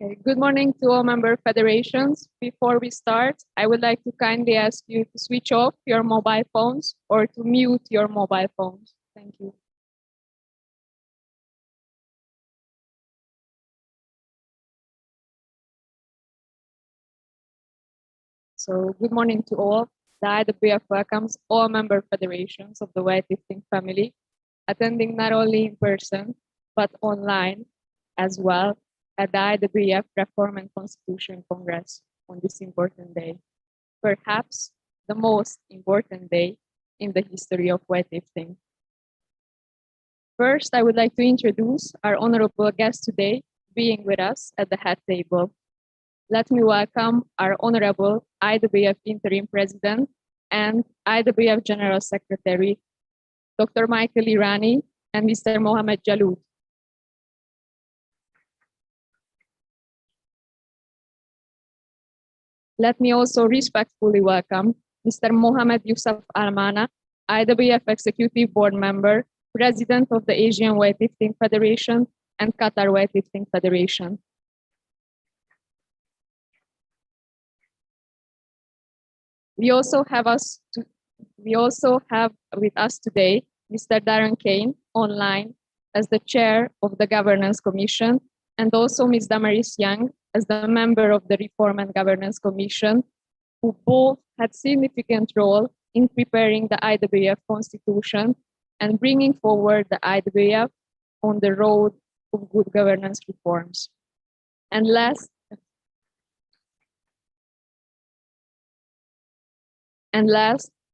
Okay. Good morning to all member federations. Before we start, I would like to kindly ask you to switch off your mobile phones or to mute your mobile phones. Thank you. So good morning to all. The IWF welcomes all member federations of the weightlifting family, attending not only in person, but online as well at the IWF Reform and Constitution Congress on this important day. Perhaps the most important day in the history of weightlifting. First, I would like to introduce our honorable guest today being with us at the head table. Let me welcome our honorable IWF Interim President and IWF General Secretary, Dr. Michael Irani and Mr. Mohamed Jaloud. Let me also respectfully welcome Mr. Mohamed Yusuf Almana, IWF Executive Board Member, President of the Asian Weightlifting Federation and Qatar Weightlifting Federation. We also have with us today Mr. Darren Kane online as the Chair of the Governance Commission, and also Ms. Damaris Young as the member of the Reform and Governance Commission, who both had significant role in preparing the IWF Constitution and bringing forward the IWF on the road of good governance reforms. And last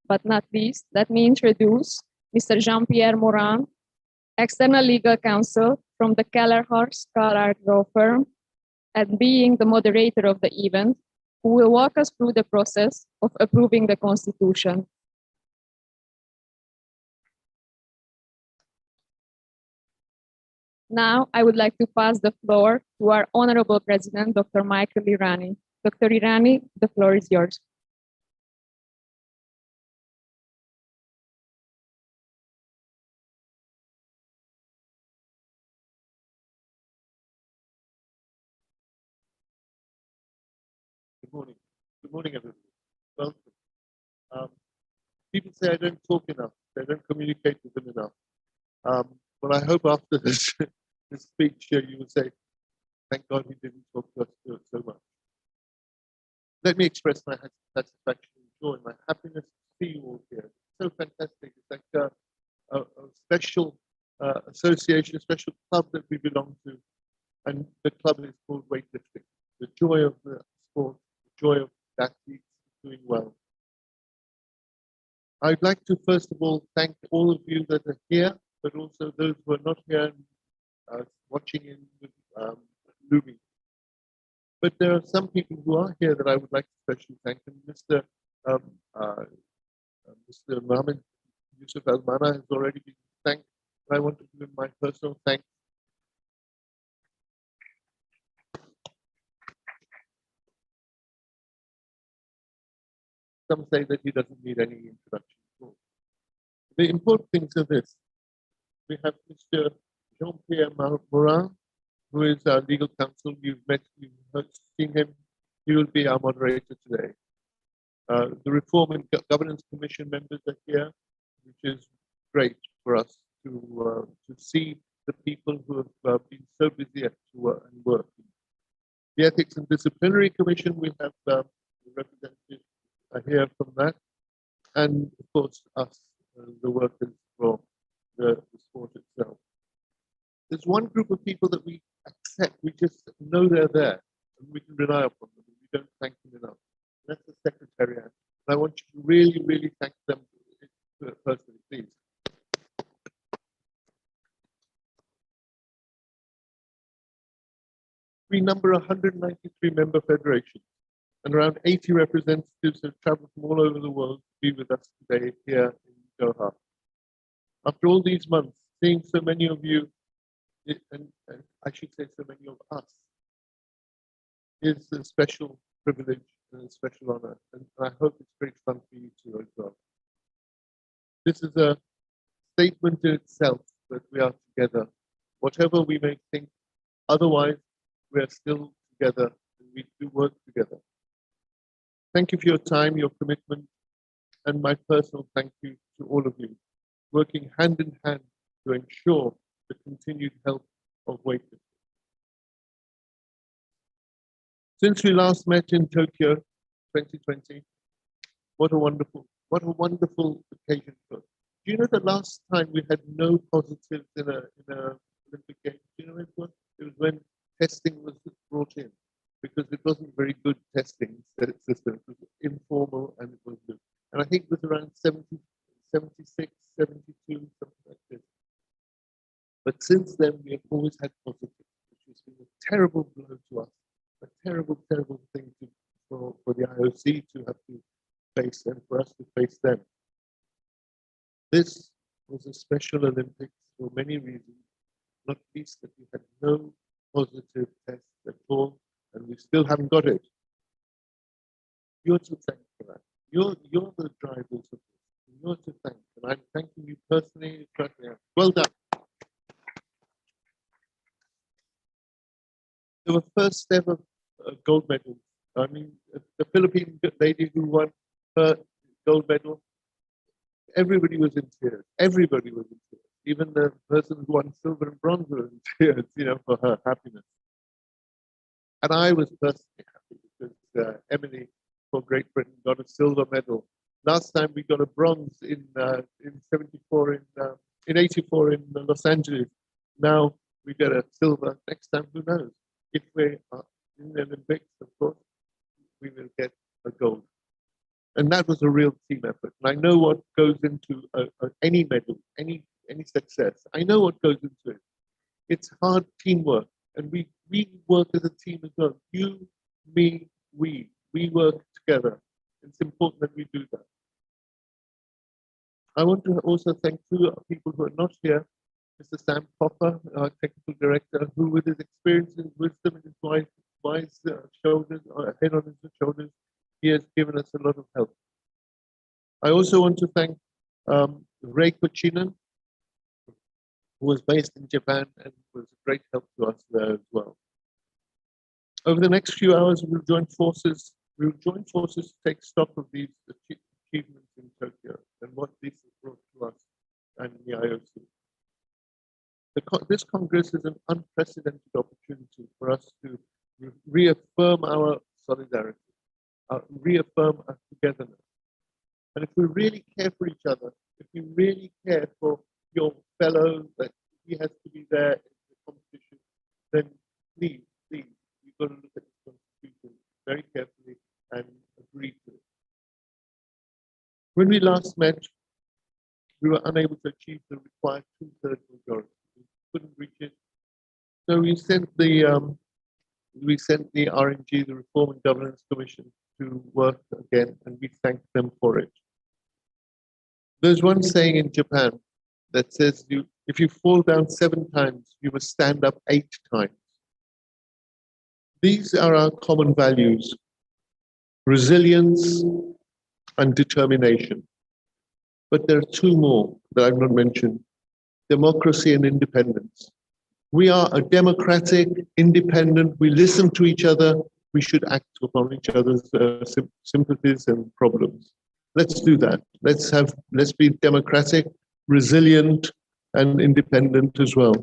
but not least, let me introduce Mr. Jean-Pierre Morin, External Legal Counsel from the Kellerhorst Collard Law Firm, and being the moderator of the event, who will walk us through the process of approving the Constitution. Now, I would like to pass the floor to our Honorable President, Dr. Michael Irani. Dr. Irani, the floor is yours. Good morning. Good morning, everybody. Welcome. People say I don't talk enough. I don't communicate with them enough. But I hope after this, this speech, you will say, thank God he didn't talk to us so much. Let me express my satisfaction and joy, my happiness to see you all here. It's so fantastic. It's like a special association, a special club that we belong to. And the club is called Weightlifting. The joy of the sport, the joy of athletes doing well. I'd like to first of all thank all of you that are here, but also those who are not here and watching in with Lumi. But there are some people who are here that I would like to especially thank. And Mr. Mohamed Yusuf Almana has already been thanked. I want to give him my personal thanks. Some say that he doesn't need any introduction. The important things are this. We have Mr. Jean-Pierre Morin, who is our legal counsel. You've seen him. He will be our moderator today. The Reform and Governance Commission members are here, which is great for us to see the people who have been so busy at work and working. The Ethics and Disciplinary Commission, we have representatives here from that, and of course us, the workers from the sport itself. There's one group of people that we accept, we just know they're there, and we can rely upon them, and we don't thank them enough. And that's the Secretariat. And I want you to really, really thank them personally, please. We number 193 member federations, and around 80 representatives have traveled from all over the world to be with us today here in Doha. After all these months, seeing so many of you, and I should say so many of us, is a special privilege and a special honor, and I hope it's great fun for you too as well. This is a statement in itself that we are together. Whatever we may think otherwise, we are still together and we do work together. Thank you for your time, your commitment, and my personal thank you to all of you, working hand in hand to ensure the continued health of weightlifting. Since we last met in Tokyo 2020, what a wonderful occasion for us. Do you know the last time we had no positives in a Olympic Games? Do you know when it was? It was when testing was brought in, because it wasn't very good testing system. It was informal and it was good. And I think it was around 70, 76, 72, something like this. But since then, we have always had positives, which has been a terrible blow to us, a terrible, terrible thing for the IOC to have to face and for us to face them. This was a special Olympics for many reasons, not least that we had no positive tests at all, and we still haven't got it. You're to thank for that. You're the drivers of this. You're to thank, and I'm thanking you personally. Well done. There were first ever gold medals. I mean, the Philippine lady who won her gold medal, everybody was in tears. Everybody was in tears. Even the person who won silver and bronze was in tears, for her happiness. And I was personally happy because Emily for Great Britain got a silver medal. Last time we got a bronze in 74 in 84 in Los Angeles. Now we get a silver. Next time, who knows? If we are in the Olympics, of course, we will get a gold. And that was a real team effort. And I know what goes into any medal, any success. I know what goes into it. It's hard teamwork. And we work as a team as well. You, me, we work together. It's important that we do that. I want to also thank two people who are not here. Mr. Sam Popper, our technical director, who with his experience and wisdom and his wise shoulders, or head on his shoulders, he has given us a lot of help. I also want to thank Ray Kochinen, who was based in Japan and was a great help to us there as well. Over the next few hours, we'll join forces. We'll join forces to take stock of these achievements in Tokyo and what this has brought to us and the IOC. This Congress is an unprecedented opportunity for us to reaffirm our solidarity, reaffirm our togetherness. And if we really care for each other, if we really care for your fellow, that he has to be there in the competition, then please, you've got to look at this constitution very carefully and agree to it. When we last met, we were unable to achieve the required 2/3 majority. We couldn't reach it. So we sent the RNG, the Reform and Governance Commission, to work again, and we thank them for it. There's one saying in Japan that says, if you fall down 7 times, you must stand up 8 times. These are our common values: resilience and determination. But there are 2 more that I've not mentioned: democracy and independence. We are a democratic, independent, we listen to each other, we should act upon each other's sympathies and problems. Let's do that. Let's be democratic, resilient, and independent as well.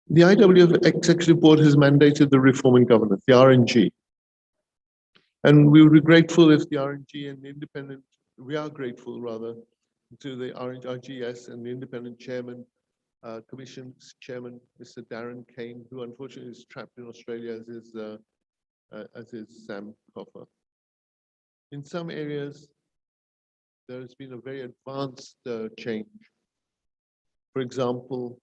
The IWF Executive Board has mandated the Reform and Governance, the RNG. And we would be grateful if the RNG and the independent, we are grateful rather, to the RGS and the independent chairman, Commission's chairman, Mr. Darren Kane, who unfortunately is trapped in Australia, as is Sam Coffer. In some areas, there has been a very advanced change. For example,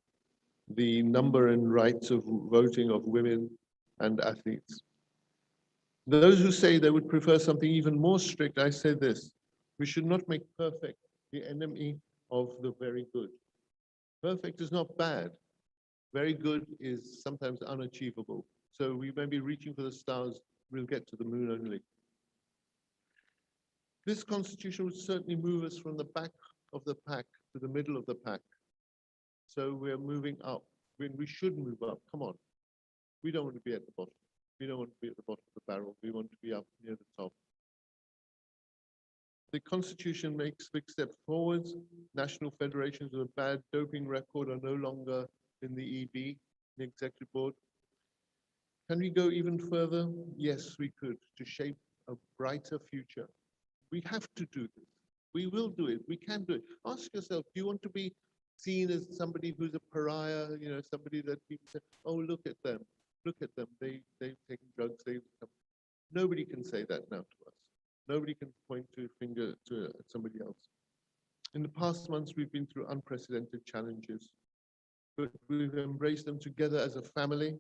the number and rights of voting of women and athletes. Those who say they would prefer something even more strict, I say this: we should not make perfect the enemy of the very good. Perfect is not bad. Very good is sometimes unachievable. So we may be reaching for the stars, we'll get to the moon only. This constitution would certainly move us from the back of the pack to the middle of the pack. So we're moving up when we should move up. Come on. We don't want to be at the bottom. We don't want to be at the bottom of the barrel. We want to be up near the top. The Constitution makes big steps forwards. National federations with a bad doping record are no longer in the EB, the Executive Board. Can we go even further? Yes, we could, to shape a brighter future. We have to do this. We will do it. We can do it. Ask yourself, do you want to be seen as somebody who's a pariah, somebody that people say, oh, look at them, they've taken drugs, nobody can say that now to us. Nobody can point to a finger to somebody else. In the past months, we've been through unprecedented challenges, but we've embraced them together as a family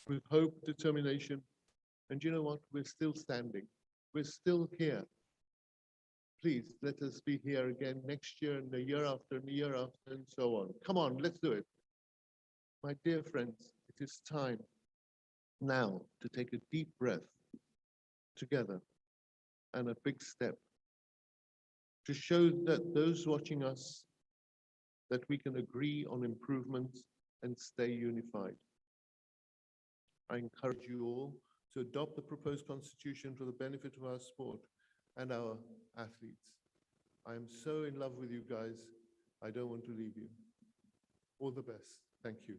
with hope, determination, and you know what? We're still standing. We're still here. Please let us be here again next year and the year after and the year after and so on. Come on, let's do it. My dear friends, it is time now to take a deep breath together and a big step to show that those watching us that we can agree on improvements and stay unified. I encourage you all to adopt the proposed constitution for the benefit of our sport and our athletes. I am so in love with you guys. I don't want to leave you. All the best. Thank you.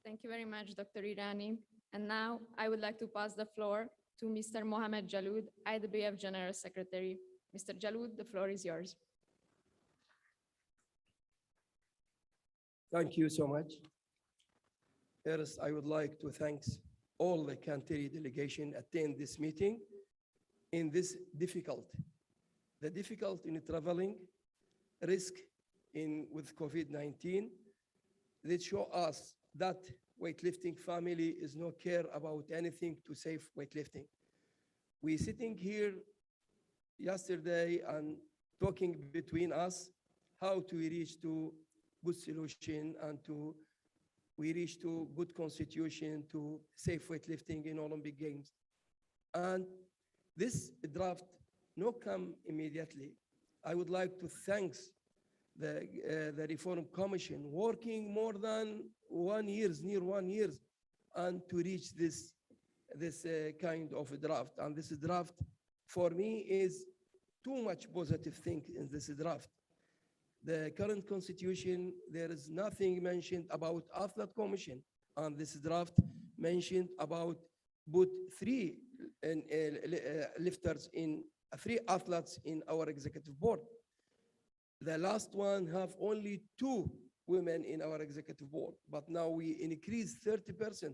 Thank you very much, Dr. Irani. And now I would like to pass the floor to Mr. Mohamed Jaloud, IWF General Secretary. Mr. Jaloud, the floor is yours. Thank you so much. First, I would like to thank all the country delegation attend this meeting in this the difficult in traveling, risk with COVID-19. They show us that weightlifting family is no care about anything to save weightlifting. We sitting here yesterday and talking between us how to reach to good solution and we reach to good constitution to save weightlifting in Olympic Games. And this draft no come immediately. I would like to thank the Reform Commission working more than 1 year, near 1 year, and to reach this kind of a draft. And this draft for me is too much positive thing in this draft. The current constitution, there is nothing mentioned about athlete commission, and this draft mentioned about put 3 lifters in 3 athletes in our executive board. The last one have only 2 women in our executive board, but now we increase 30%,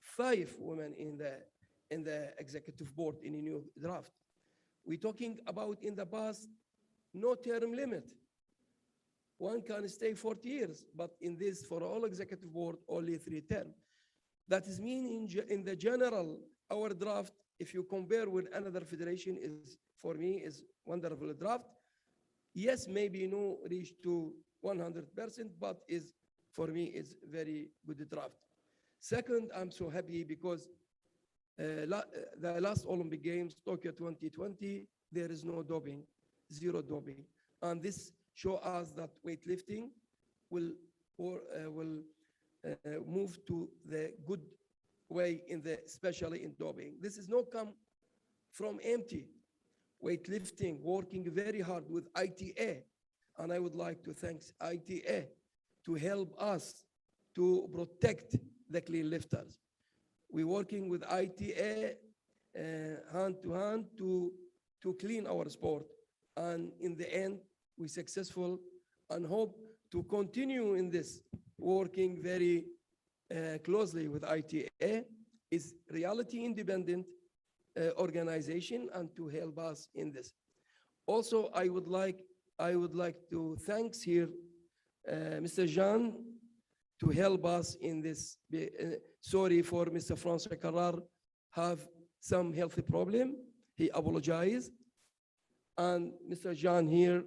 5 women in the executive board in a new draft. We're talking about in the past, no term limit. One can stay 40 years, but in this, for all executive board, only 3 terms. That is meaning in the general, our draft, if you compare with another federation, is for me is wonderful draft. Yes, maybe no reach to 100%, but is for me is very good draft. Second, I'm so happy because the last Olympic Games, Tokyo 2020, there is no doping, 0 doping, and this show us that weightlifting will move to the good way especially in doping. This is not come from empty. Weightlifting working very hard with ITA, and I would like to thank ITA to help us to protect the clean lifters. We're working with ITA hand to hand to clean our sport, and in the end, we're successful and hope to continue in this, working very closely with ITA, is reality independent organization and to help us in this. Also, I would like to thank here Mr. Jean to help us in this. Sorry for Mr. Francois Carrar have some health problem. He apologized. And Mr. Jean here,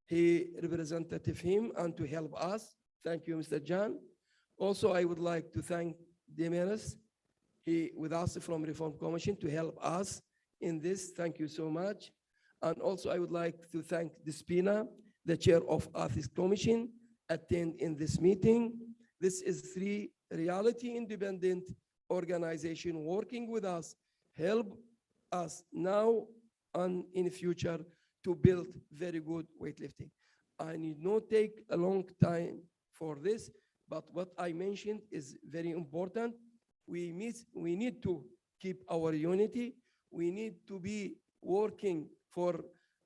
he represented him and to help us. Thank you, Mr. Jean. Also, I would like to thank Demiris with us from Reform Commission to help us in this. Thank you so much. And also I would like to thank Despina, the chair of Ethics Commission, attend in this meeting. This is 3 reality independent organization working with us, help us now and in the future to build very good weightlifting. I need not take a long time for this, but what I mentioned is very important. We need to keep our unity. We need to be working for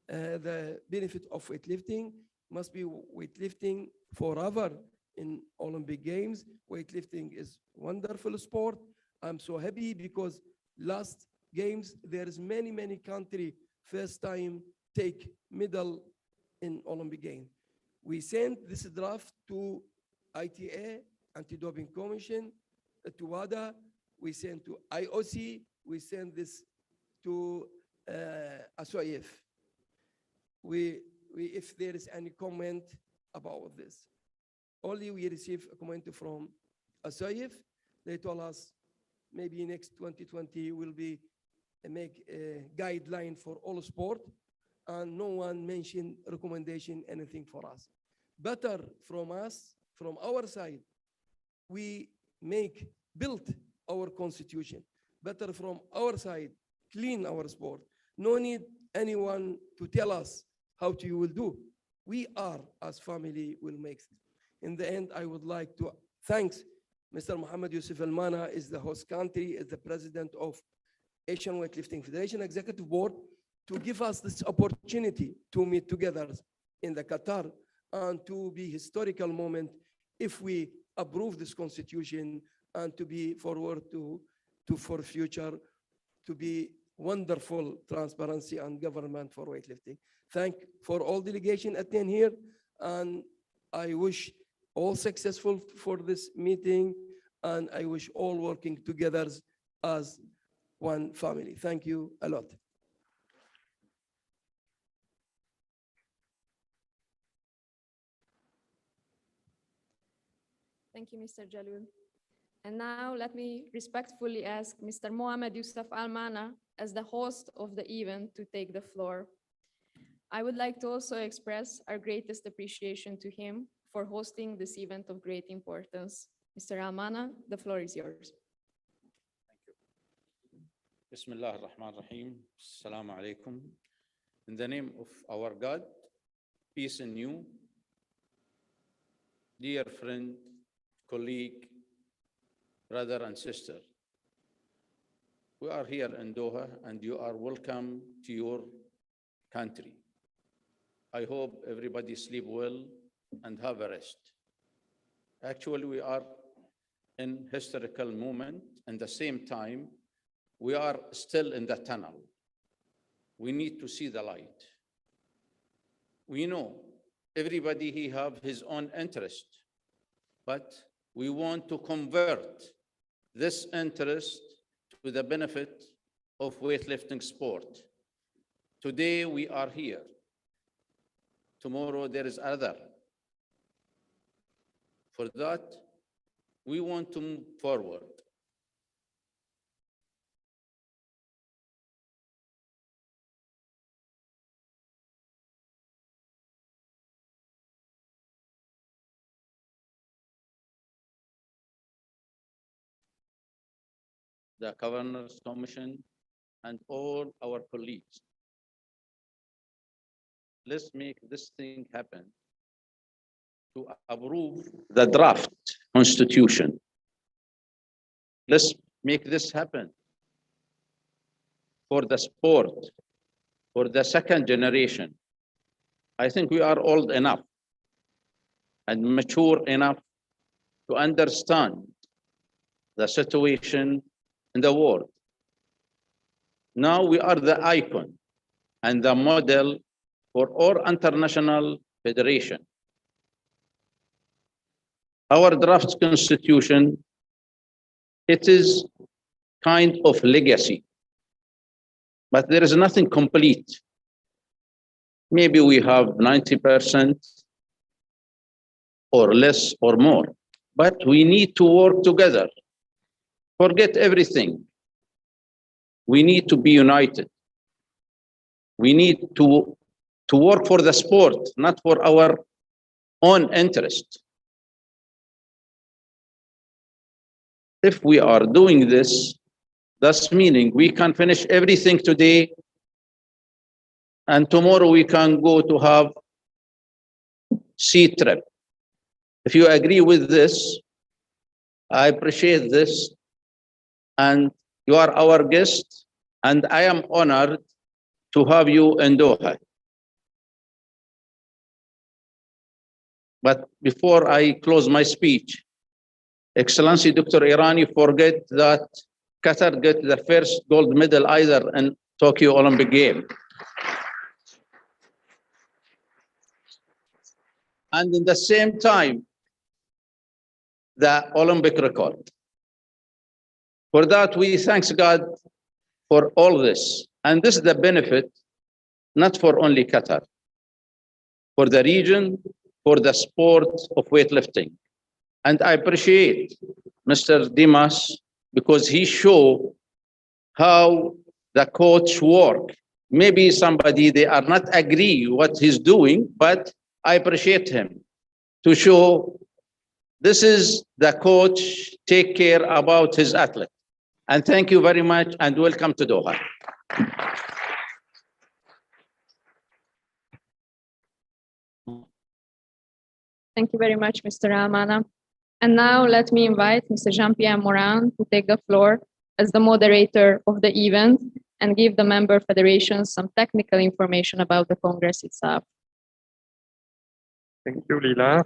the benefit of weightlifting. Must be weightlifting forever in Olympic Games. Weightlifting is wonderful sport. I'm so happy because last games, there's many country first time take medal in Olympic Games. We sent this draft to ITA, Anti-Doping Commission, to WADA, we sent to IOC, we sent this to IWF. If there is any comment about this. Only we received a comment from IWF. They told us maybe next 2020 will be make a guideline for all sport, and no one mentioned recommendation, anything for us. Better from us, from our side, we build our constitution. Better from our side, clean our sport. No need anyone to tell us how you will do. We are, as family, will make it. In the end, I would like to thank Mr. Mohammed Yusuf Al-Mana is the host country, is the president of Asian Weightlifting Federation Executive Board, to give us this opportunity to meet together in the Qatar and to be historical moment if we approve this constitution and to be forward to for future to be wonderful transparency and government for weightlifting. Thank for all delegation attend here, and I wish all successful for this meeting, and I wish all working together as one family. Thank you a lot. Thank you, Mr. Jalul. And now let me respectfully ask Mr. Mohammed Yusuf Al-Mana, as the host of the event, to take the floor. I would like to also express our greatest appreciation to him for hosting this event of great importance. Mr. Al-Mana, the floor is yours. Bismillah ar-Rahman ar-Rahim. Assalamu alaikum. In the name of our God, peace in you. Dear friend, colleague, brother and sister, we are here in Doha and you are welcome to your country. I hope everybody sleep well and have a rest. Actually, we are in historical moment. At the same time, we are still in the tunnel. We need to see the light. We know everybody he have his own interest, but we want to convert this interest to the benefit of weightlifting sport. Today we are here. Tomorrow there is other. For that, we want to move forward. The Governor's Commission and all our colleagues. Let's make this thing happen to approve the draft constitution. Let's make this happen for the sport, for the second generation. I think we are old enough and mature enough to understand the situation in the world. Now we are the icon and the model for all international federation. Our draft constitution, it is kind of legacy, but there is nothing complete. Maybe we have 90% or less or more, but we need to work together Forget everything. We need to be united. We need to work for the sport, not for our own interest. If we are doing this, that's meaning we can finish everything today, and tomorrow we can go to have sea trip. If you agree with this, I appreciate this, and you are our guest, and I am honored to have you in Doha. But before I close my speech, Excellency Dr. Irani, forget that Qatar get the first gold medal either in Tokyo Olympic Game. And in the same time, the Olympic record. For that, we thank God for all this. And this is the benefit, not for only Qatar, for the region, for the sport of weightlifting. And I appreciate Mr. Dimas because he showed how the coach work. Maybe somebody, they are not agree what he's doing, but I appreciate him to show this is the coach take care about his athlete. And thank you very much and welcome to Doha. Thank you very much, Mr. Almana. And now let me invite Mr. Jean-Pierre Morin to take the floor as the moderator of the event and give the member federations some technical information about the Congress itself. Thank you, Lila.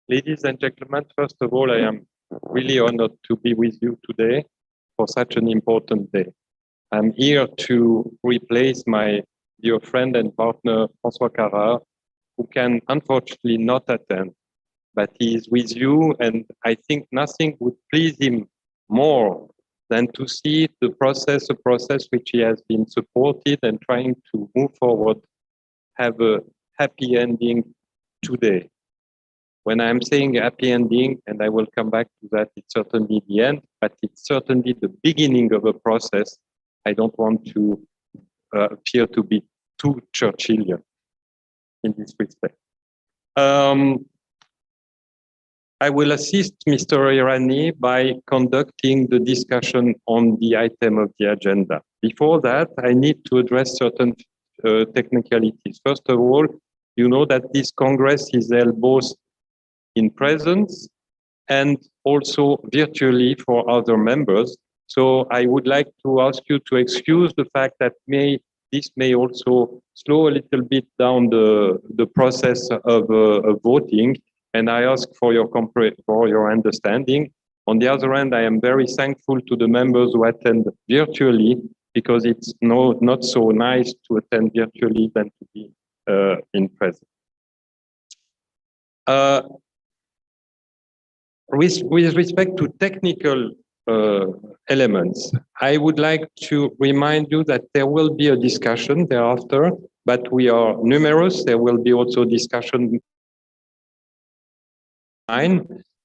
Ladies and gentlemen, first of all, I am really honored to be with you today for such an important day. I'm here to replace my dear friend and partner, François Carrard, who can unfortunately not attend, but he is with you, and I think nothing would please him more than to see the process, a process which he has been supported and trying to move forward, have a happy ending today. When I'm saying happy ending, and I will come back to that, it's certainly the end, but it's certainly the beginning of a process. I don't want to appear to be too Churchillian in this respect. I will assist Mr. Irani by conducting the discussion on the item of the agenda. Before that, I need to address certain technicalities. First of all, you know that this Congress is held both in presence and also virtually for other members. So I would like to ask you to excuse the fact that this may also slow a little bit down the process of voting, and I ask for your understanding. On the other hand, I am very thankful to the members who attend virtually, because it's not so nice to attend virtually than to be in presence. With respect to technical elements, I would like to remind you that there will be a discussion thereafter, but we are numerous. There will be also discussion.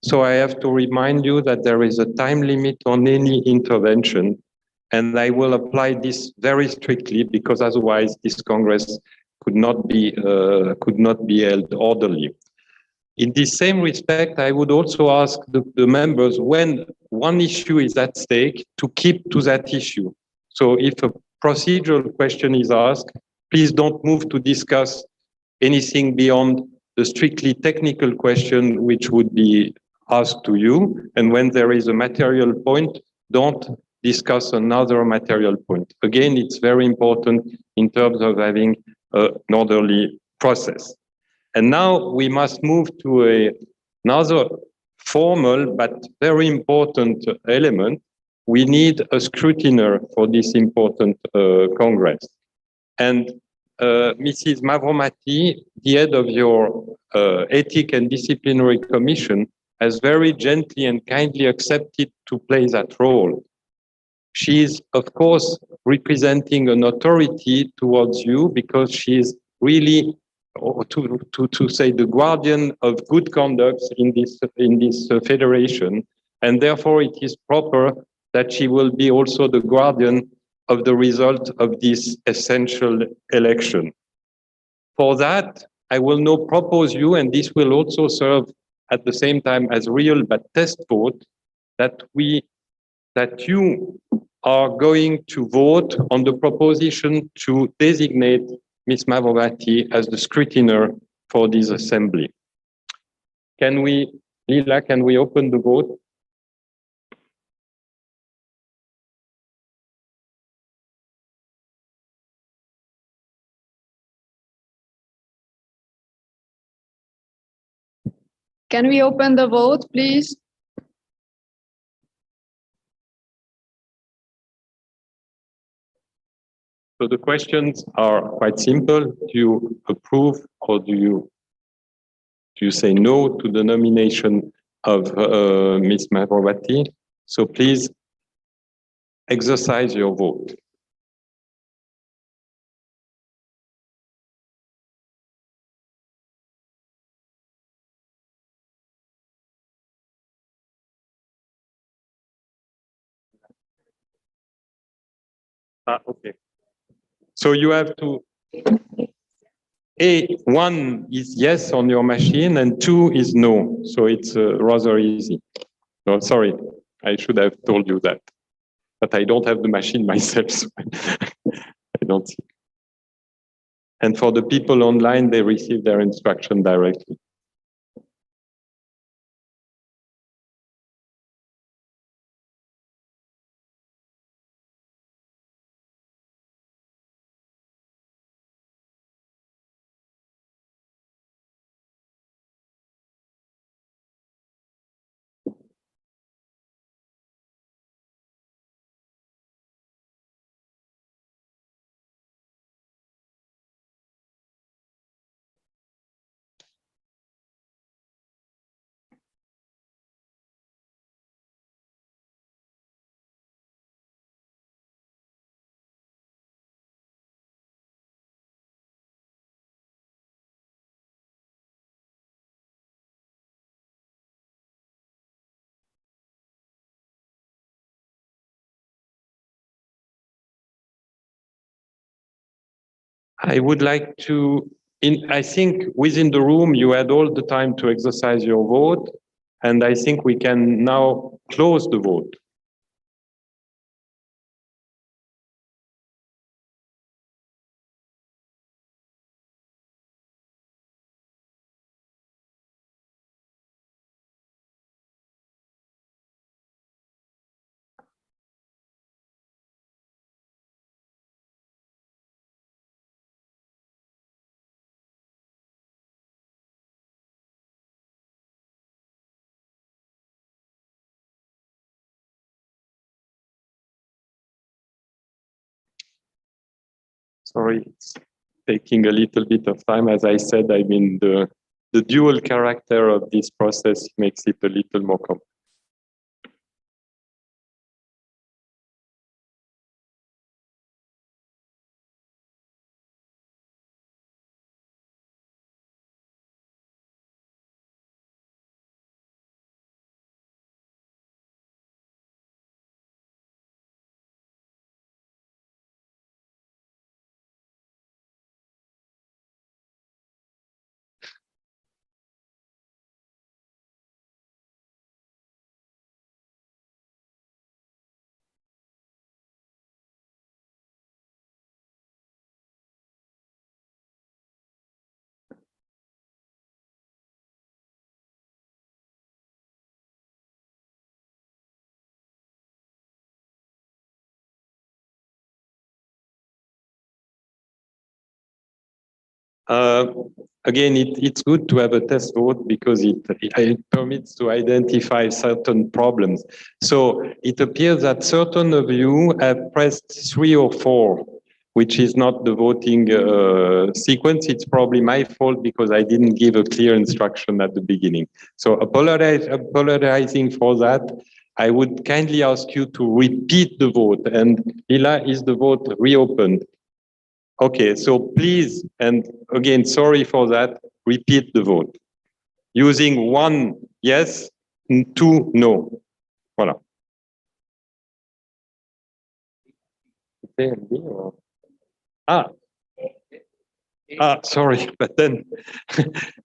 So I have to remind you that there is a time limit on any intervention, and I will apply this very strictly, because otherwise this Congress could not be held orderly. In the same respect, I would also ask the members, when one issue is at stake, to keep to that issue. So if a procedural question is asked, please don't move to discuss anything beyond the strictly technical question which would be asked to you. And when there is a material point, don't discuss another material point. Again, it's very important in terms of having an orderly process. And now we must move to another formal but very important element. We need a scrutiner for this important Congress. And Mrs. Mavromati, the head of your Ethic and Disciplinary Commission, has very gently and kindly accepted to play that role. She is, of course, representing an authority towards you, because she is really, to say, the guardian of good conduct in this federation, and therefore it is proper that she will be also the guardian of the result of this essential election. For that, I will now propose you, and this will also serve at the same time as real but test vote, that you are going to vote on the proposition to designate Ms. Mavrovati as the scrutiner for this assembly. Lila, can we open the vote? Can we open the vote, please? So the questions are quite simple. Do you approve or do you say no to the nomination of Ms. Mavrovati? So please exercise your vote. Okay. So you have to, one is yes on your machine and 2 is no. So it's rather easy. No, sorry, I should have told you that. But I don't have the machine myself, so I don't see. And for the people online, they receive their instruction directly. I would like to, I think within the room, you had all the time to exercise your vote, and I think we can now close the vote. Sorry, it's taking a little bit of time. As I said, I mean, the dual character of this process makes it a little more complex. Again, it's good to have a test vote because it permits to identify certain problems. So it appears that certain of you have pressed 3 or 4, which is not the voting sequence. It's probably my fault because I didn't give a clear instruction at the beginning. So apologizing for that. I would kindly ask you to repeat the vote. And Lila, is the vote reopened? Okay, so please, and again, sorry for that, repeat the vote. Using 1 yes, 2 no. Voilà. A and B or? Sorry, but then,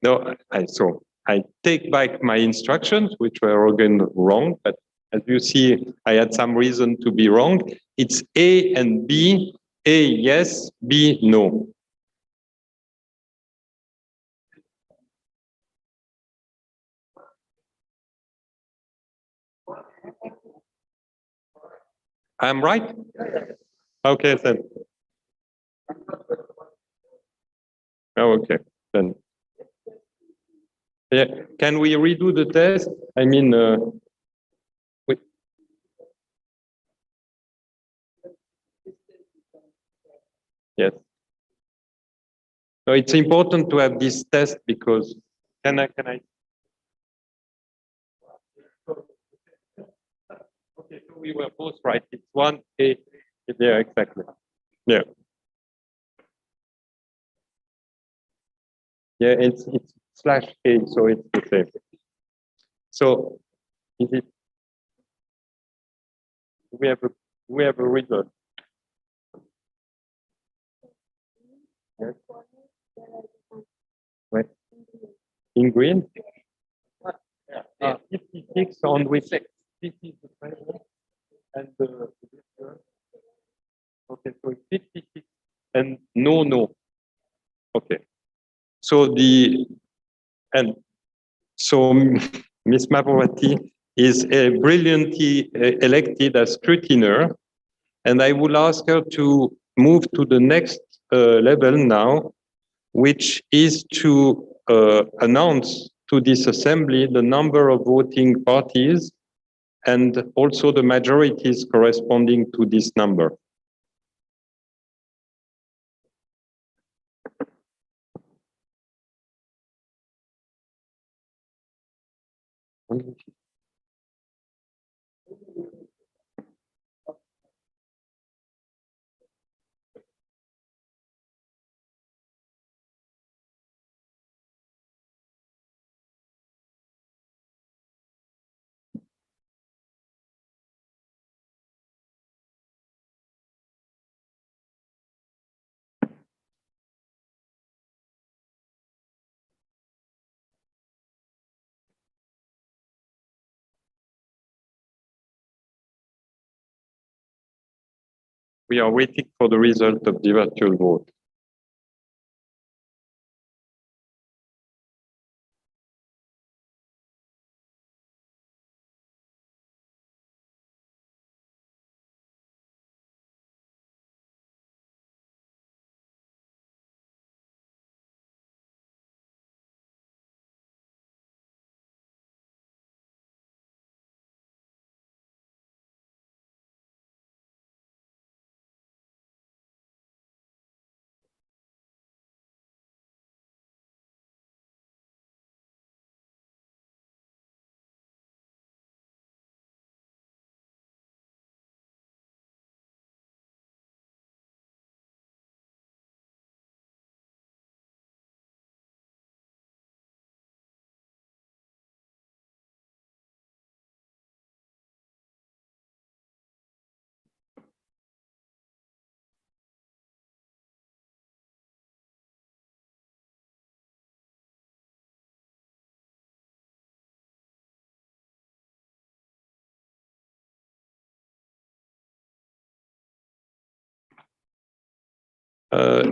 no, so I take back my instructions, which were again wrong, but as you see, I had some reason to be wrong. It's A and B, A yes, B no. I'm right? Okay, then. Oh, okay, then. Yeah, can we redo the test? I mean, wait. Yes. So it's important to have this test because can I? Okay, so we were both right. It's 1A. Yeah, exactly. Yeah. Yeah, it's /A, so it's the same. So is it? We have a result. Yes. Right. In green. 56 on which this is the final and the okay, so it's 56 and no. Okay. So Ms. Mavrovati is brilliantly elected as scrutiner, and I will ask her to move to the next level now, which is to announce to this assembly the number of voting parties and also the majorities corresponding to this number. We are waiting for the result of the virtual vote.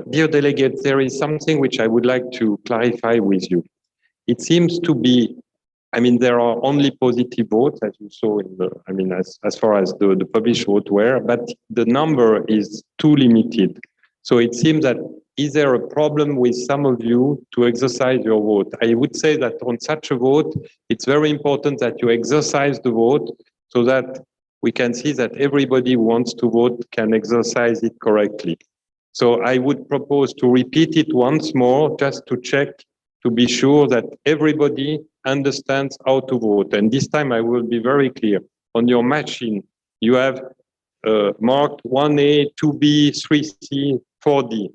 Dear delegates, there is something which I would like to clarify with you. It seems to be, I mean, there are only positive votes, as you saw in the, I mean, as far as the published vote were, but the number is too limited. So it seems that is there a problem with some of you to exercise your vote? I would say that on such a vote, it's very important that you exercise the vote so that we can see that everybody who wants to vote can exercise it correctly. So I would propose to repeat it once more, just to check, to be sure that everybody understands how to vote. And this time I will be very clear. On your machine, you have marked 1A, 2B, 3C, 4D.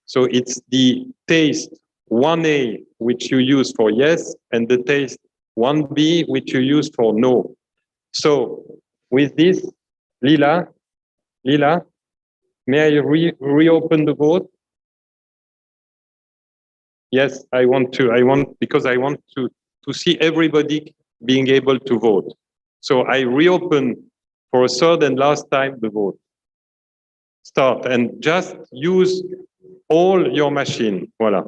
So it's the taste 1A, which you use for yes, and the taste 1B, which you use for no. So with this, Lila, May I reopen the vote? Yes, because I want to see everybody being able to vote. So I reopen for a third and last time the vote. Start and just use all your machine. Voila.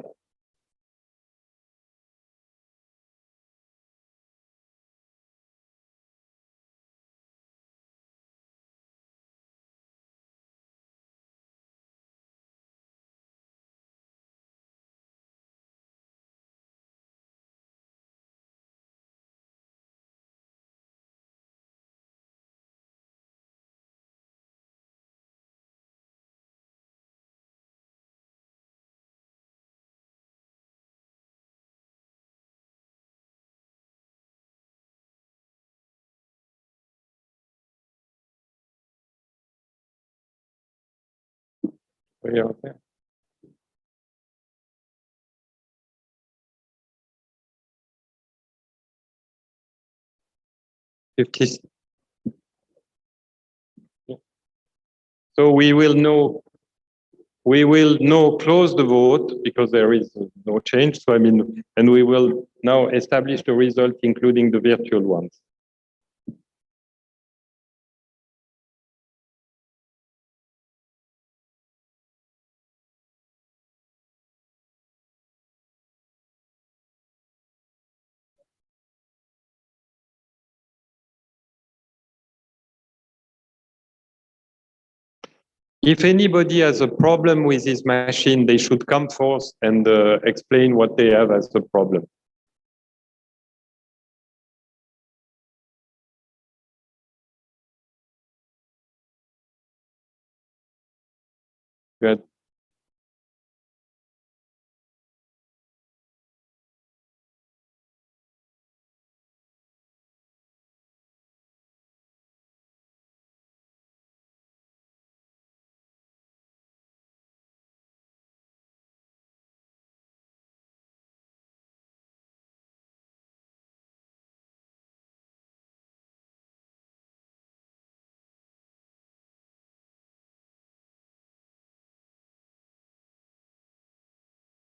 Yeah, okay. So we will close the vote because there is no change. So and we will now establish the result, including the virtual ones. If anybody has a problem with his machine, they should come forth and explain what they have as the problem. Good.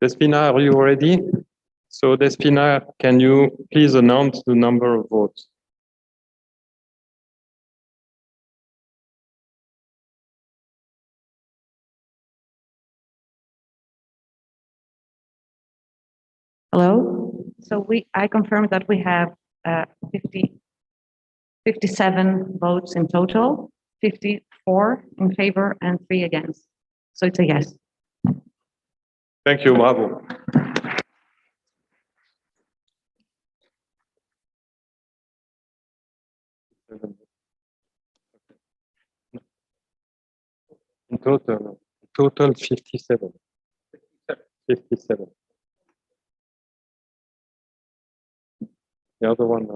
Despina, are you ready? So Despina, can you please announce the number of votes? Hello. So I confirm that we have 57 votes in total, 54 in favor and 3 against. So it's a yes. Thank you, bravo. In total 57. 57. The other one.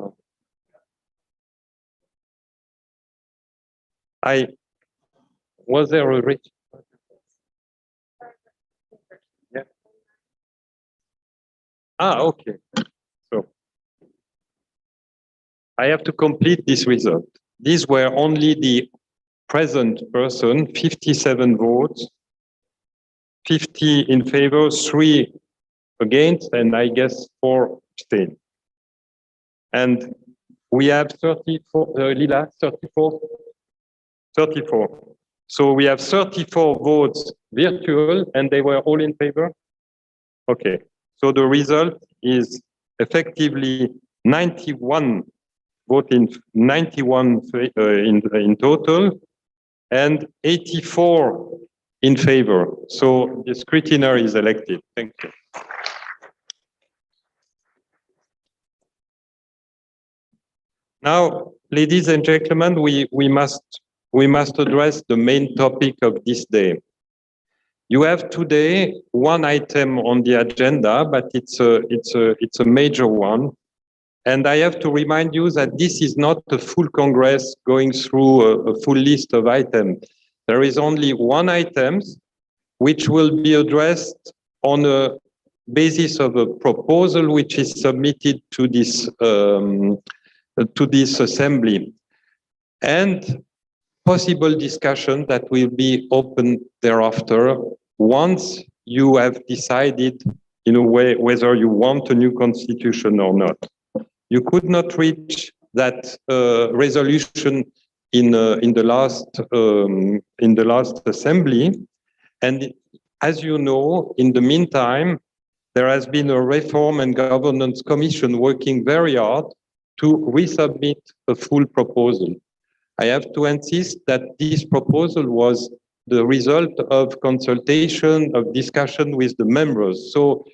Was there a rich? Yeah. Okay. So I have to complete this result. These were only the present person, 57 votes, 50 in favor, 3 against, and I guess 4 abstain. And we have 34, Lila, 34? 34. So we have 34 votes virtual, and they were all in favor? Okay. So the result is effectively 91 voting, 91 in total, and 84 in favor. So the scrutineer is elected. Thank you. Now, ladies and gentlemen, we must address the main topic of this day. You have today one item on the agenda, but it's a major one. And I have to remind you that this is not a full Congress going through a full list of items. There is only one item which will be addressed on a basis of a proposal which is submitted to this assembly. And possible discussion that will be open thereafter once you have decided in a way whether you want a new constitution or not. You could not reach that resolution in the last assembly, and as you know, in the meantime, there has been a Reform and Governance Commission working very hard to resubmit a full proposal. I have to insist that this proposal was the result of consultation, of discussion with the members. So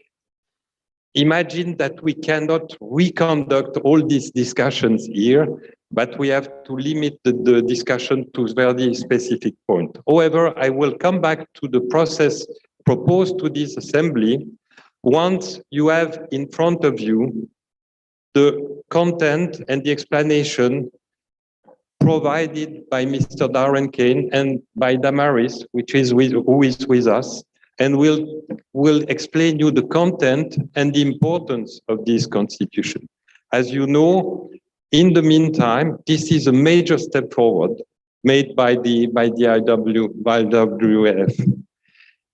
imagine that we cannot reconduct all these discussions here, but we have to limit the discussion to a very specific point. However, I will come back to the process proposed to this assembly once you have in front of you the content and the explanation provided by Mr. Darren Kane and by Damaris, who is with us, and will explain you the content and the importance of this constitution. As you know, in the meantime, this is a major step forward made by the IWF.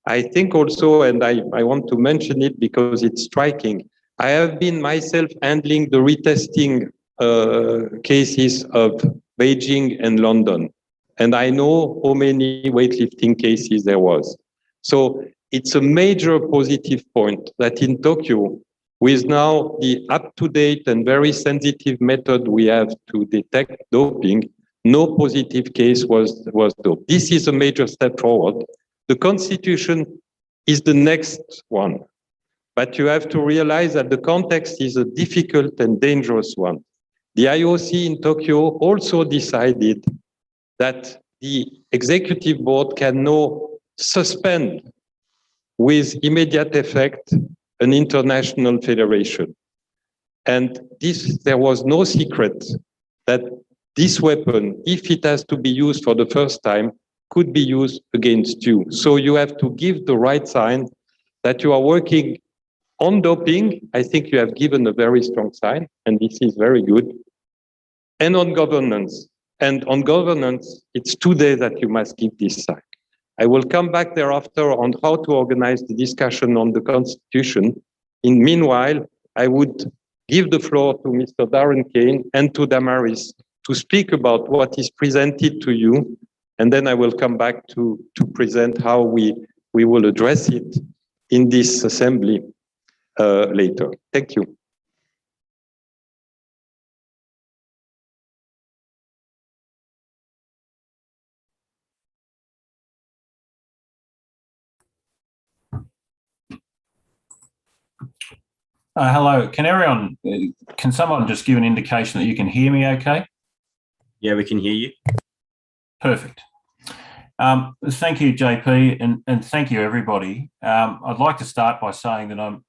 I think also, and I want to mention it because it's striking, I have been myself handling the retesting cases of Beijing and London, and I know how many weightlifting cases there was. So it's a major positive point that in Tokyo, with now the up-to-date and very sensitive method we have to detect doping, no positive case was doped. This is a major step forward. The constitution is the next one, but you have to realize that the context is a difficult and dangerous one. The IOC in Tokyo also decided that the executive board can now suspend with immediate effect an international federation. And there was no secret that this weapon, if it has to be used for the first time, could be used against you. So you have to give the right sign that you are working on doping. I think you have given a very strong sign, and this is very good. And on governance. And on governance, it's today that you must give this sign. I will come back thereafter on how to organize the discussion on the Constitution. In meanwhile, I would give the floor to Mr. Darren Kane and to Damaris to speak about what is presented to you, and then I will come back to present how we will address it in this assembly later. Thank you. Hello, can someone just give an indication that you can hear me okay? Yeah, we can hear you. Perfect. Thank you, JP, and thank you, everybody. I'd like to start by saying that I'm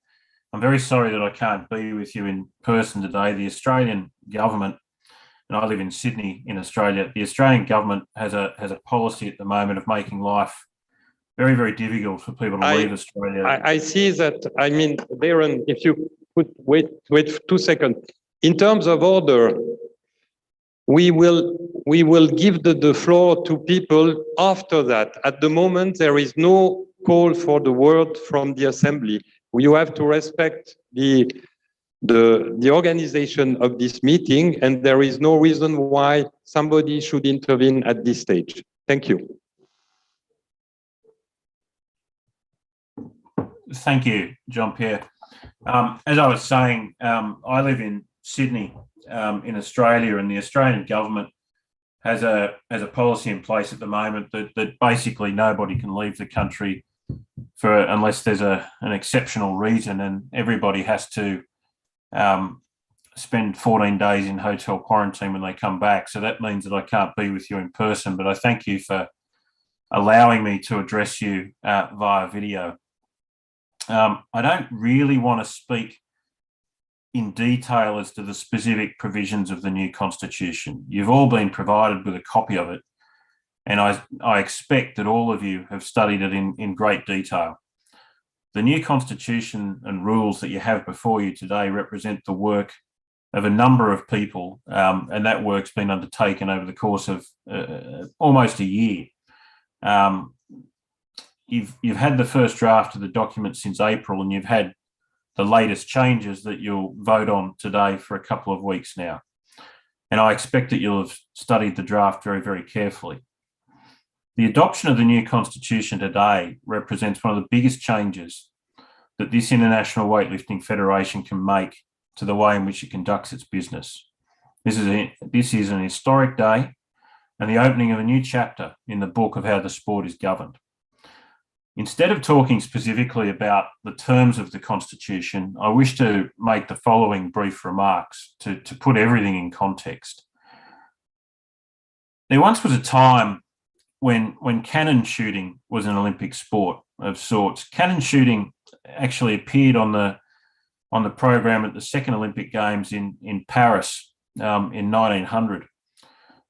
very sorry that I can't be with you in person today. The Australian government, and I live in Sydney in Australia, the Australian government has a policy at the moment of making life very, very difficult for people to leave Australia. I see that. I mean, Darren, if you could wait 2 seconds. In terms of order, we will give the floor to people after that. At the moment, there is no call for the word from the assembly. You have to respect the organization of this meeting, and there is no reason why somebody should intervene at this stage. Thank you. Thank you, Jean-Pierre. As I was saying, I live in Sydney in Australia, and the Australian government has a policy in place at the moment that basically nobody can leave the country unless there's an exceptional reason, and everybody has to spend 14 days in hotel quarantine when they come back. So that means that I can't be with you in person, but I thank you for allowing me to address you via video. I don't really want to speak in detail as to the specific provisions of the new constitution. You've all been provided with a copy of it, and I expect that all of you have studied it in great detail. The new constitution and rules that you have before you today represent the work of a number of people, and that work's been undertaken over the course of almost a year. You've had the first draft of the document since April, and you've had the latest changes that you'll vote on today for a couple of weeks now. And I expect that you'll have studied the draft very, very carefully. The adoption of the new constitution today represents one of the biggest changes that this International Weightlifting Federation can make to the way in which it conducts its business. This is an historic day and the opening of a new chapter in the book of how the sport is governed. Instead of talking specifically about the terms of the Constitution, I wish to make the following brief remarks to put everything in context. There once was a time when cannon shooting was an Olympic sport of sorts. Cannon shooting actually appeared on the program at the second Olympic Games in Paris in 1900.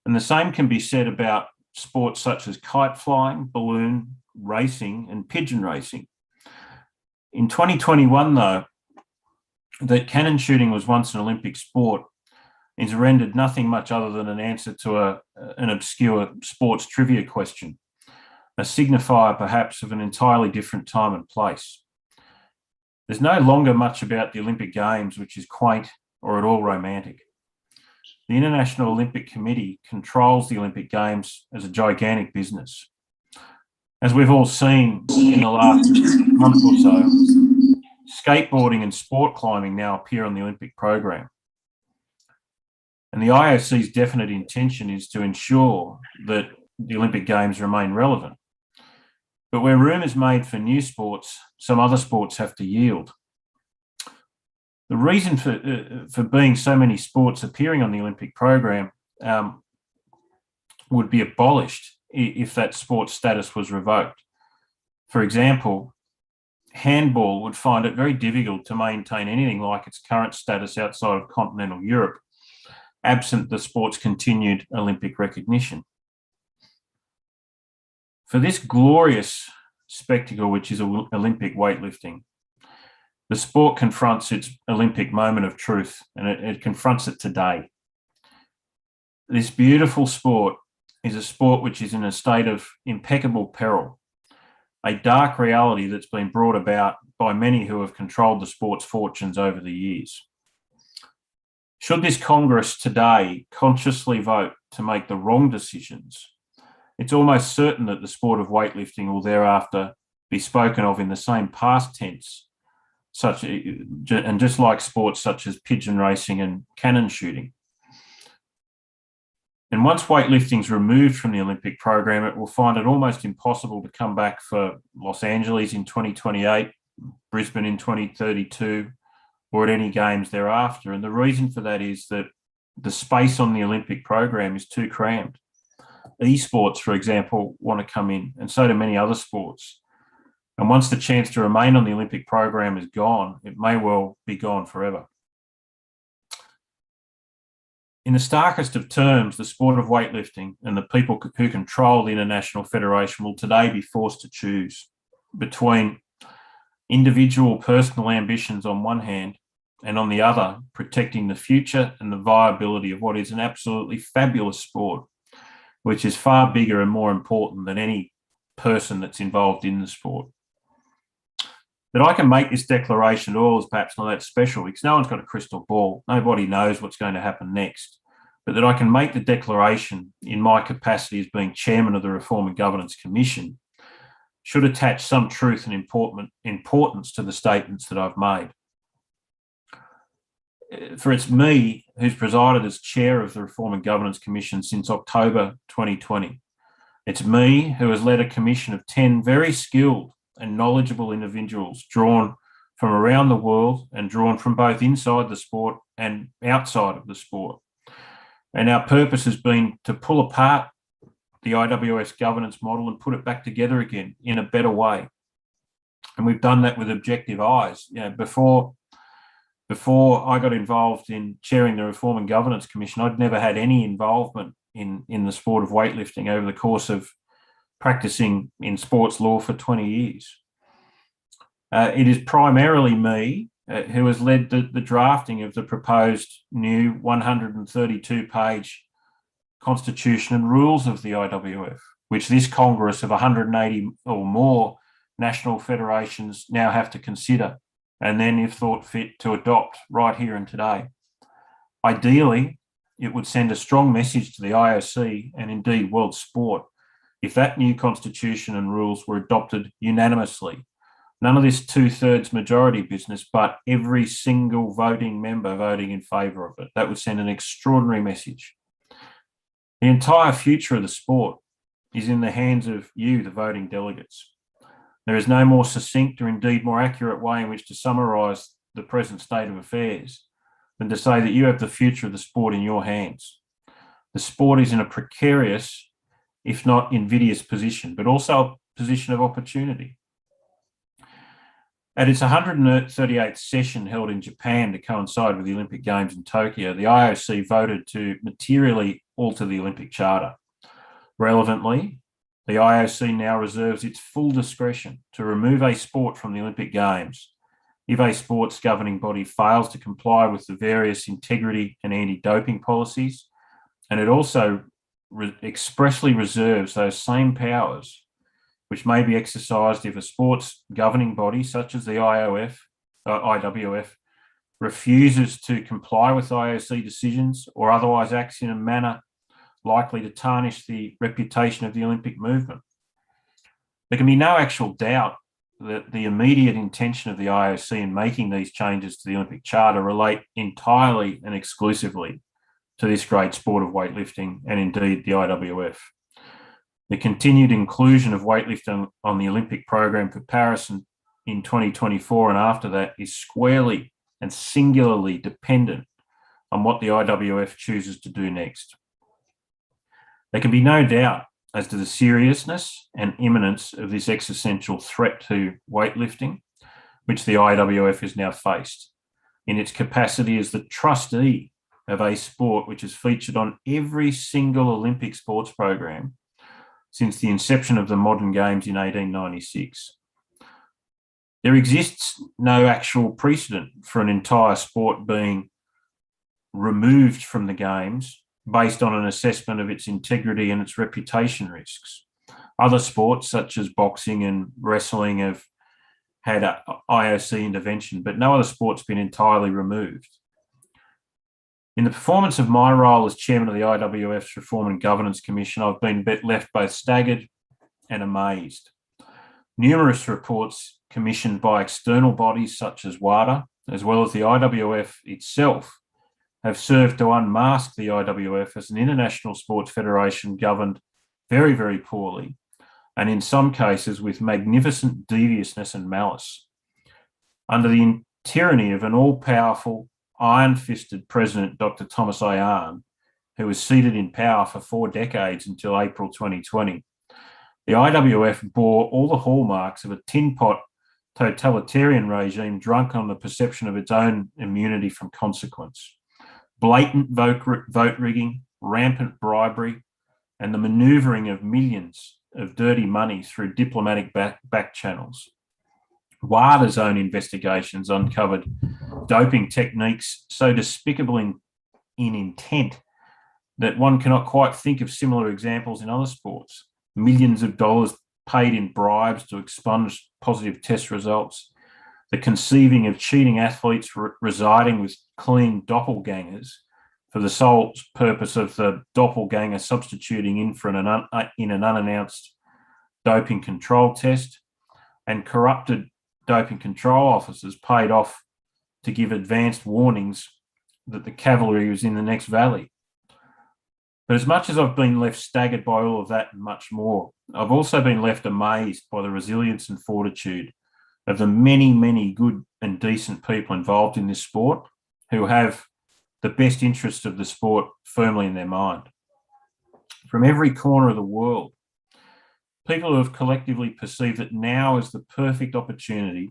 And the same can be said about sports such as kite flying, balloon racing, and pigeon racing. In 2021, though, that cannon shooting was once an Olympic sport is rendered nothing much other than an answer to an obscure sports trivia question, a signifier perhaps of an entirely different time and place. There's no longer much about the Olympic Games which is quaint or at all romantic. The International Olympic Committee controls the Olympic Games as a gigantic business. As we've all seen in the last month or so, skateboarding and sport climbing now appear on the Olympic program. And the IOC's definite intention is to ensure that the Olympic Games remain relevant. But where room is made for new sports, some other sports have to yield. The reason for being so many sports appearing on the Olympic program would be abolished if that sports status was revoked. For example, handball would find it very difficult to maintain anything like its current status outside of continental Europe, absent the sport's continued Olympic recognition. For this glorious spectacle, which is Olympic weightlifting, the sport confronts its Olympic moment of truth, and it confronts it today. This beautiful sport is a sport which is in a state of impeccable peril, a dark reality that's been brought about by many who have controlled the sport's fortunes over the years. Should this Congress today consciously vote to make the wrong decisions, it's almost certain that the sport of weightlifting will thereafter be spoken of in the same past tense, and just like sports such as pigeon racing and cannon shooting. And once weightlifting is removed from the Olympic program, it will find it almost impossible to come back for Los Angeles in 2028, Brisbane in 2032, or at any games thereafter. And the reason for that is that the space on the Olympic program is too crammed. Esports, for example, want to come in, and so do many other sports. And once the chance to remain on the Olympic program is gone, it may well be gone forever. In the starkest of terms, the sport of weightlifting and the people who control the International Federation will today be forced to choose between individual personal ambitions on one hand, and on the other, protecting the future and the viability of what is an absolutely fabulous sport, which is far bigger and more important than any person that's involved in the sport. That I can make this declaration at all is perhaps not that special because no one's got a crystal ball. Nobody knows what's going to happen next. But that I can make the declaration in my capacity as being chairman of the Reform and Governance Commission should attach some truth and importance to the statements that I've made. For it's me who's presided as chair of the Reform and Governance Commission since October 2020. It's me who has led a commission of 10 very skilled and knowledgeable individuals drawn from around the world and drawn from both inside the sport and outside of the sport. And our purpose has been to pull apart the IWF governance model and put it back together again in a better way. And we've done that with objective eyes. You know, before I got involved in chairing the Reform and Governance Commission, I'd never had any involvement in the sport of weightlifting over the course of practicing in sports law for 20 years. It is primarily me who has led the drafting of the proposed new 132-page constitution and rules of the IWF, which this Congress of 180 or more national federations now have to consider, and then, if thought fit, to adopt right here and today. Ideally, it would send a strong message to the IOC and indeed world sport if that new constitution and rules were adopted unanimously. None of this 2/3 majority business, but every single voting member voting in favour of it. That would send an extraordinary message. The entire future of the sport is in the hands of you, the voting delegates. There is no more succinct or indeed more accurate way in which to summarise the present state of affairs than to say that you have the future of the sport in your hands. The sport is in a precarious, if not invidious position, but also a position of opportunity. At its 138th session held in Japan to coincide with the Olympic Games in Tokyo, the IOC voted to materially alter the Olympic Charter. Relevantly, the IOC now reserves its full discretion to remove a sport from the Olympic Games if a sport's governing body fails to comply with the various integrity and anti-doping policies, and it also expressly reserves those same powers which may be exercised if a sports governing body, such as the IWF, refuses to comply with IOC decisions or otherwise acts in a manner likely to tarnish the reputation of the Olympic movement. There can be no actual doubt that the immediate intention of the IOC in making these changes to the Olympic Charter relate entirely and exclusively to this great sport of weightlifting and indeed the IWF. The continued inclusion of weightlifting on the Olympic program for Paris in 2024 and after that is squarely and singularly dependent on what the IWF chooses to do next. There can be no doubt as to the seriousness and imminence of this existential threat to weightlifting, which the IWF is now faced in its capacity as the trustee of a sport which is featured on every single Olympic sports program since the inception of the modern games in 1896. There exists no actual precedent for an entire sport being removed from the games based on an assessment of its integrity and its reputation risks. Other sports, such as boxing and wrestling, have had IOC intervention, but no other sport's been entirely removed. In the performance of my role as chairman of the IWF's Reform and Governance Commission, I've been left both staggered and amazed. Numerous reports commissioned by external bodies such as WADA, as well as the IWF itself, have served to unmask the IWF as an international sports federation governed very, very poorly, and in some cases with magnificent deviousness and malice. Under the tyranny of an all-powerful, iron-fisted president, Dr. Thomas Ayaan, who was seated in power for 4 decades until April 2020, the IWF bore all the hallmarks of a tin-pot totalitarian regime drunk on the perception of its own immunity from consequence. Blatant vote rigging, rampant bribery, and the manoeuvring of millions of dirty money through diplomatic back channels. WADA's own investigations uncovered doping techniques so despicable in intent that one cannot quite think of similar examples in other sports. Millions of dollars paid in bribes to expunge positive test results, the conceiving of cheating athletes residing with clean doppelgangers for the sole purpose of the doppelganger substituting in for an unannounced doping control test, and corrupted doping control officers paid off to give advanced warnings that the cavalry was in the next valley. But as much as I've been left staggered by all of that and much more, I've also been left amazed by the resilience and fortitude of the many, many good and decent people involved in this sport who have the best interests of the sport firmly in their mind. From every corner of the world, people who have collectively perceived that now is the perfect opportunity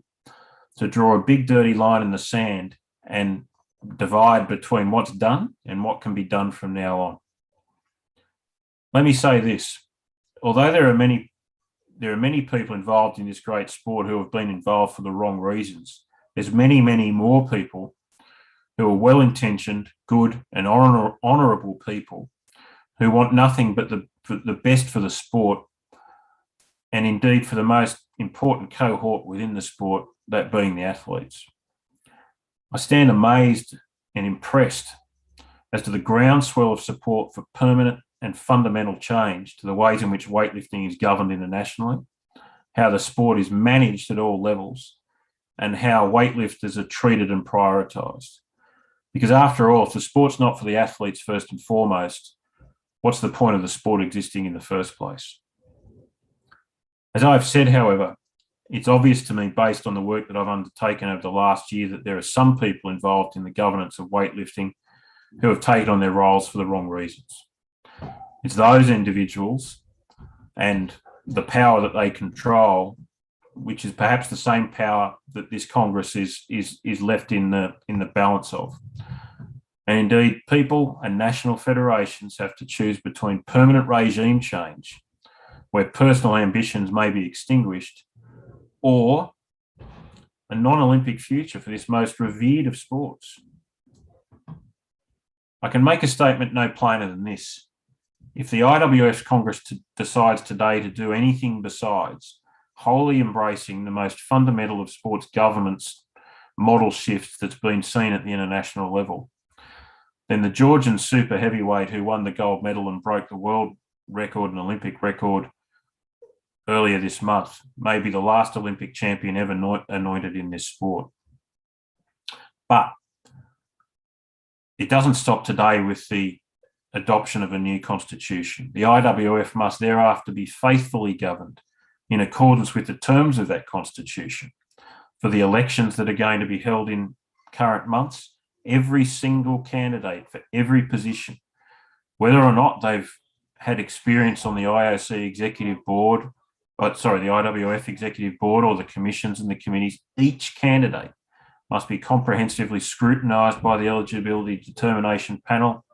to draw a big dirty line in the sand and divide between what's done and what can be done from now on. Let me say this, although there are many people involved in this great sport who have been involved for the wrong reasons, there's many, many more people who are well-intentioned, good and honourable people who want nothing but the best for the sport, and indeed for the most important cohort within the sport, that being the athletes. I stand amazed and impressed as to the groundswell of support for permanent and fundamental change to the ways in which weightlifting is governed internationally, how the sport is managed at all levels, and how weightlifters are treated and prioritised. Because after all, if the sport's not for the athletes first and foremost, what's the point of the sport existing in the first place? As I've said, however, it's obvious to me, based on the work that I've undertaken over the last year, that there are some people involved in the governance of weightlifting who have taken on their roles for the wrong reasons. It's those individuals and the power that they control, which is perhaps the same power that this Congress is left in the balance of. And indeed, people and national federations have to choose between permanent regime change, where personal ambitions may be extinguished, or a non-Olympic future for this most revered of sports. I can make a statement no plainer than this. If the IWF Congress decides today to do anything besides wholly embracing the most fundamental of sports governance model shifts that's been seen at the international level, then the Georgian super heavyweight who won the gold medal and broke the world record and Olympic record earlier this month may be the last Olympic champion ever anointed in this sport. But it doesn't stop today with the adoption of a new constitution. The IWF must thereafter be faithfully governed in accordance with the terms of that constitution. For the elections that are going to be held in current months, every single candidate for every position, whether or not they've had experience on the IOC executive board, the IWF executive board or the commissions and the committees, each candidate must be comprehensively scrutinised by the eligibility determination panel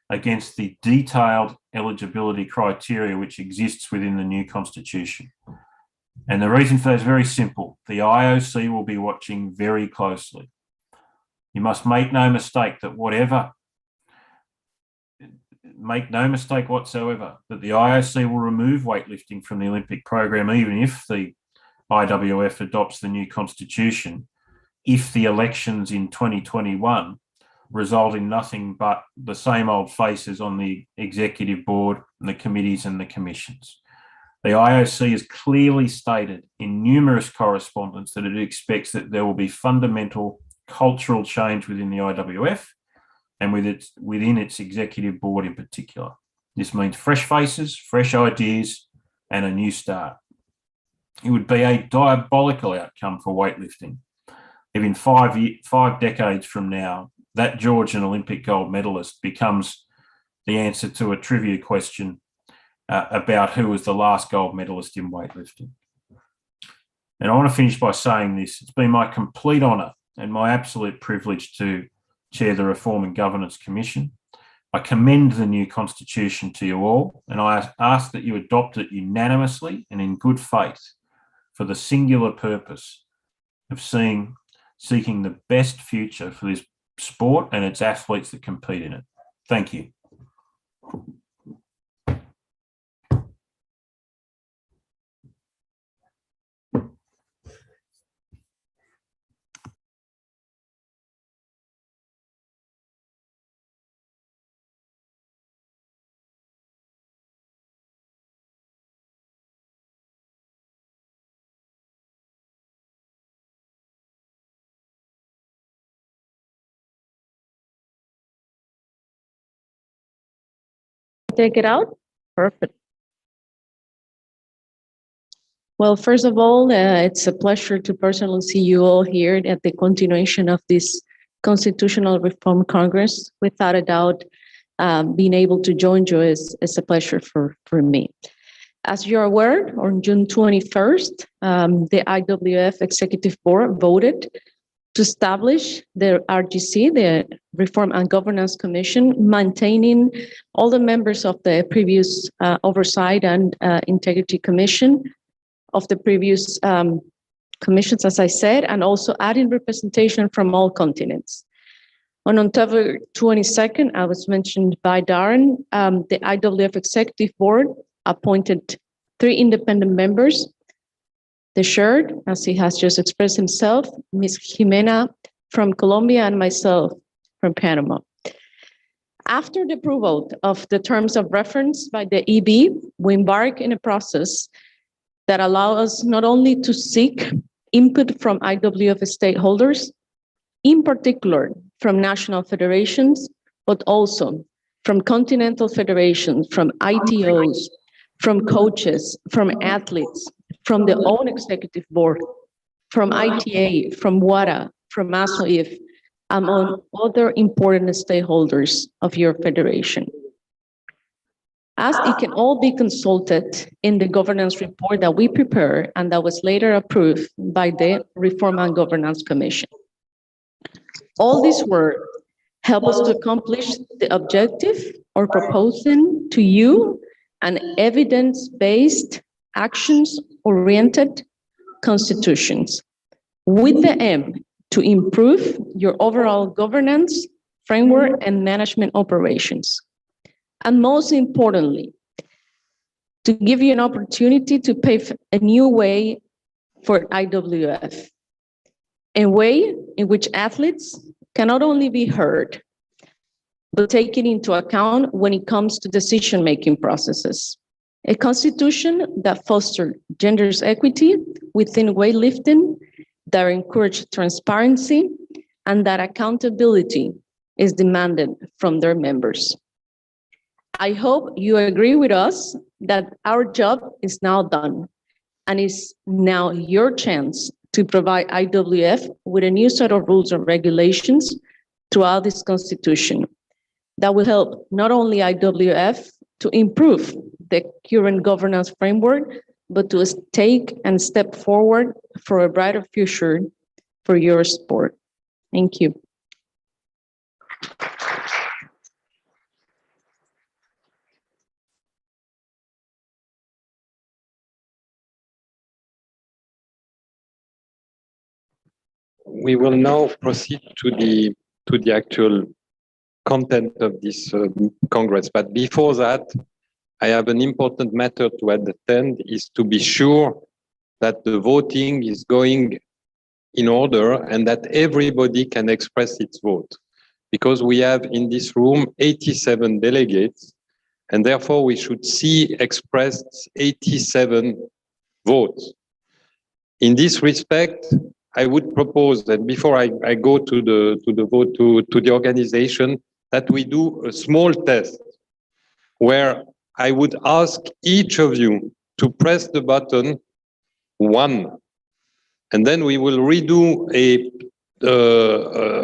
against the detailed eligibility criteria which exists within the new constitution. And the reason for that is very simple. The IOC will be watching very closely. You must make no mistake whatsoever that the IOC will remove weightlifting from the Olympic program, even if the IWF adopts the new constitution, if the elections in 2021 result in nothing but the same old faces on the executive board and the committees and the commissions. The IOC has clearly stated in numerous correspondence that it expects that there will be fundamental cultural change within the IWF and within its executive board in particular. This means fresh faces, fresh ideas, and a new start. It would be a diabolical outcome for weightlifting if in 5 decades from now, that Georgian Olympic gold medalist becomes the answer to a trivia question about who was the last gold medalist in weightlifting. And I want to finish by saying this. It's been my complete honour and my absolute privilege to chair the Reform and Governance Commission. I commend the new constitution to you all, and I ask that you adopt it unanimously and in good faith for the singular purpose of seeking the best future for this sport and its athletes that compete in it. Thank you. Take it out? Perfect. Well, first of all, it's a pleasure to personally see you all here at the continuation of this Constitutional Reform Congress. Without a doubt, being able to join you is a pleasure for me. As you're aware, on June 21st, the IWF Executive Board voted to establish the RGC, the Reform and Governance Commission, maintaining all the members of the previous Oversight and Integrity Commission of the previous commissions, as I said, and also adding representation from all continents. On October 22nd, I was mentioned by Darren, the IWF Executive Board appointed 3 independent members. The chair, as he has just expressed himself, Ms. Jimena from Colombia and myself from Panama. After the approval of the terms of reference by the EB, we embark in a process that allows us not only to seek input from IWF stakeholders, in particular from national federations, but also from continental federations, from ITOs, from coaches, from athletes, from the own executive board, from ITA, from WADA, from ASOIF, among other important stakeholders of your federation. As it can all be consulted in the governance report that we prepare and that was later approved by the Reform and Governance Commission. All this work help us to accomplish the objective or proposing to you an evidence-based, actions-oriented constitutions with the aim to improve your overall governance, framework, and management operations. And most importantly, to give you an opportunity to pave a new way for IWF, a way in which athletes can not only be heard, but taken into account when it comes to decision-making processes. A constitution that fosters gender equity within weightlifting, that encourages transparency, and that accountability is demanded from their members. I hope you agree with us that our job is now done, and it's now your chance to provide IWF with a new set of rules and regulations throughout this constitution that will help not only IWF to improve the current governance framework, but to take and step forward for a brighter future for your sport. Thank you. We will now proceed to the actual content of this Congress. But before that, I have an important matter to attend, is to be sure that the voting is going in order and that everybody can express its vote. Because we have in this room 87 delegates, and therefore we should see expressed 87 votes. In this respect, I would propose that before I go to the vote to the organization, that we do a small test where I would ask each of you to press the button 1, and then we will redo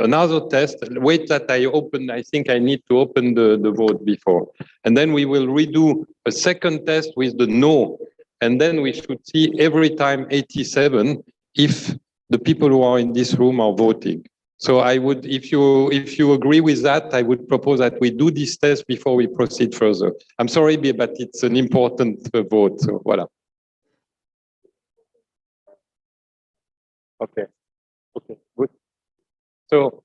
another test. Wait that I open, I think I need to open the vote before. And then we will redo a second test with the no, and then we should see every time 87 if the people who are in this room are voting. So I would, if you agree with that, I would propose that we do this test before we proceed further. I'm sorry, but it's an important vote, so voilà. Okay, good. So,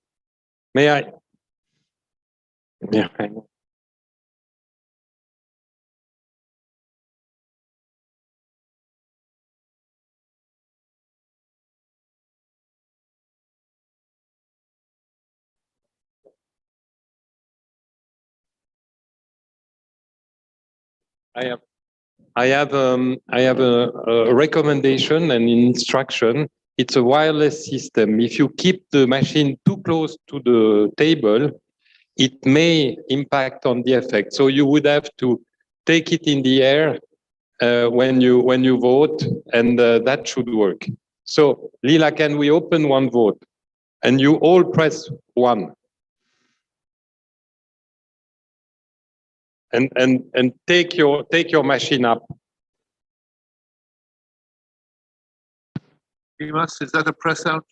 may I? Yeah, I know. I have a recommendation and instruction. It's a wireless system. If you keep the machine too close to the table, it may impact on the effect. So you would have to take it in the air when you vote, and that should work. So Lila, can we open one vote? And you all press 1. And take your machine up. Is that a press out?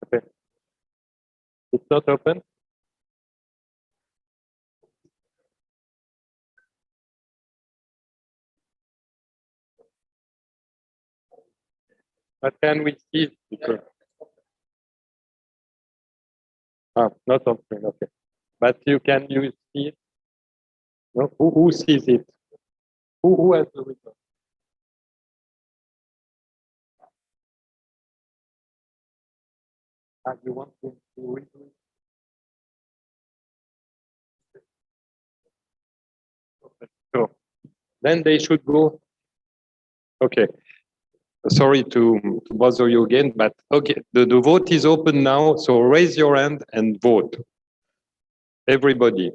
Okay. It's not open? But can we see? Because not on screen. Okay, but you see it? No? Who sees it? Who has the result? You want to redo it? Okay. So then they should go. Okay. Sorry to bother you again, but okay, the vote is open now. So raise your hand and vote. Everybody.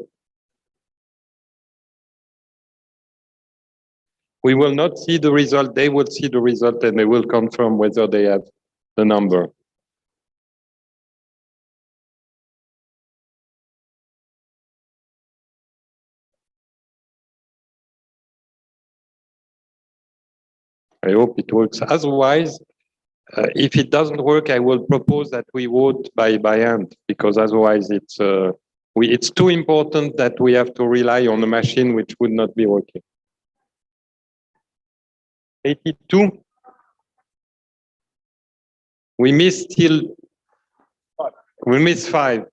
We will not see the result. They will see the result and they will confirm whether they have the number. I hope it works. Otherwise, if it doesn't work, I will propose that we vote by hand, because otherwise it's too important that we have to rely on a machine which would not be working. 82. We miss 5.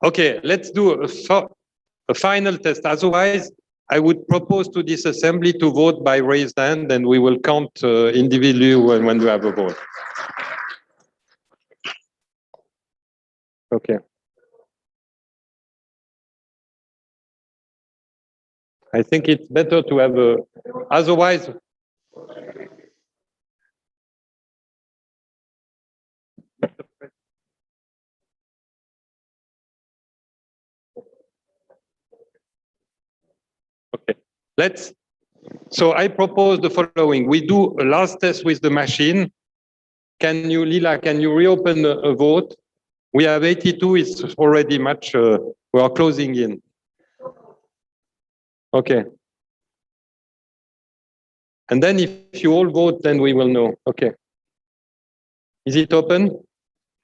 Okay, let's do a final test. Otherwise, I would propose to this assembly to vote by raised hand, and we will count individually when we have a vote. Okay. I think it's better to have otherwise. Okay, so I propose the following. We do a last test with the machine. Lila, can you reopen a vote? We have 82, it's already much, we are closing in. Okay. And then if you all vote, then we will know. Okay. Is it open?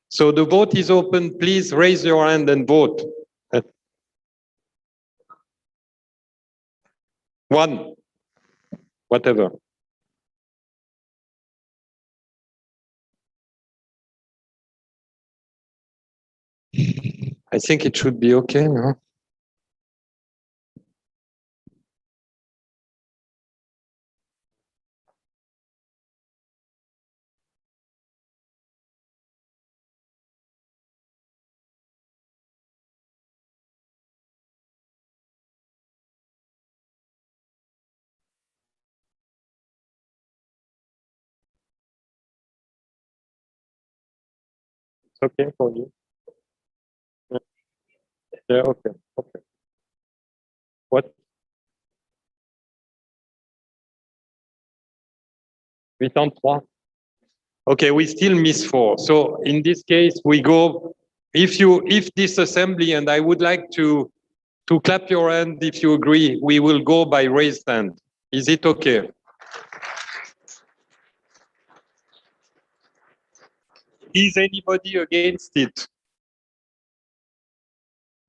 So the vote is open. Please raise your hand and vote. 1, whatever. I think it should be okay, no? It's okay for you? Yeah, okay. What? 83. Okay, we still miss 4. So in this case, we go, if this assembly, and I would like to clap your hand if you agree, we will go by raised hand. Is it okay? Is anybody against it?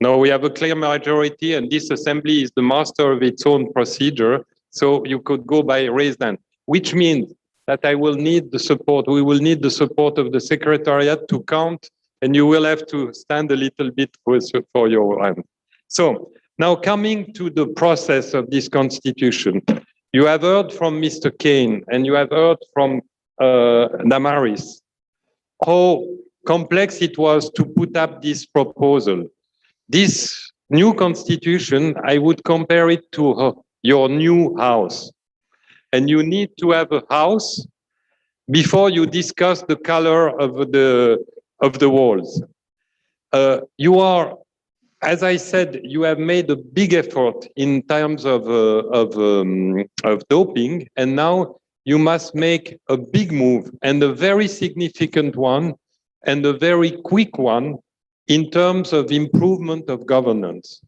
No, we have a clear majority, and this assembly is the master of its own procedure. So you could go by raised hand, which means that we will need the support of the secretariat to count, and you will have to stand a little bit for your hand. So now coming to the process of this constitution, you have heard from Mr. Kane and you have heard from Damaris how complex it was to put up this proposal. This new constitution, I would compare it to your new house. And you need to have a house before you discuss the color of the walls. You are, as I said, you have made a big effort in terms of doping, and now you must make a big move, and a very significant one, and a very quick one, in terms of improvement of governance,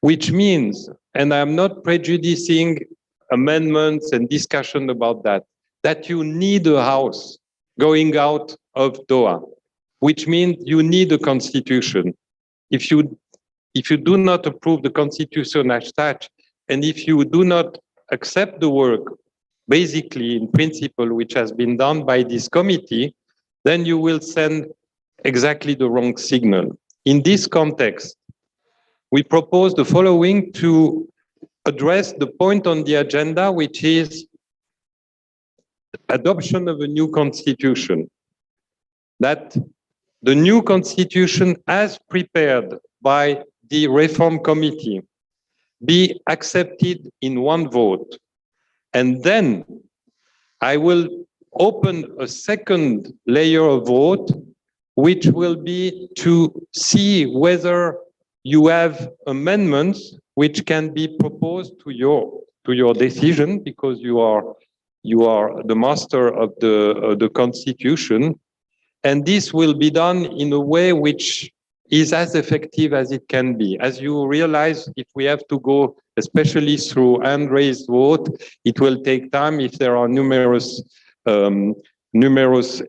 which means, and I'm not prejudicing amendments and discussion about that you need a house going out of Doha, which means you need a constitution. If you do not approve the constitution as such, and if you do not accept the work basically in principle, which has been done by this committee, then you will send exactly the wrong signal. In this context, we propose the following to address the point on the agenda, which is adoption of a new constitution. That the new constitution as prepared by the reform committee be accepted in one vote. And then I will open a second layer of vote, which will be to see whether you have amendments which can be proposed to your decision, because you are the master of the constitution. And this will be done in a way which is as effective as it can be. As you realize, if we have to go, especially through hand-raised vote, it will take time if there are numerous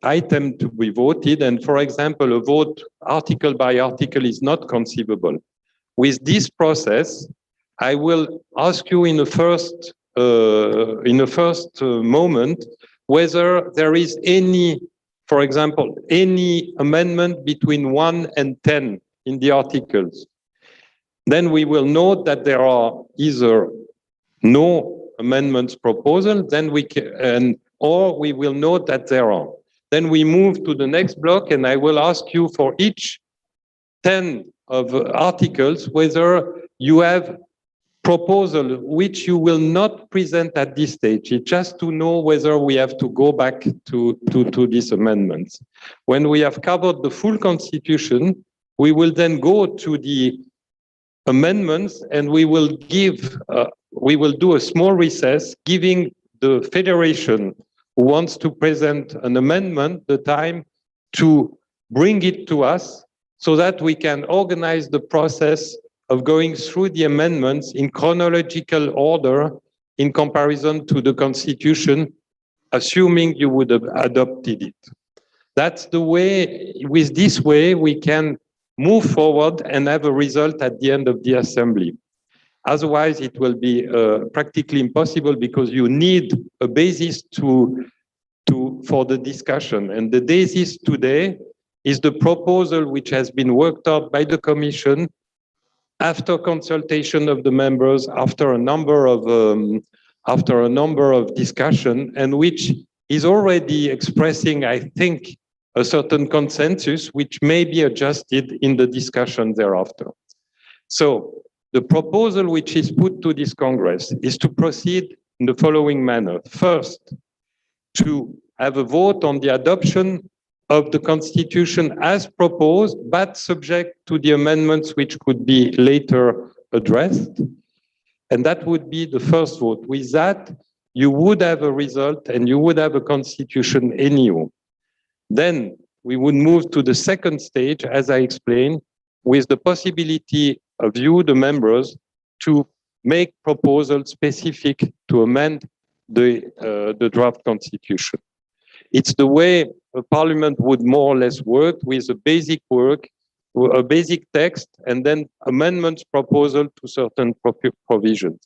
items to be voted. And for example, a vote article by article is not conceivable. With this process, I will ask you in the first moment whether there is any, for example, any amendment between 1 and 10 in the articles. Then we will note that there are either no amendments proposal, then we can, or we will note that there are. Then we move to the next block, and I will ask you for each 10 of articles whether you have proposal which you will not present at this stage. It's just to know whether we have to go back to these amendments. When we have covered the full constitution, we will then go to the amendments, and we will do a small recess, giving the federation who wants to present an amendment the time to bring it to us, so that we can organize the process of going through the amendments in chronological order in comparison to the Constitution, assuming you would have adopted it. That's the way, with this way, we can move forward and have a result at the end of the assembly. Otherwise, it will be practically impossible, because you need a basis for the discussion. And the basis today is the proposal which has been worked out by the Commission after consultation of the members, after a number of discussion, and which is already expressing, I think, a certain consensus, which may be adjusted in the discussion thereafter. So the proposal which is put to this Congress is to proceed in the following manner. First, to have a vote on the adoption of the Constitution as proposed, but subject to the amendments which could be later addressed. And that would be the first vote. With that, you would have a result and you would have a Constitution anyhow. Then we would move to the second stage, as I explained, with the possibility of you, the members, to make proposals specific to amend the draft Constitution. It's the way a parliament would more or less work, with a basic text, and then amendments proposal to certain provisions.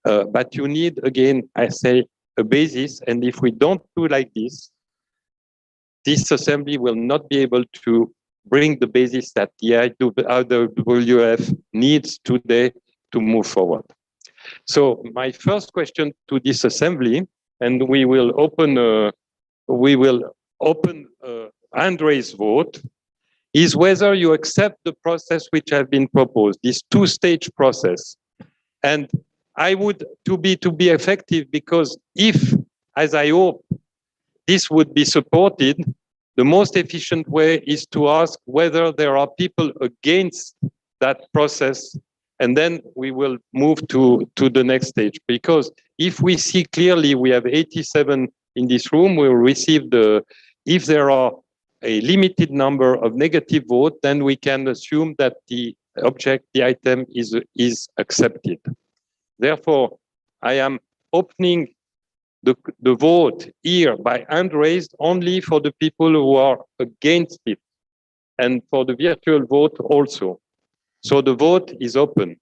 But you need, again, I say, a basis, and if we don't do like this assembly will not be able to bring the basis that the IWF needs today to move forward. So my first question to this assembly, and we will open a hand-raised vote, is whether you accept the process which has been proposed, this two-stage process. And I would, to be effective, because if, as I hope, this would be supported, the most efficient way is to ask whether there are people against that process, and then we will move to the next stage. Because if we see clearly we have 87 in this room, we will receive if there are a limited number of negative votes, then we can assume that the item is accepted. Therefore, I am opening the vote here by hand raised only for the people who are against it, and for the virtual vote also. So the vote is open.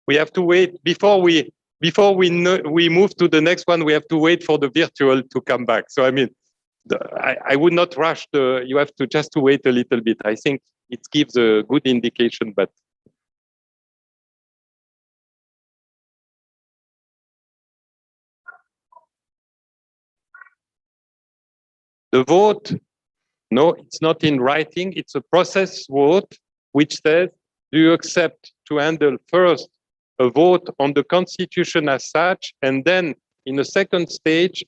we have to wait before we move to the next one. We have to wait for the virtual to come back. So I mean, I would not rush the. You have to just to wait a little bit. I think it gives a good indication, but. The vote, no, it's not in writing. It's a process vote, which says, do you accept to handle first a vote on the constitution as such, and then in a second stage,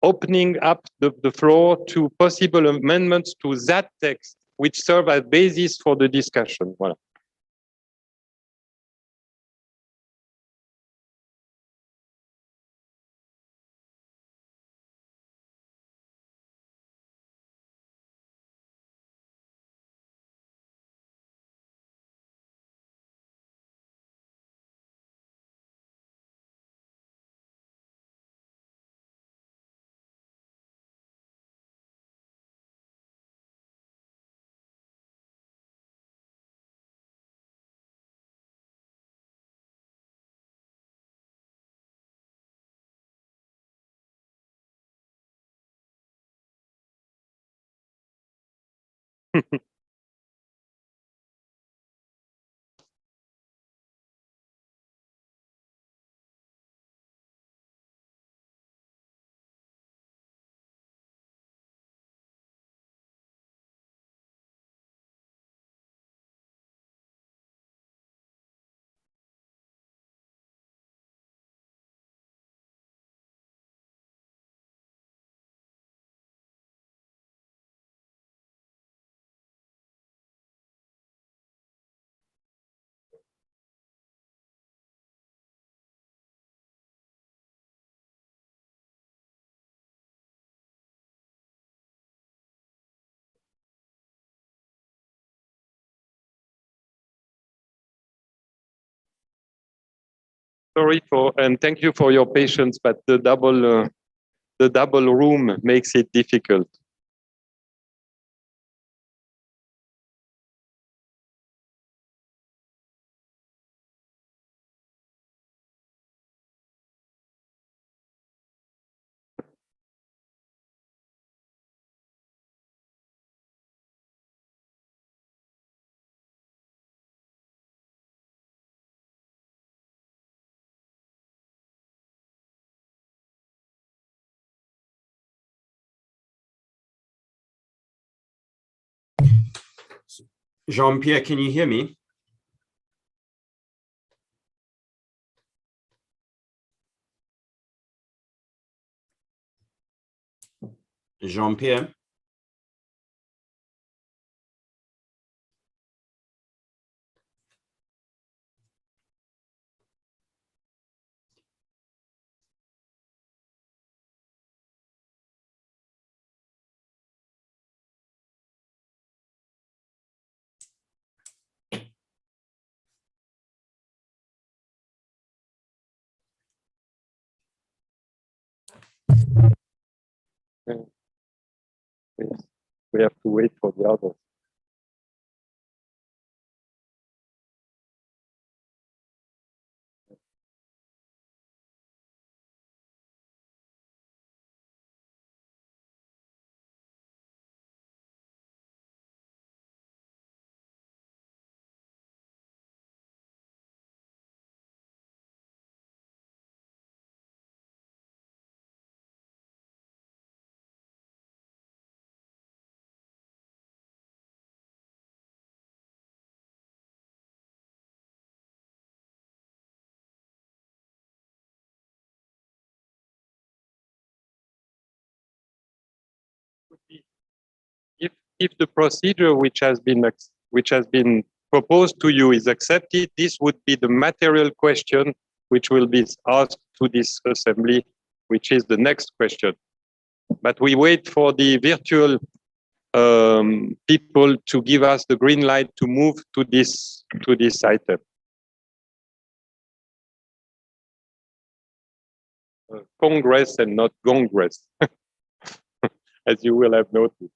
opening up the floor to possible amendments to that text, which serve as basis for the discussion. Voilà. Sorry for, and thank you for your patience, but the double room makes it difficult. Jean-Pierre, can you hear me? Jean-Pierre? Yes. We have to wait for the others. If the procedure which has been proposed to you is accepted, this would be the material question which will be asked to this assembly, which is the next question. But we wait for the virtual people to give us the green light to move to this item. Congress and not Congress, as you will have noticed.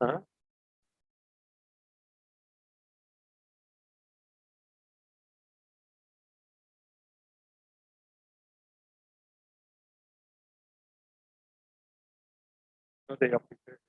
Huh? No, they are prepared.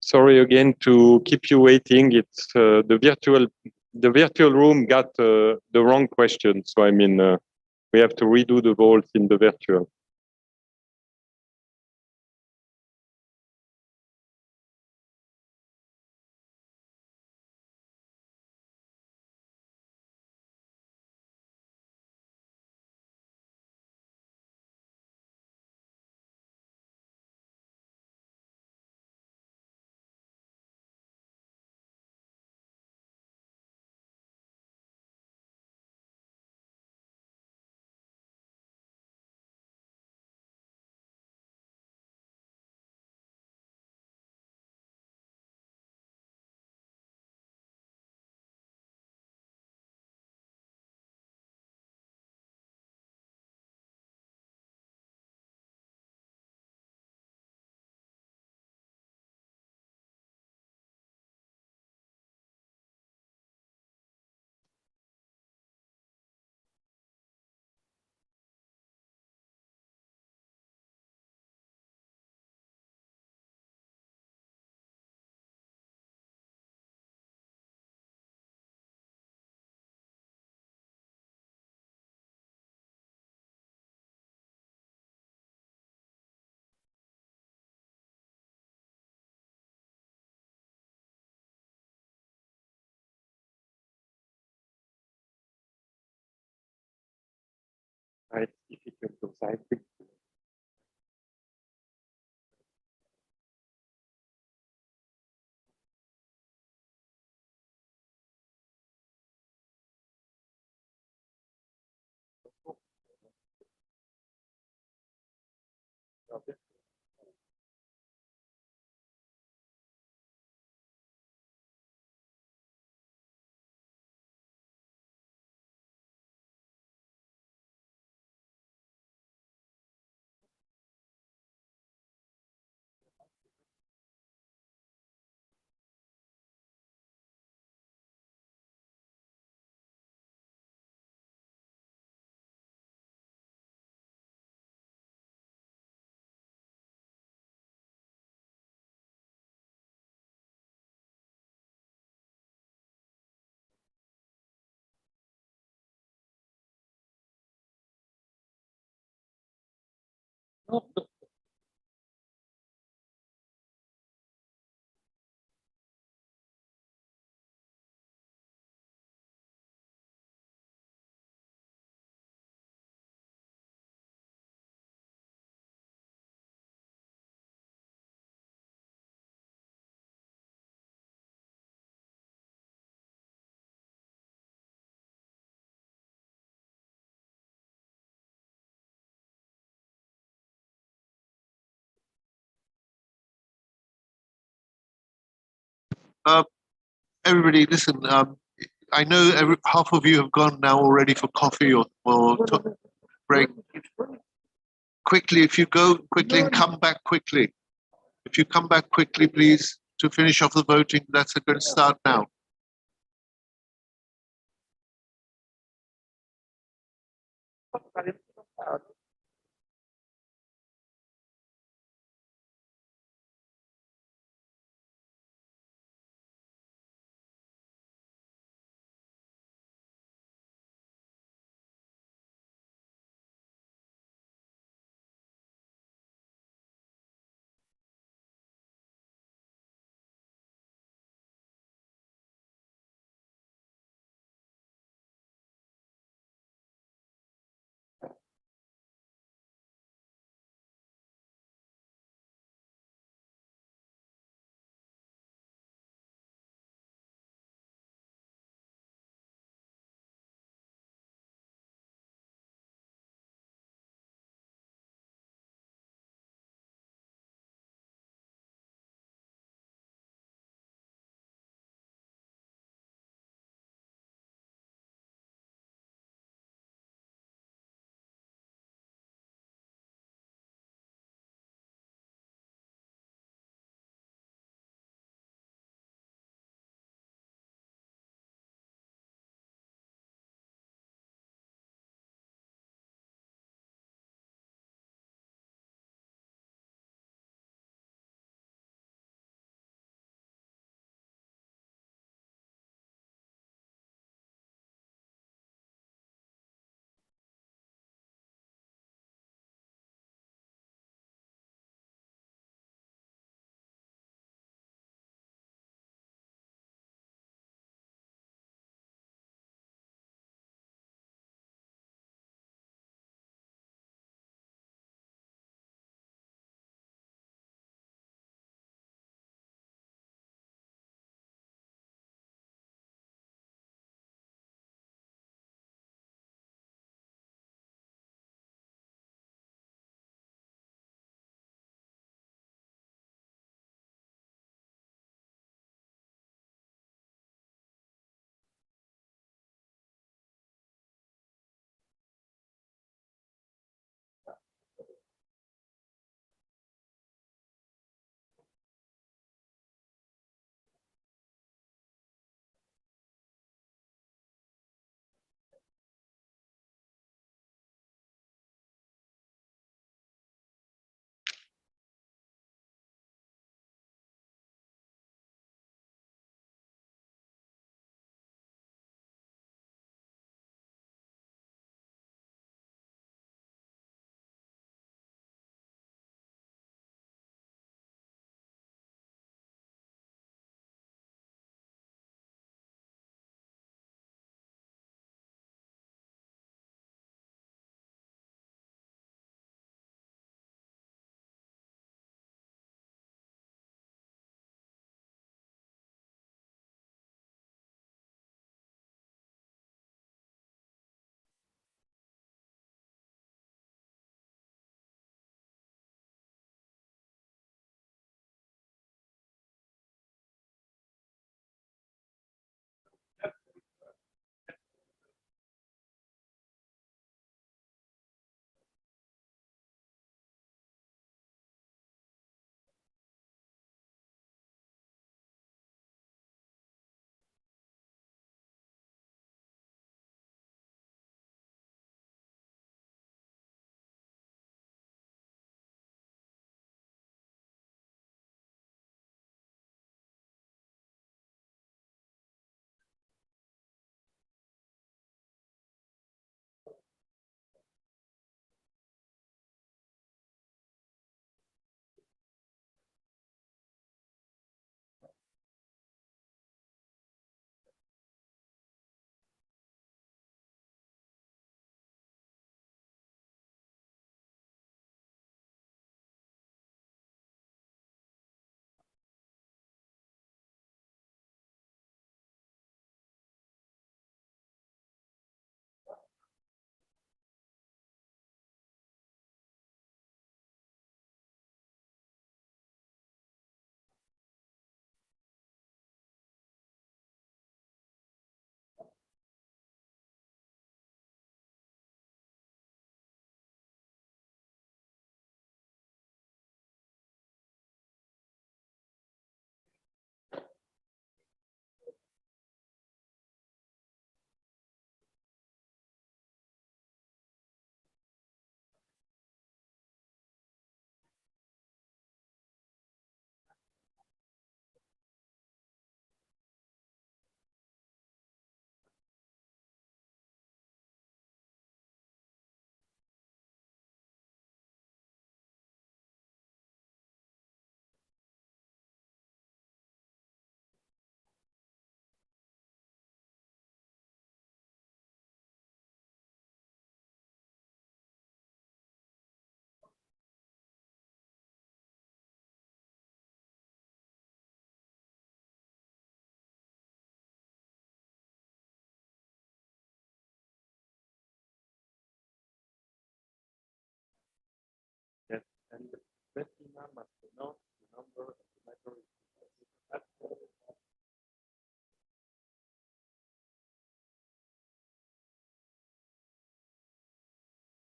Sorry again to keep you waiting. It's the virtual room got the wrong question. So I mean, we have to redo the votes in the virtual. It's difficult to I think. No, Everybody, listen. I know half of you have gone now already for coffee or break. Quickly, if you go quickly and come back quickly. If you come back quickly, please, to finish off the voting. That's going to start now. must announce the number of the majority.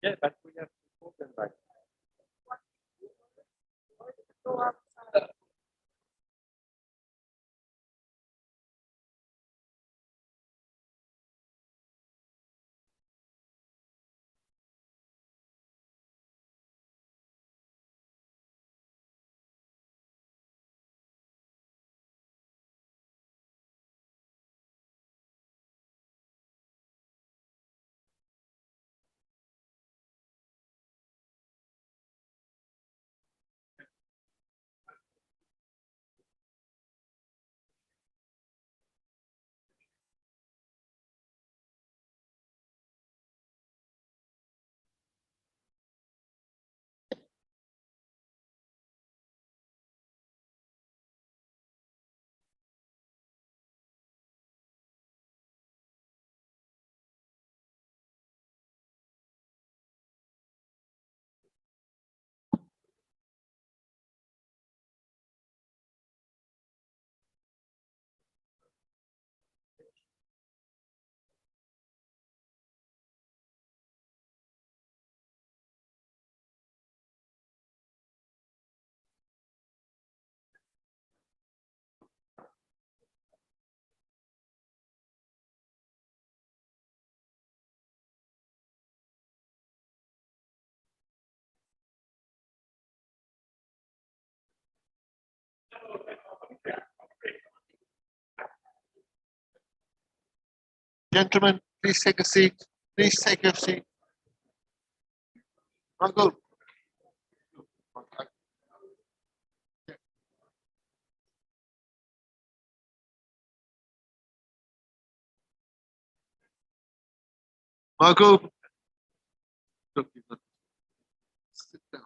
Yeah, but we have to put them back. Gentlemen, please take a seat. Please take a seat. Uncle. Marco. Sit down.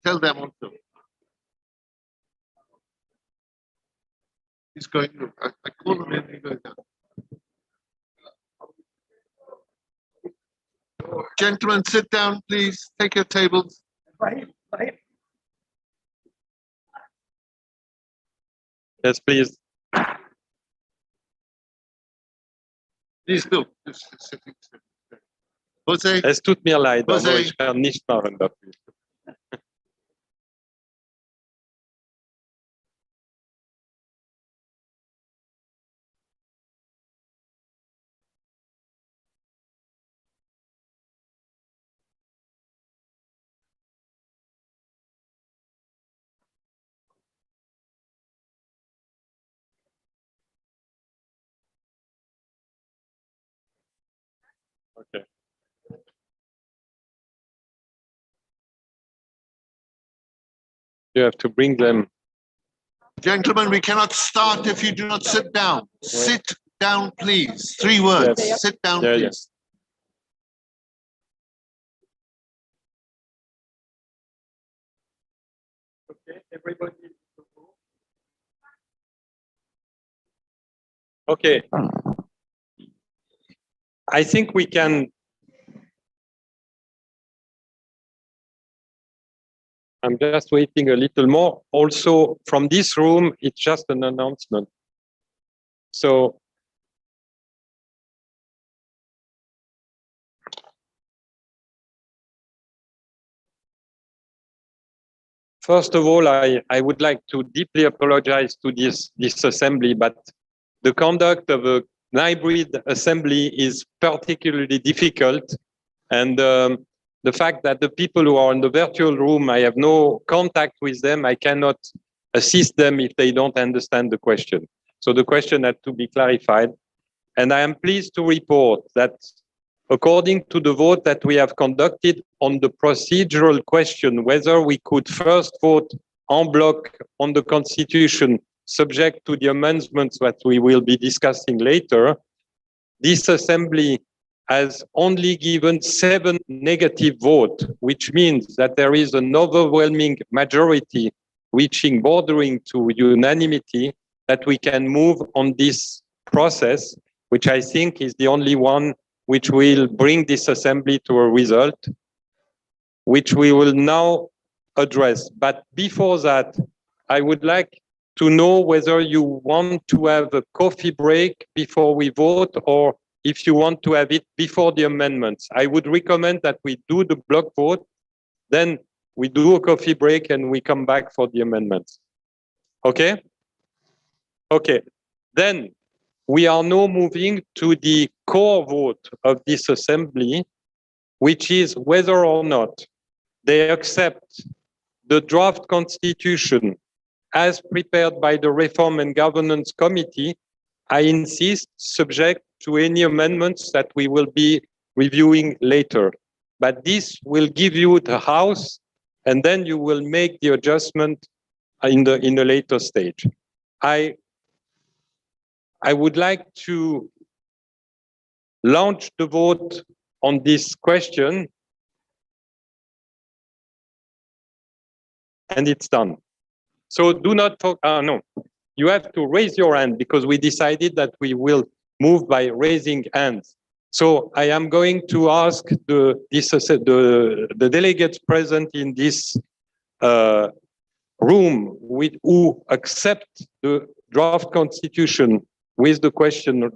Tell them also. He's going to, I call him in, he goes down. Gentlemen, sit down, please. Take your tables. Yes, please. Please do. Just sitting. Jose, Es tut mir leid, Jose. aber ich kann nicht machen dafür. Okay. You have to bring them. gentlemen, we cannot start if you do not sit down. Sit down, please. 3 words. Yes. Sit down, Yeah, please. Okay, everybody. Okay. I think we can. I'm just waiting a little more. Also, from this room, it's just an announcement. So, first of all, I would like to deeply apologize to this assembly, but the conduct of a hybrid assembly is particularly difficult. And the fact that the people who are in the virtual room, I have no contact with them, I cannot assist them if they don't understand the question. So the question had to be clarified. And I am pleased to report that according to the vote that we have conducted on the procedural question, whether we could first vote en bloc on the Constitution subject to the amendments that we will be discussing later, this assembly has only given 7 negative votes, which means that there is an overwhelming majority reaching bordering to unanimity that we can move on this process, which I think is the only one which will bring this assembly to a result, which we will now address. But before that, I would like to know whether you want to have a coffee break before we vote, or if you want to have it before the amendments. I would recommend that we do the block vote, then we do a coffee break and we come back for the amendments. Okay? Okay. Then we are now moving to the core vote of this assembly, which is whether or not they accept the draft constitution as prepared by the Reform and Governance Committee. I insist, subject to any amendments that we will be reviewing later. But this will give you the House, and then you will make the adjustment in the later stage. I would like to launch the vote on this question, and it's done. So do not, no, you have to raise your hand because we decided that we will move by raising hands. So I am going to ask the delegates present in this room who accept the draft constitution with the question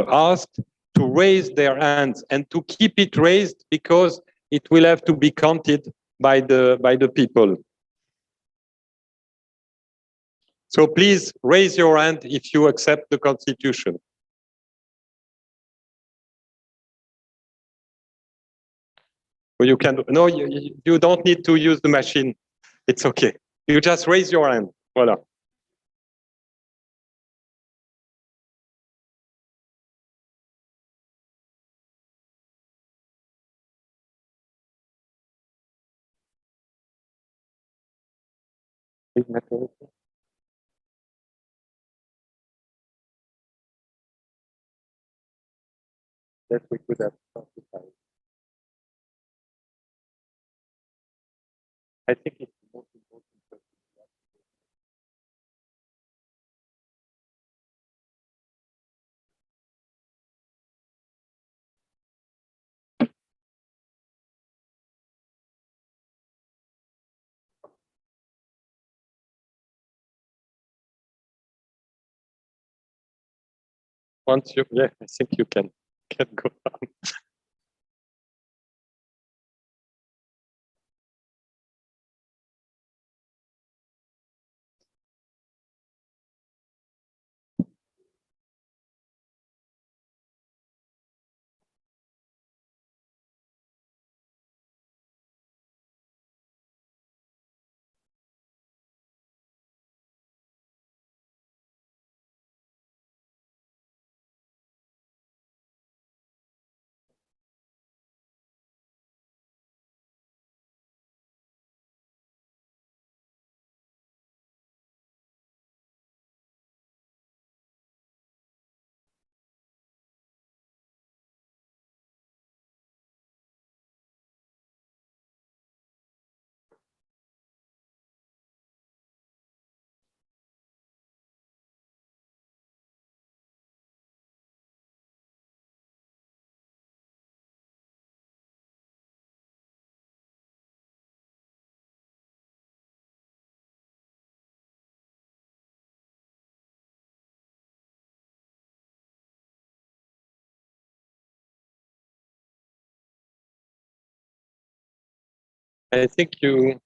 asked to raise their hands and to keep it raised because it will have to be counted by the people. So please raise your hand if you accept the constitution. Or you can, no, you don't need to use the machine. It's okay. You just raise your hand. Voila. That we could have classified. I think it's the most important question. Once you, yeah, I think you can go on. I think you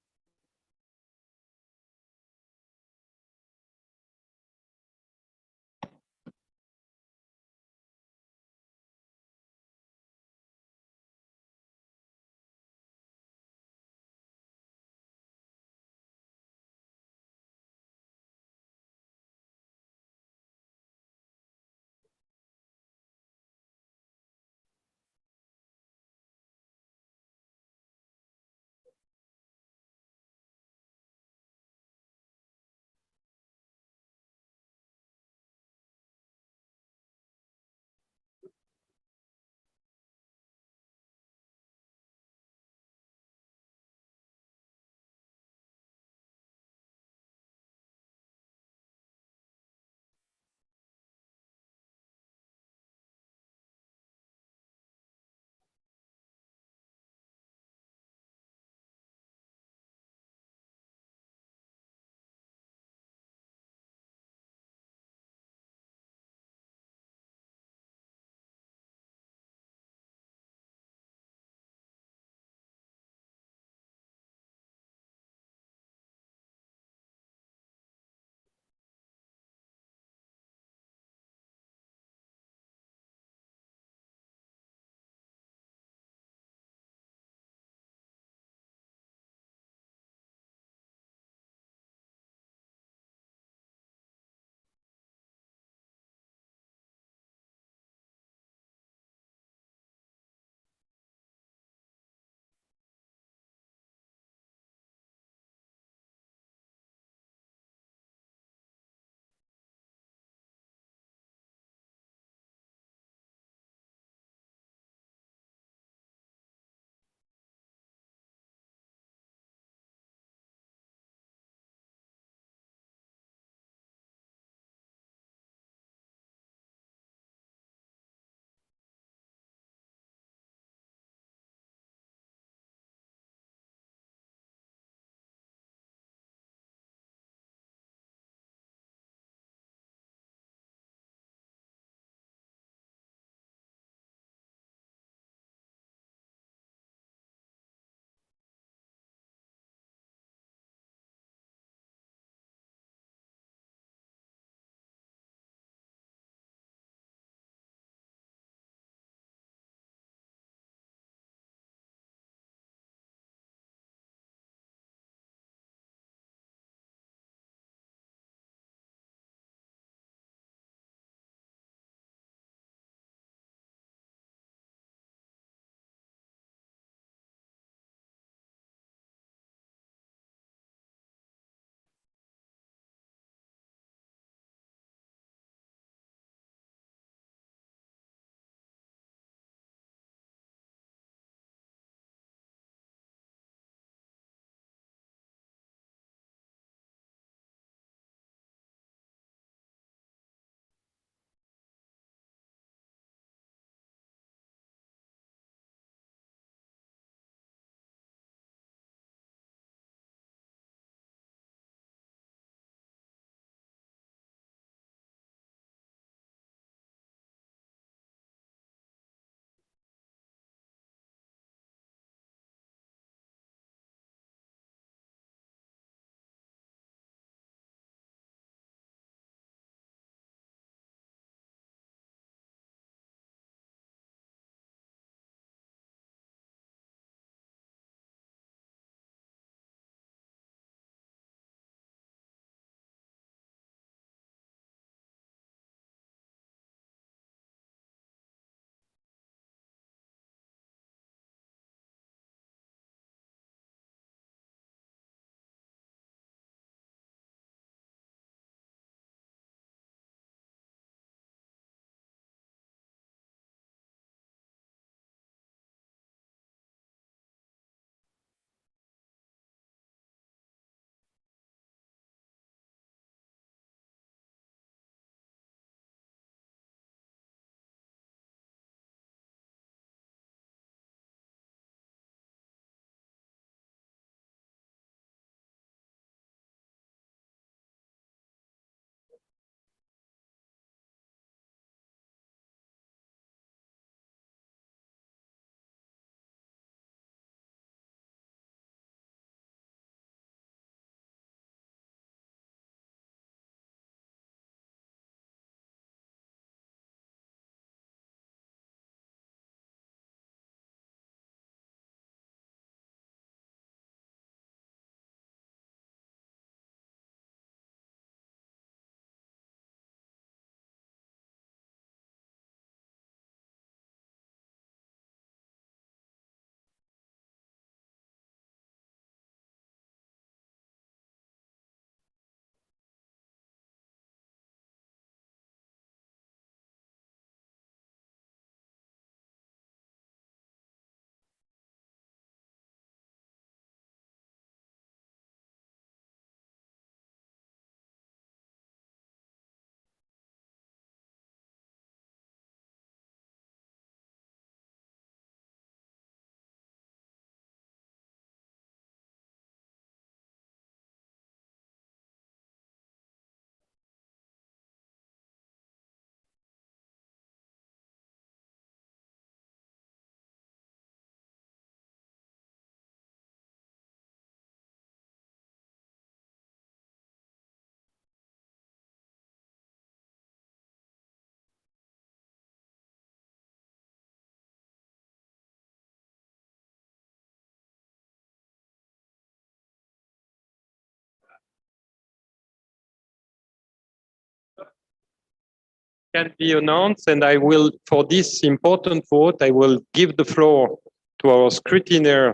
can be announced, and I will, for this important vote, I will give the floor to our scrutineer,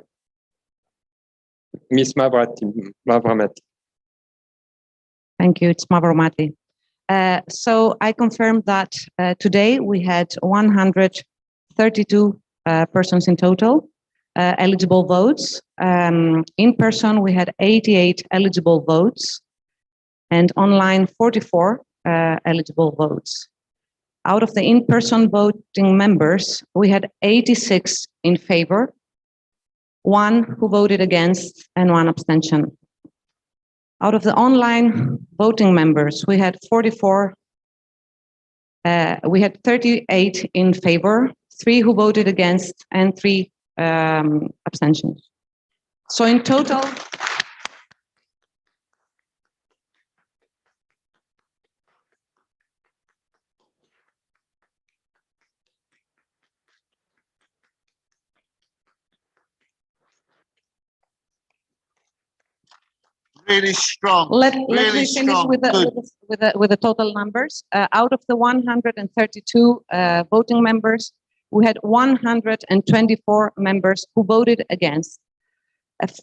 Ms. Mavramati. Thank you. It's Mavramati. So I confirm that today we had 132 persons in total eligible votes. In person, we had 88 eligible votes, and online 44 eligible votes. Out of the in-person voting members, we had 86 in favor, 1 who voted against, and 1 abstention. Out of the online voting members, we had 38 in favor, 3 who voted against, and 3 abstentions. So in total, Really strong. let really me finish strong. with Good. the total numbers. Out of the 132 voting members, we had 124 members who voted against,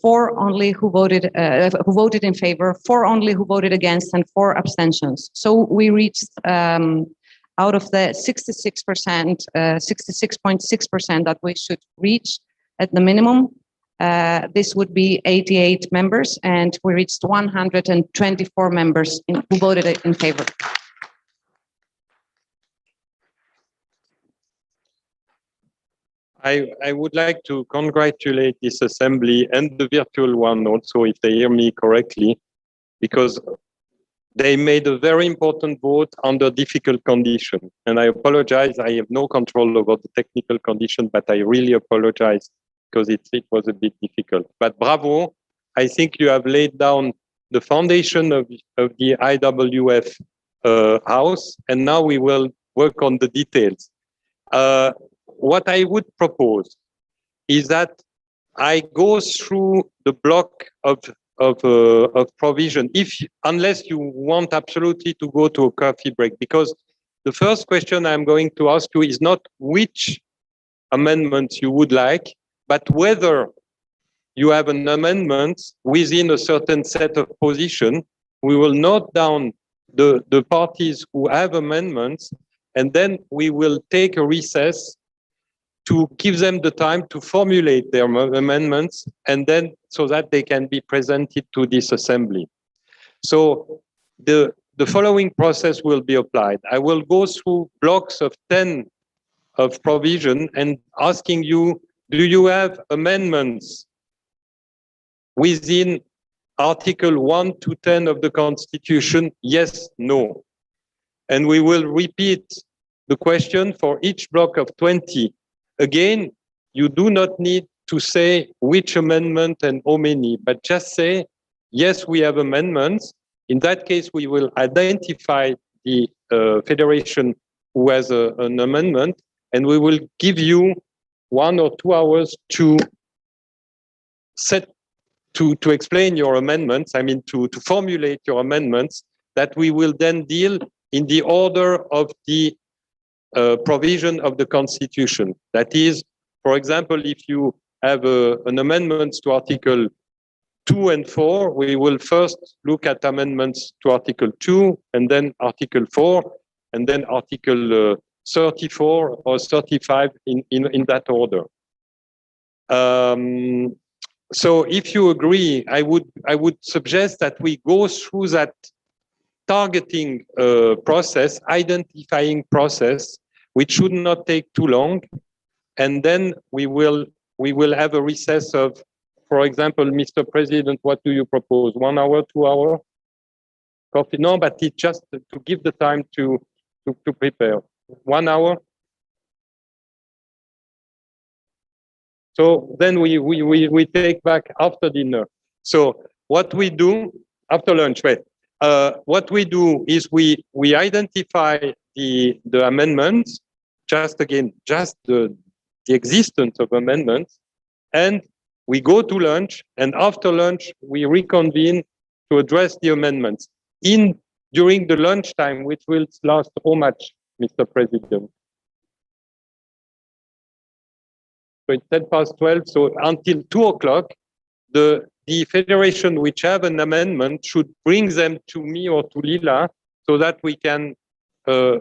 4 only who voted in favor, 4 only who voted against, and 4 abstentions. So we reached out of the 66%, 66.6% that we should reach at the minimum. This would be 88 members, and we reached 124 members who voted in favor. I would like to congratulate this assembly and the virtual one also, if they hear me correctly, because they made a very important vote under difficult conditions. And I apologize, I have no control over the technical condition, but I really apologize because it was a bit difficult. But bravo, I think you have laid down the foundation of the IWF house, and now we will work on the details. What I would propose is that I go through the block of provision, unless you want absolutely to go to a coffee break, because the first question I'm going to ask you is not which amendments you would like, but whether you have an amendment within a certain set of position. We will note down the parties who have amendments, and then we will take a recess to give them the time to formulate their amendments, and then so that they can be presented to this assembly. So the following process will be applied. I will go through blocks of 10 of provision and asking you, do you have amendments within Article 1 to 10 of the Constitution? Yes, no. And we will repeat the question for each block of 20. Again, you do not need to say which amendment and how many, but just say, yes, we have amendments. In that case, we will identify the federation who has an amendment, and we will give you 1 or 2 hours to explain your amendments, I mean, to formulate your amendments, that we will then deal in the order of the provision of the Constitution. That is, for example, if you have an amendment to Article 2 and 4, we will first look at amendments to Article 2, and then Article 4, and then Article 34 or 35 in that order. So if you agree, I would suggest that we go through that targeting process, identifying process, which should not take too long, and then we will have a recess of, for example, Mr. President, what do you propose? 1 hour, 2 hours? Coffee? No, but it's just to give the time to prepare. 1 hour. So then we take back after dinner. So what we do after lunch, wait. What we do is we identify the amendments, just the existence of amendments, and we go to lunch, and after lunch we reconvene to address the amendments. During the lunchtime, which will last how much? Mr. President. So it's 12:10, so until 2 o'clock, the federation which have an amendment should bring them to me or to Lila so that we can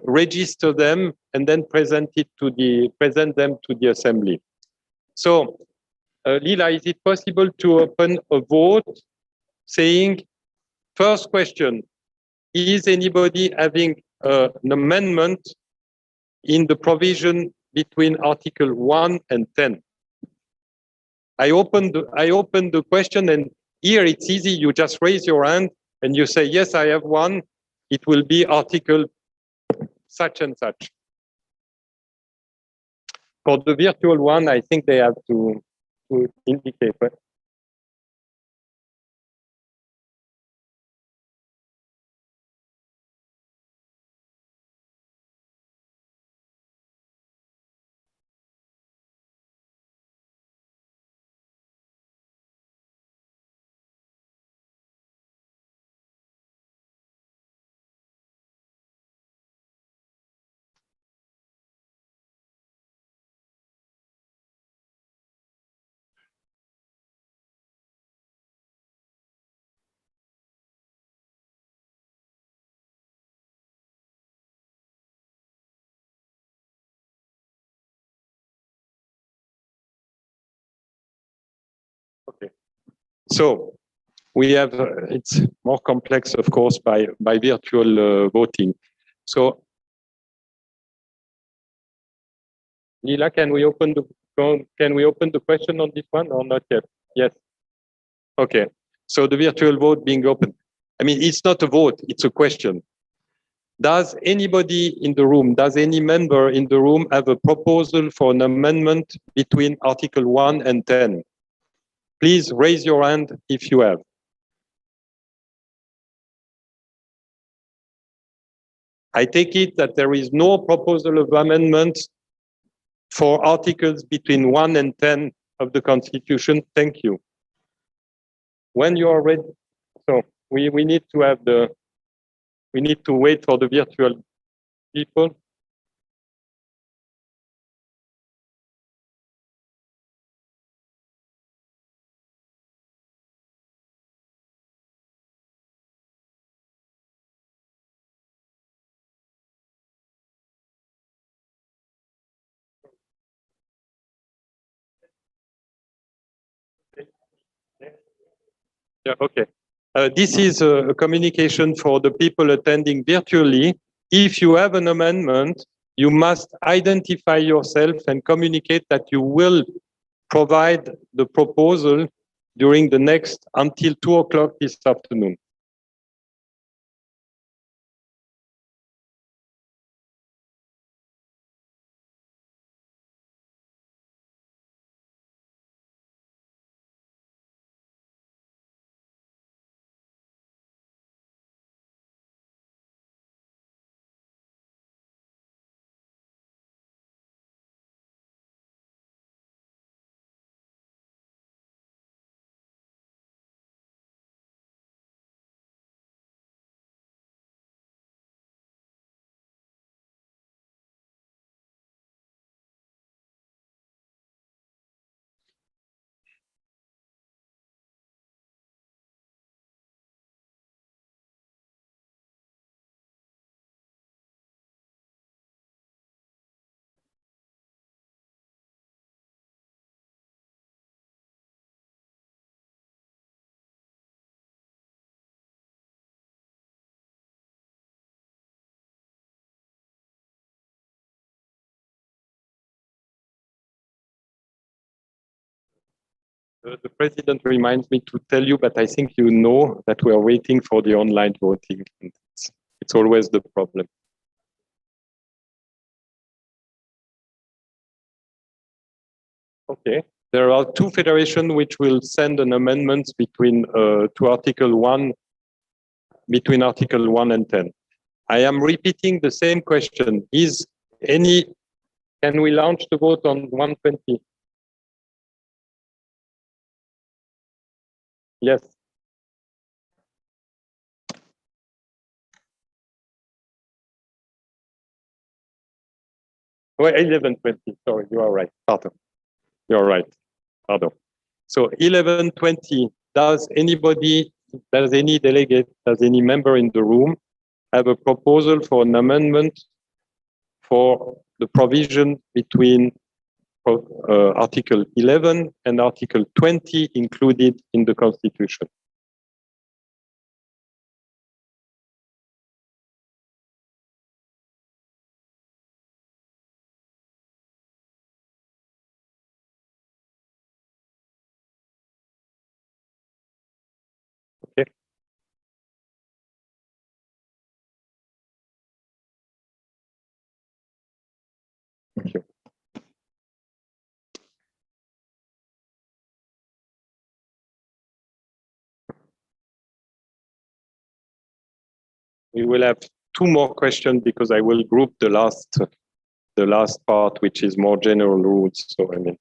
register them and then present them to the assembly. So, Lila, is it possible to open a vote saying, first question, is anybody having an amendment in the provision between Article 1 and 10? I opened the question, and here it's easy. You just raise your hand and you say, yes, I have one. It will be Article such and such. For the virtual one, I think they have to indicate. Right? Okay. So we have, it's more complex, of course, by virtual voting. So, Lila, can we open the question on this one or not yet? Yes. Okay. So the virtual vote being open. I mean, it's not a vote, it's a question. Does anybody in the room, does any member in the room have a proposal for an amendment between Article 1 and 10? Please raise your hand if you have. I take it that there is no proposal of amendment for articles between 1 and 10 of the Constitution. Thank you. When you are ready, so we need to have we need to wait for the virtual people. Yeah, okay. This is a communication for the people attending virtually. If you have an amendment, you must identify yourself and communicate that you will provide the proposal during the next, until 2 o'clock this afternoon. The president reminds me to tell you, but I think you know that we are waiting for the online voting. It's always the problem. Okay. There are two federations which will send an amendment between to Article 1, between Article 1 and 10. I am repeating the same question. Can we launch the vote on 120? Yes. Well, 11:20. Sorry, you are right. Pardon. You're right. Pardon. So 11:20. Does any delegate, does any member in the room have a proposal for an amendment for the provision between Article 11 and Article 20 included in the Constitution? Okay. Thank you. We will have two more questions because I will group the last part, which is more general rules. So I mean.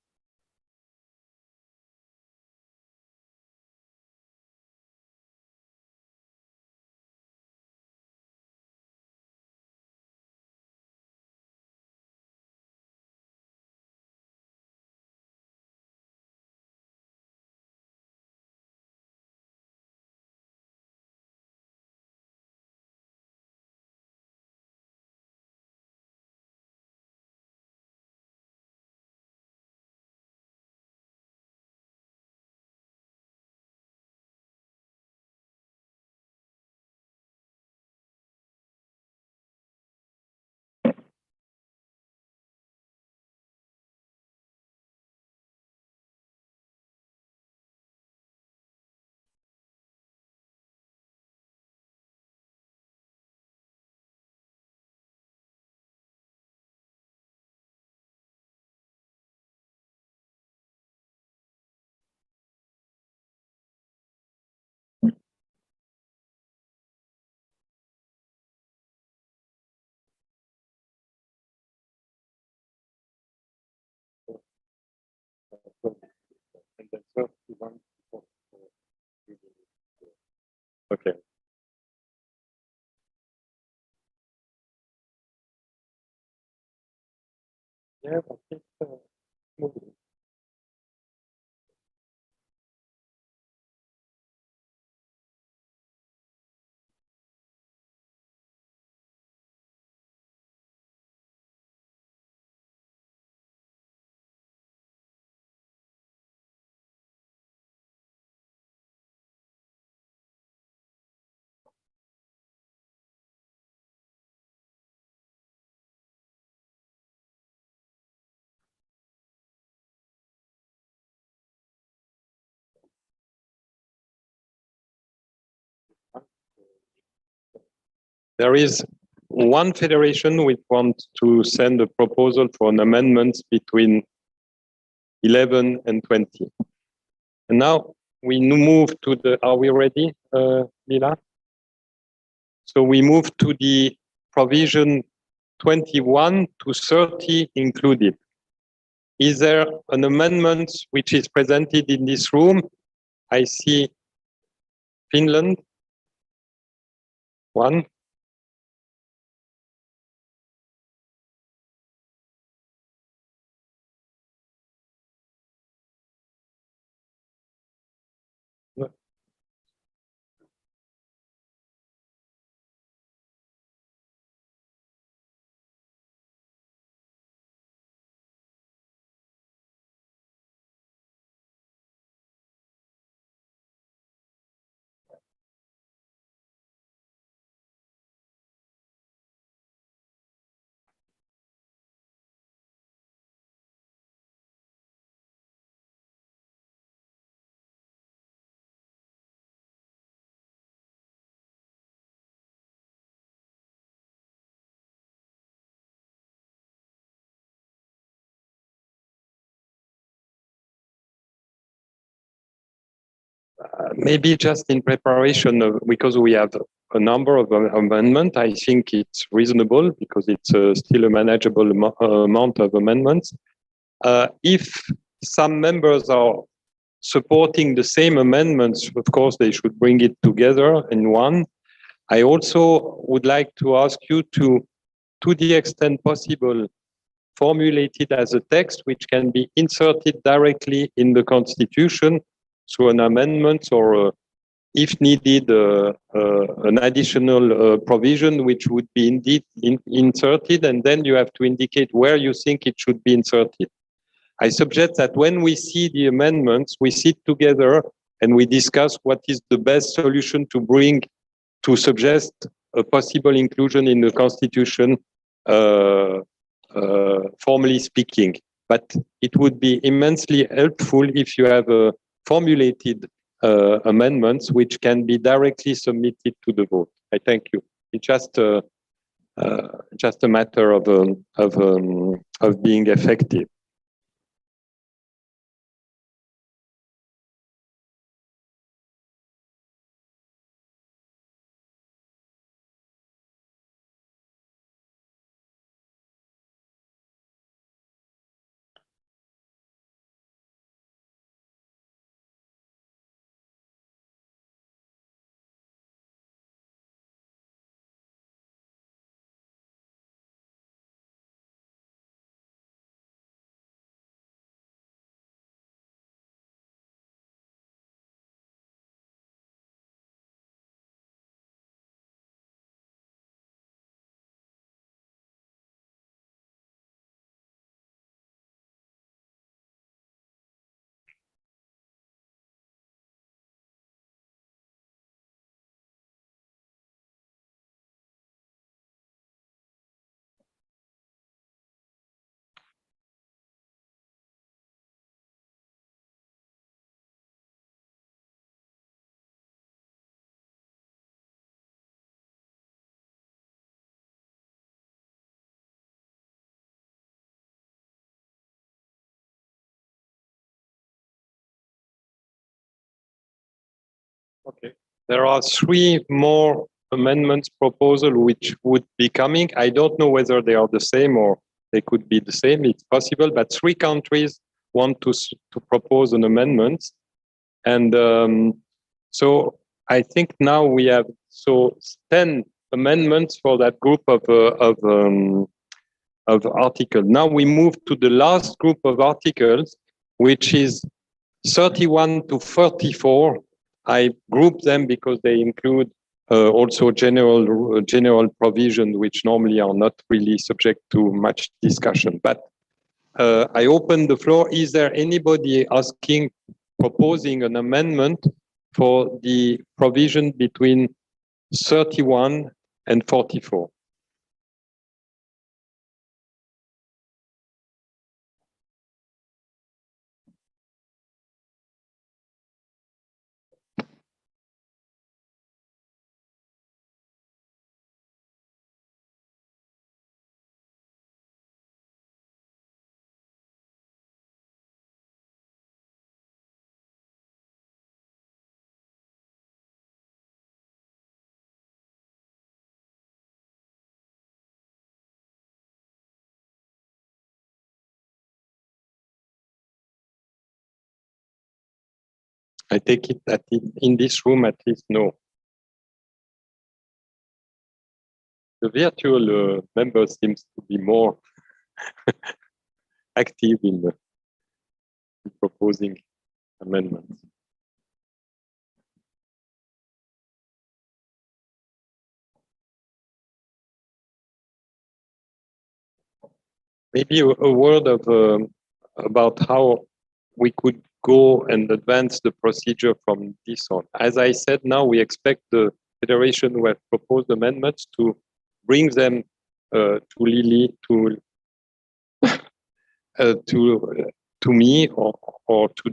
Okay. Yeah, I think moving. There is one federation which wants to send a proposal for an amendment between 11 and 20. And now we move to the, are we ready, Mila? So we move to the provision 21 to 30 included. Is there an amendment which is presented in this room? I see Finland. One. Maybe just in preparation, because we have a number of amendments, I think it's reasonable because it's still a manageable amount of amendments. If some members are supporting the same amendments, of course, they should bring it together in one. I also would like to ask you to the extent possible, formulated as a text which can be inserted directly in the Constitution through an amendment or, if needed, an additional provision which would be indeed inserted, and then you have to indicate where you think it should be inserted. I suggest that when we see the amendments, we sit together and we discuss what is the best solution to suggest a possible inclusion in the Constitution, formally speaking. But it would be immensely helpful if you have formulated amendments which can be directly submitted to the vote. I thank you. It's just a matter of being effective. Okay. There are 3 more amendments proposal which would be coming. I don't know whether they are the same or they could be the same. It's possible, but 3 countries want to propose an amendment. And so I think now we have 10 amendments for that group of articles. Now we move to the last group of articles, which is 31 to 34. I group them because they include also general provisions which normally are not really subject to much discussion. But I open the floor. Is there anybody proposing an amendment for the provision between 31 and 44? I take it that in this room, at least, no. The virtual member seems to be more active in proposing amendments. Maybe a word about how we could go and advance the procedure from this on. As I said, now we expect the federation who have proposed amendments to bring them to Lily, to me or to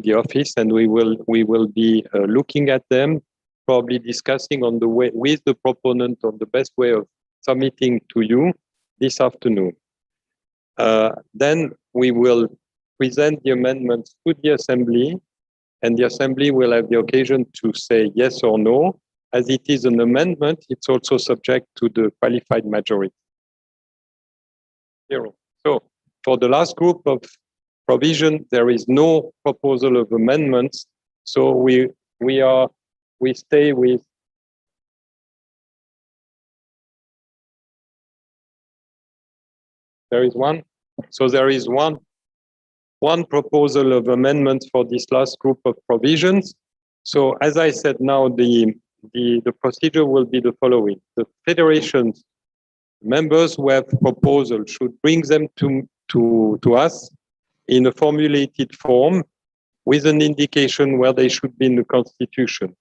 the office, and we will be looking at them, probably discussing on the way with the proponent on the best way of submitting to you this afternoon. Then we will present the amendments to the Assembly, and the Assembly will have the occasion to say yes or no. As it is an amendment, it's also subject to the qualified majority. 0. So for the last group of provision, there is no proposal of amendments. So we stay with there is one. So there is one proposal of amendments for this last group of provisions. So as I said, now the procedure will be the following. The federation's members who have proposals should bring them to us in a formulated form with an indication where they should be in the constitution.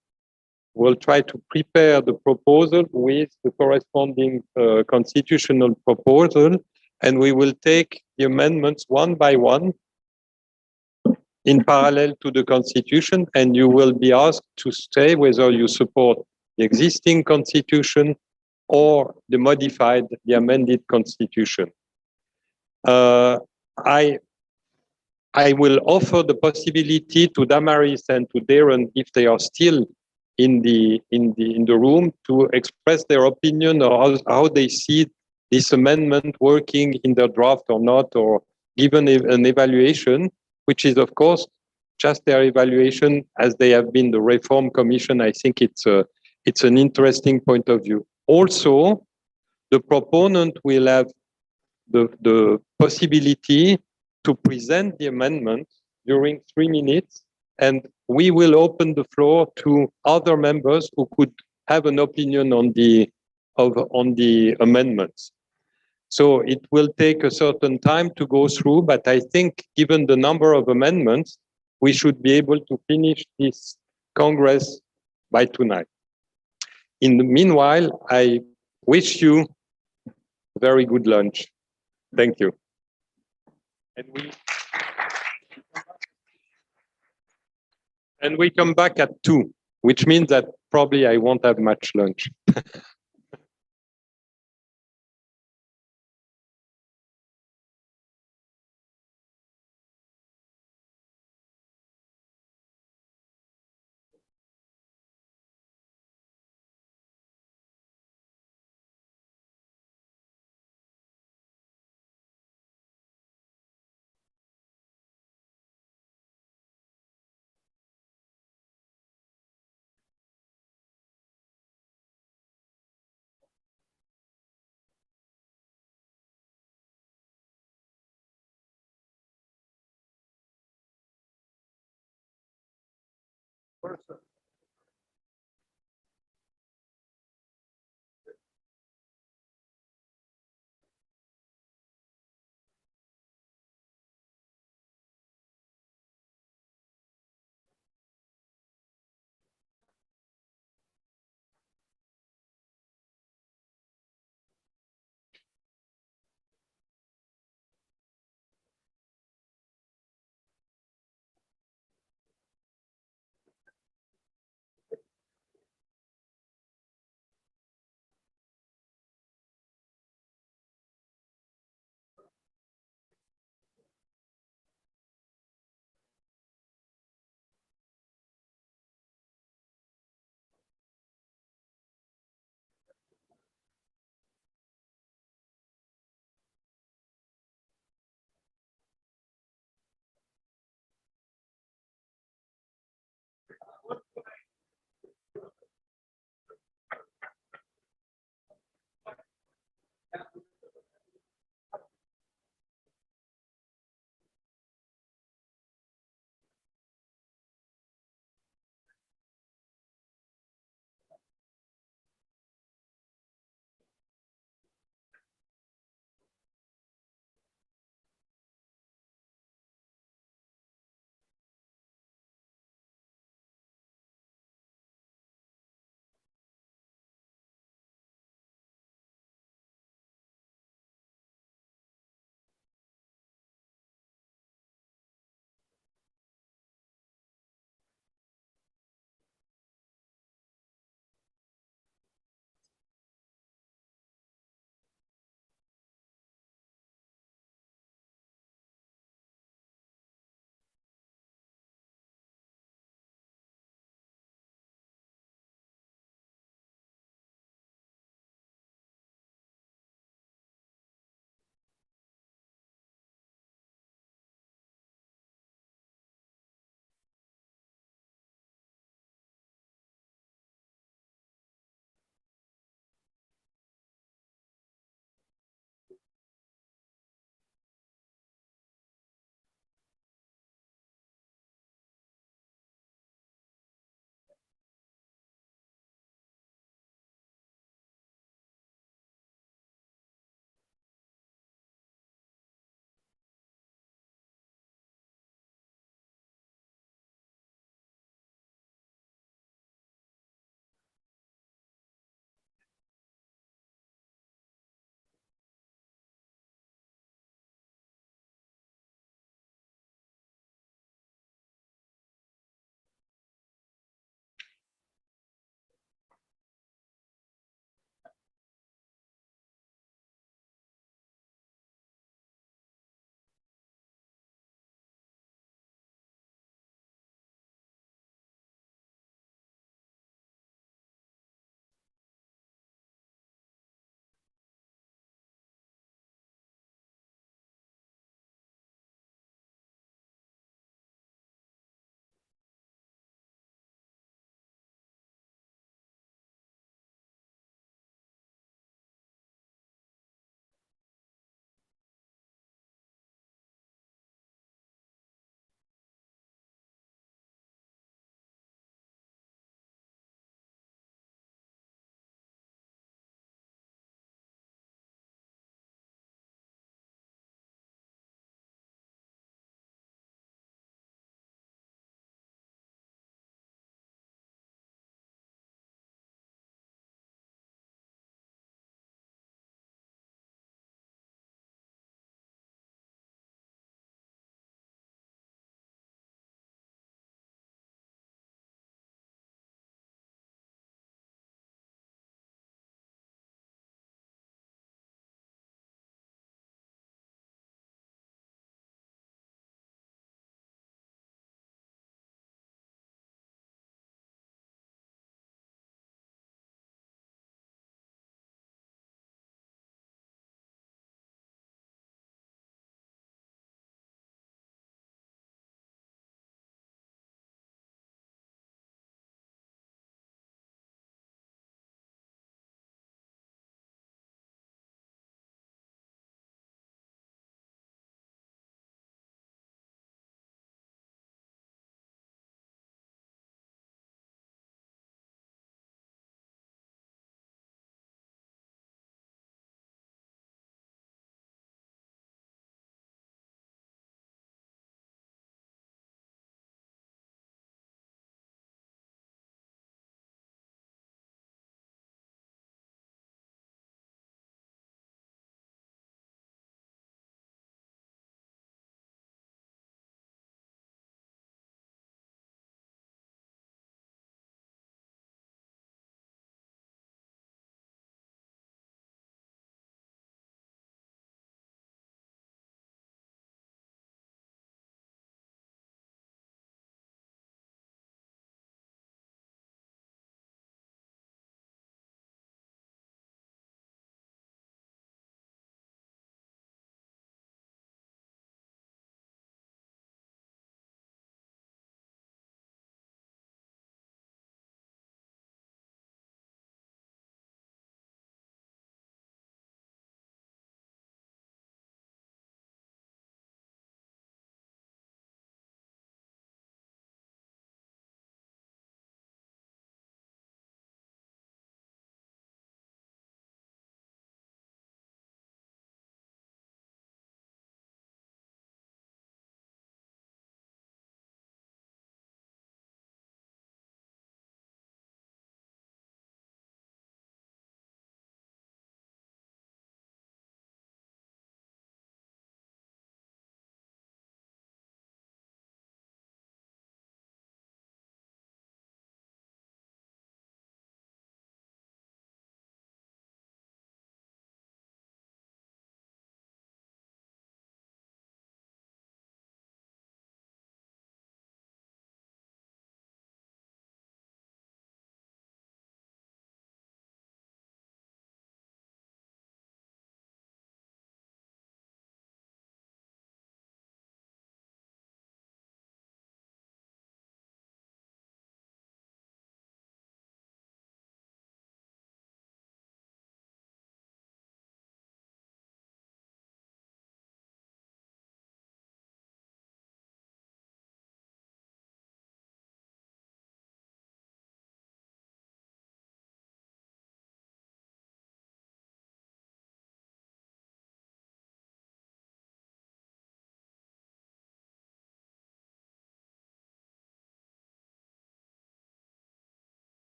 We'll try to prepare the proposal with the corresponding constitutional proposal, and we will take the amendments one by one in parallel to the constitution, and you will be asked to say whether you support the existing constitution or the modified, the amended constitution. I will offer the possibility to Damaris and to Darren, if they are still in the room, to express their opinion or how they see this amendment working in their draft or not, or given an evaluation, which is of course just their evaluation as they have been the Reform Commission. I think it's an interesting point of view. Also, the proponent will have the possibility to present the amendment during 3 minutes, and we will open the floor to other members who could have an opinion on the amendments. So it will take a certain time to go through, but I think given the number of amendments, we should be able to finish this Congress by tonight. In the meanwhile, I wish you a very good lunch. Thank you. And we come back at 2, which means that probably I won't have much lunch.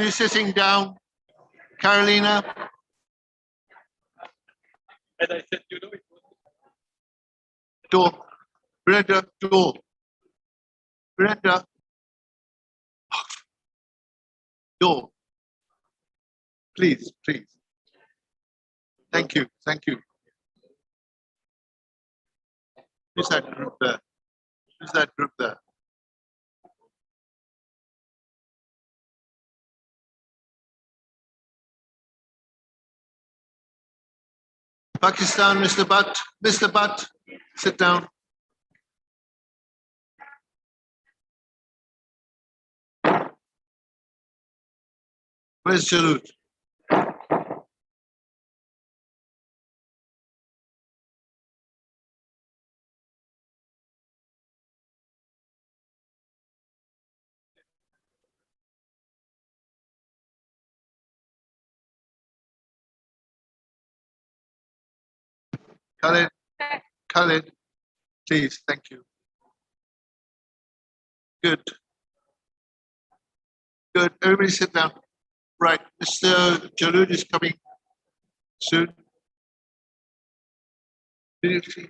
you sitting down? Carolina? And I said, you know, it was door. Brenda, door. Brenda. Door. Please, please. Thank you, thank you. Who's that group there? Who's that group there? Pakistan, Mr. Butt. Mr. Butt, sit down. Where's Jalud? Khaled, Khaled, please, thank you. Good. Good, everybody sit down. Right, Mr. Jalud is coming soon. Did you see?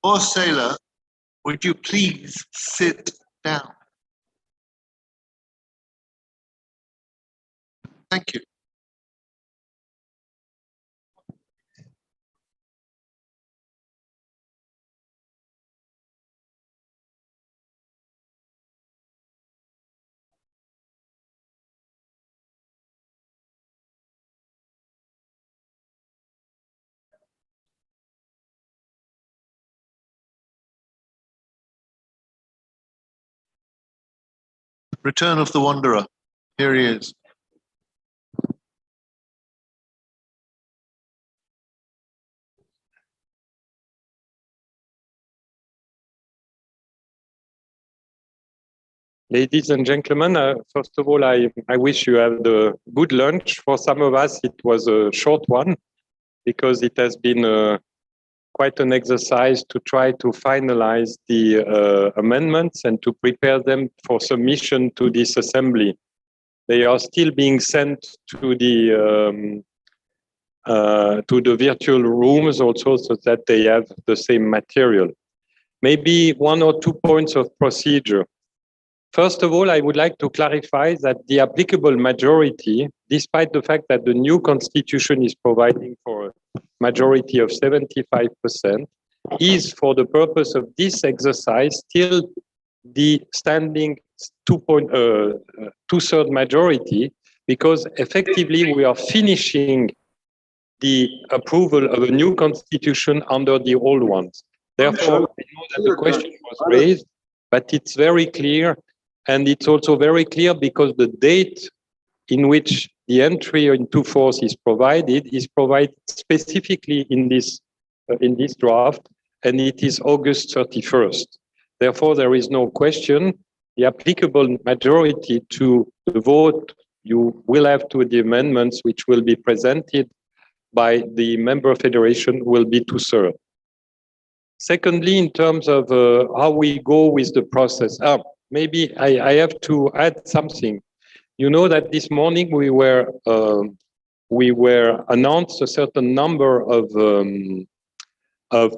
Or Sailor, would you please sit down? Thank you. Return of the Wanderer. Here he is. Ladies and gentlemen, first of all, I wish you had a good lunch. For some of us, it was a short one because it has been quite an exercise to try to finalize the amendments and to prepare them for submission to this assembly. They are still being sent to the virtual rooms also so that they have the same material. Maybe one or two points of procedure. First of all, I would like to clarify that the applicable majority, despite the fact that the new constitution is providing for a majority of 75%, is for the purpose of this exercise still the standing two-thirds majority, because effectively we are finishing the approval of a new constitution under the old ones. Therefore, I know that the question was raised, but it's very clear. And it's also very clear because the date in which the entry into force is provided specifically in this draft, and it is August 31st. Therefore, there is no question. The applicable majority to the vote you will have to the amendments which will be presented by the member federation will be two-thirds. Secondly, in terms of how we go with the process, maybe I have to add something. You know that this morning we were announced a certain number of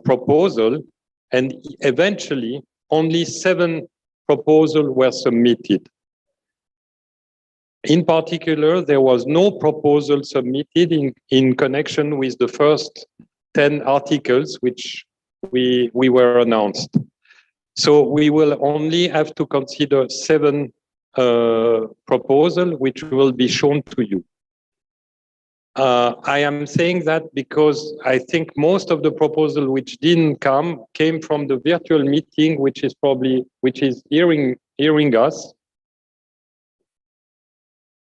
proposals, and eventually only 7 proposals were submitted. In particular, there was no proposal submitted in connection with the first 10 articles which we were announced. So we will only have to consider 7 proposals which will be shown to you. I am saying that because I think most of the proposals which didn't came from the virtual meeting, which is hearing us.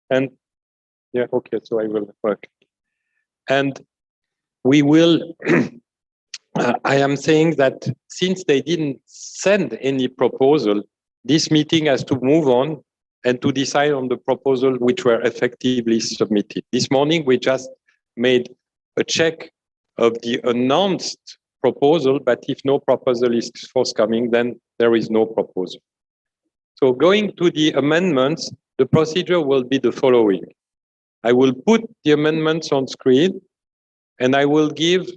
And yeah, okay, so I will work. And we will I am saying that since they didn't send any proposal, this meeting has to move on and to decide on the proposal which were effectively submitted. This morning, we just made a check of the announced proposal, but if no proposal is forthcoming, then there is no proposal. So going to the amendments, the procedure will be the following. I will put the amendments on screen, and I will give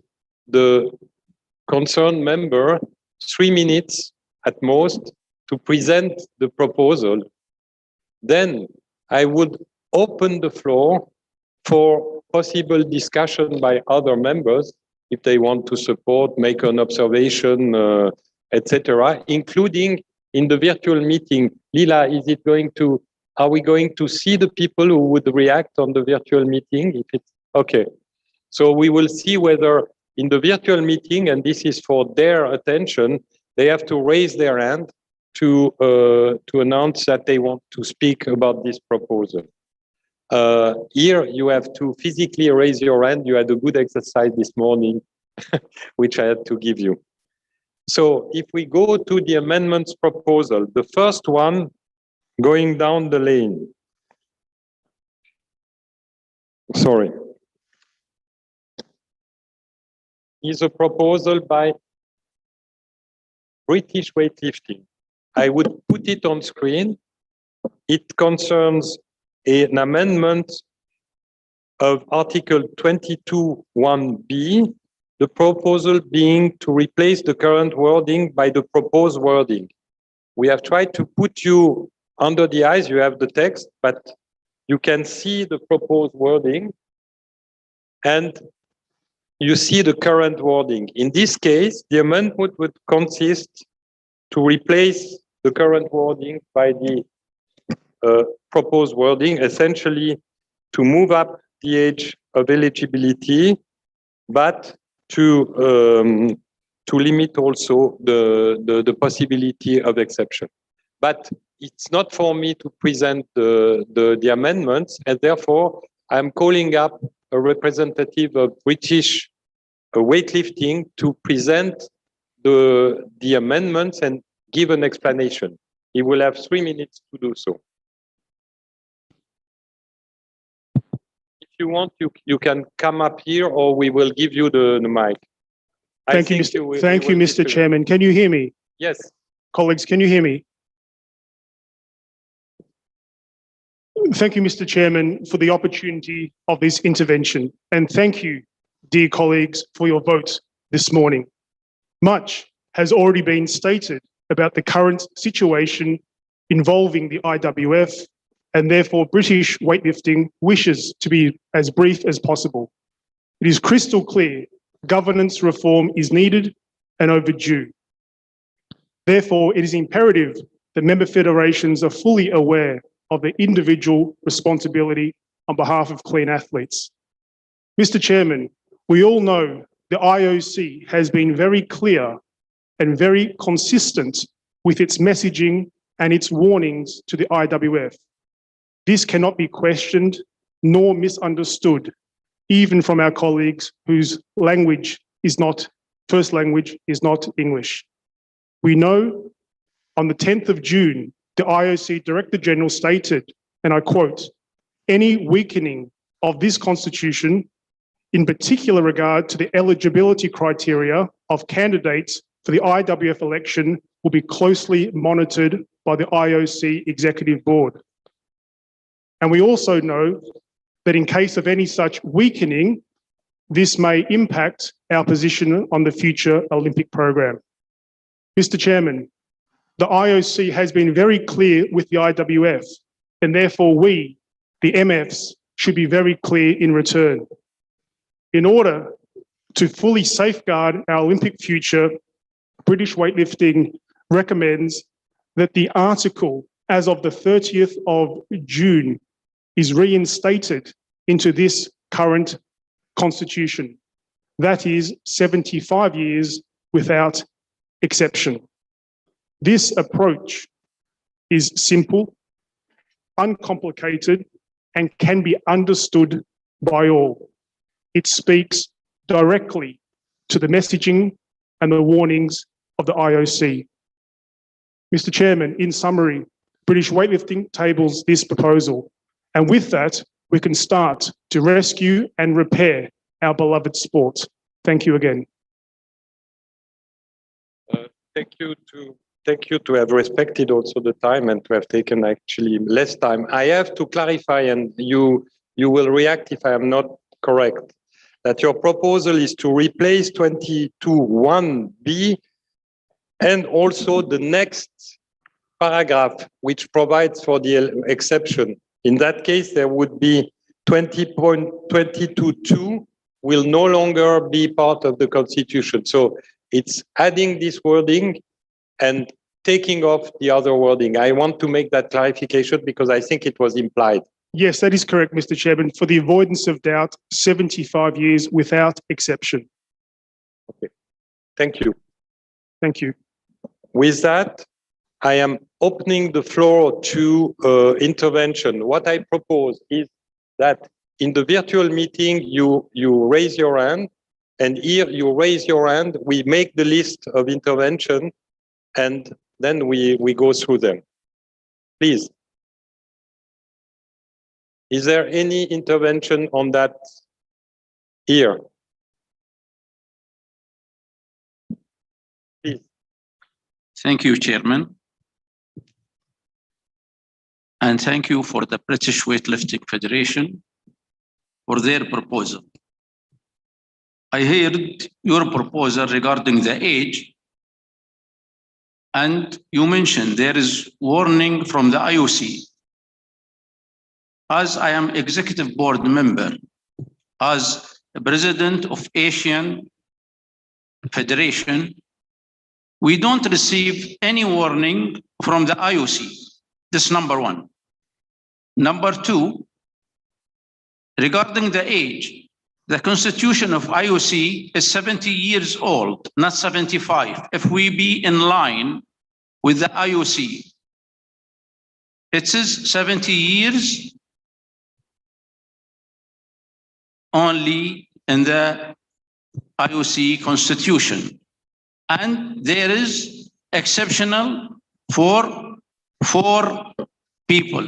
the concerned member 3 minutes at most to present the proposal. Then I would open the floor for possible discussion by other members if they want to support, make an observation, etc., including in the virtual meeting. Lila, are we going to see the people who would react on the virtual meeting? If it's okay. So we will see whether in the virtual meeting, and this is for their attention, they have to raise their hand to announce that they want to speak about this proposal. Here you have to physically raise your hand. You had a good exercise this morning, which I had to give you. So if we go to the amendments proposal, the first one going down the lane. Sorry. Is a proposal by British Weightlifting. I would put it on screen. It concerns an amendment of Article 22(1)(b), the proposal being to replace the current wording by the proposed wording. We have tried to put you under the eyes, you have the text, but you can see the proposed wording and you see the current wording. In this case, the amendment would consist to replace the current wording by the proposed wording, essentially to move up the age of eligibility, but to limit also the possibility of exception. But it's not for me to present the amendments, and therefore I'm calling up a representative of British Weightlifting to present the amendments and give an explanation. He will have 3 minutes to do so. If you want, you can come up here, or we will give you the mic. Thank you, Mr. Chairman. Can you hear me? Yes. Colleagues, can you hear me? Thank you, Mr. Chairman, for the opportunity of this intervention. And thank you, dear colleagues, for your vote this morning. Much has already been stated about the current situation involving the IWF, and therefore British Weightlifting wishes to be as brief as possible. It is crystal clear governance reform is needed and overdue. Therefore, it is imperative that member federations are fully aware of their individual responsibility on behalf of clean athletes. Mr. Chairman, we all know the IOC has been very clear and very consistent with its messaging and its warnings to the IWF. This cannot be questioned nor misunderstood, even from our colleagues whose first language is not English. We know on the 10th of June, the IOC Director General stated, and I quote, "Any weakening of this constitution, in particular regard to the eligibility criteria of candidates for the IWF election, will be closely monitored by the IOC Executive Board." And we also know that in case of any such weakening, this may impact our position on the future Olympic program. Mr. Chairman, the IOC has been very clear with the IWF, and therefore we, the MFs, should be very clear in return. In order to fully safeguard our Olympic future, British Weightlifting recommends that the article as of the 30th of June is reinstated into this current constitution. That is 75 years without exception. This approach is simple, uncomplicated, and can be understood by all. It speaks directly to the messaging and the warnings of the IOC. Mr. Chairman, in summary, British Weightlifting tables this proposal, and with that, we can start to rescue and repair our beloved sport. Thank you again. Thank you to have respected also the time and to have taken actually less time. I have to clarify, and you will react if I am not correct, that your proposal is to replace 22(1)(b) and also the next paragraph, which provides for the exception. In that case, there would be 20.22(2) will no longer be part of the Constitution. So it's adding this wording and taking off the other wording. I want to make that clarification because I think it was implied. Yes, that is correct, Mr. Chairman. For the avoidance of doubt, 75 years without exception. Okay. Thank you. Thank you. With that, I am opening the floor to intervention. What I propose is that in the virtual meeting, you raise your hand, and here you raise your hand, we make the list of intervention, and then we go through them. Please. Is there any intervention on that here? Please. Thank you, Chairman. And thank you for the British Weightlifting Federation for their proposal. I heard your proposal regarding the age, and you mentioned there is warning from the IOC. As I am executive board member, as the president of Asian Federation, we don't receive any warning from the IOC. This number one. Number two, regarding the age, the constitution of IOC is 70 years old, not 75. If we be in line with the IOC, it says 70 years only in the IOC constitution. And there is exceptional for 4 people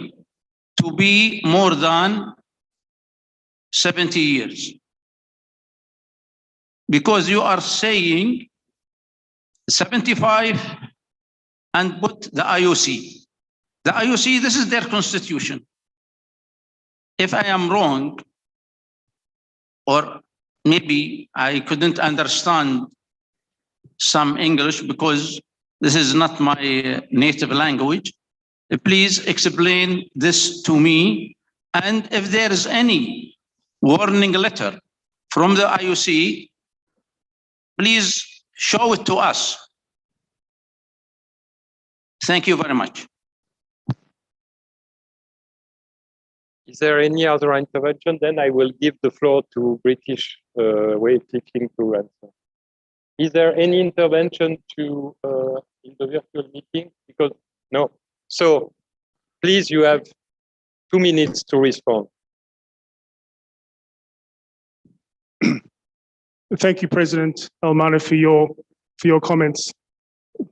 to be more than 70 years. Because you are saying 75 and put the IOC. The IOC, this is their constitution. If I am wrong, or maybe I couldn't understand some English because this is not my native language, please explain this to me. And if there is any warning letter from the IOC, please show it to us. Thank you very much. Is there any other intervention? Then I will give the floor to British Weightlifting to answer. Is there any intervention to in the virtual meeting? Because no. So please, you have 2 minutes to respond. Thank you, President Almano, for your comments.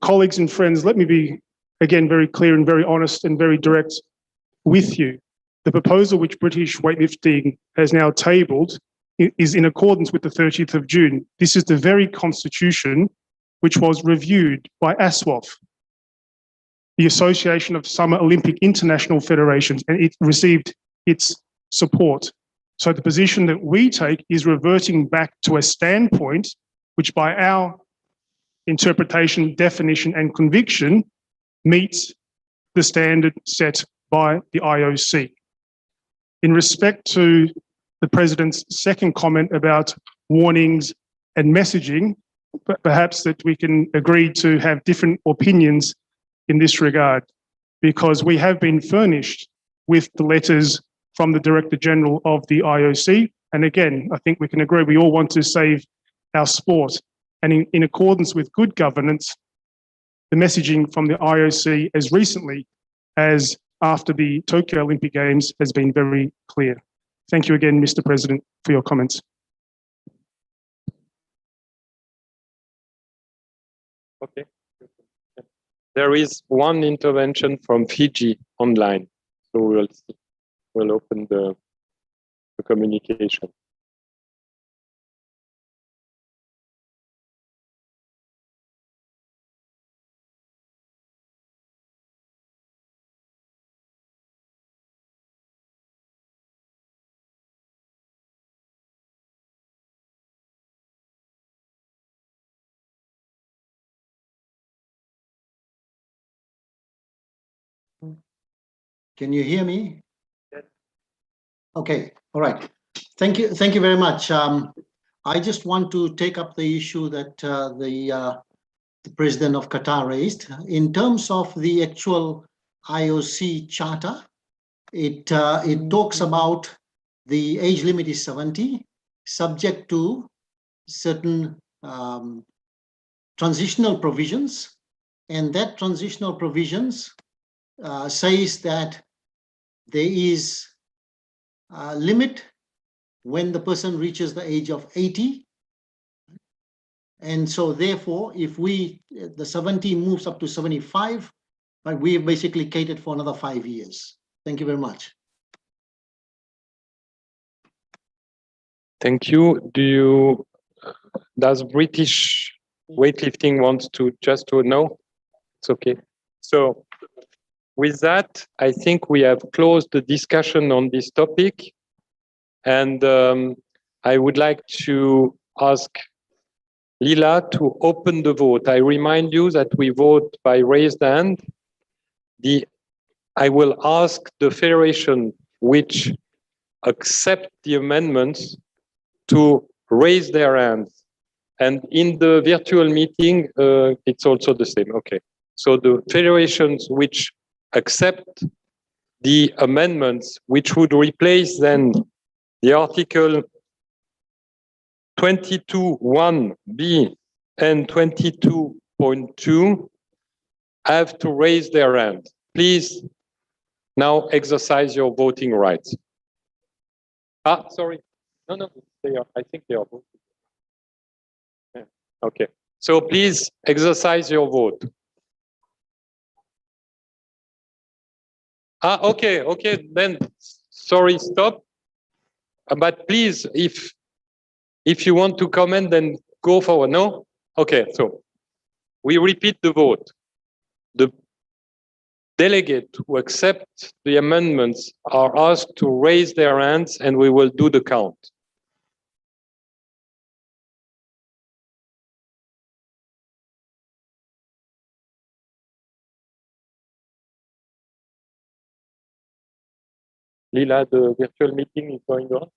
Colleagues and friends, let me be, again, very clear and very honest and very direct with you. The proposal which British Weightlifting has now tabled is in accordance with the 30th of June. This is the very constitution which was reviewed by ASWF, the Association of Summer Olympic International Federations, and it received its support. So the position that we take is reverting back to a standpoint which, by our interpretation, definition, and conviction, meets the standard set by the IOC. In respect to the President's second comment about warnings and messaging, perhaps that we can agree to have different opinions in this regard, because we have been furnished with the letters from the Director General of the IOC. And again, I think we can agree we all want to save our sport. And in accordance with good governance, the messaging from the IOC as recently as after the Tokyo Olympic Games has been very clear. Thank you again, Mr. President, for your comments. Okay. There is one intervention from Fiji online, so we'll open the communication. Can you hear me? Okay, all right. Thank you very much. I just want to take up the issue that the president of Qatar raised. In terms of the actual IOC charter, it talks about the age limit is 70, subject to certain transitional provisions, and that transitional provisions says that there is a limit when the person reaches the age of 80. And so therefore, if the 70 moves up to 75, but we have basically catered for another 5 years. Thank you very much. Thank you. Does British weightlifting want to know? It's okay. So with that, I think we have closed the discussion on this topic. And I would like to ask Lila to open the vote. I remind you that we vote by raised hand. I will ask the federation which accept the amendments to raise their hands. And in the virtual meeting, it's also the same. Okay. So the federations which accept the amendments, which would replace then the article 22.1b and 22.2, have to raise their hand. Please now exercise your voting rights. Sorry. No, they are. I think they are voting. Yeah. Okay. So please exercise your vote. Okay. Then, sorry, stop. But please, if you want to comment, then go forward. No? Okay. So we repeat the vote. The delegate who accept the amendments are asked to raise their hands, and we will do the count. Lila, the virtual meeting is going on.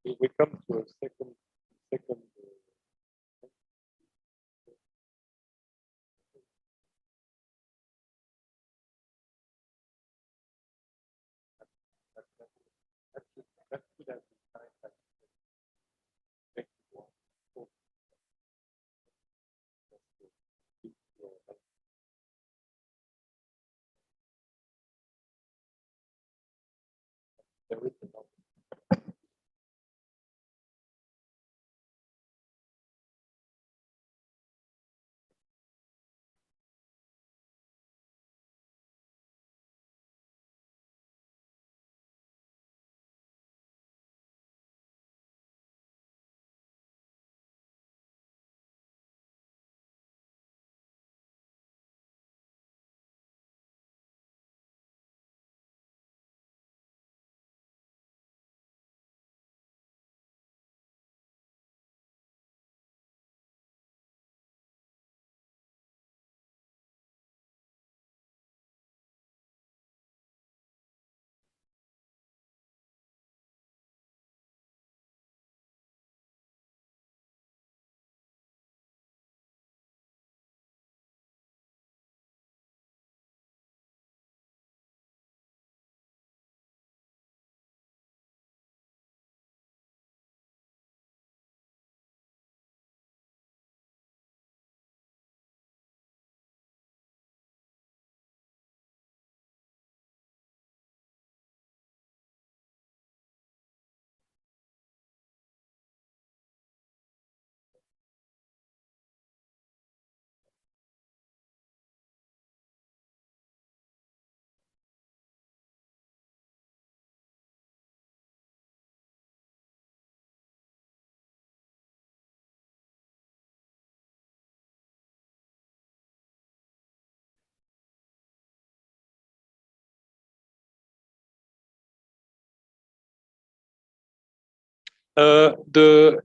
We come to a second.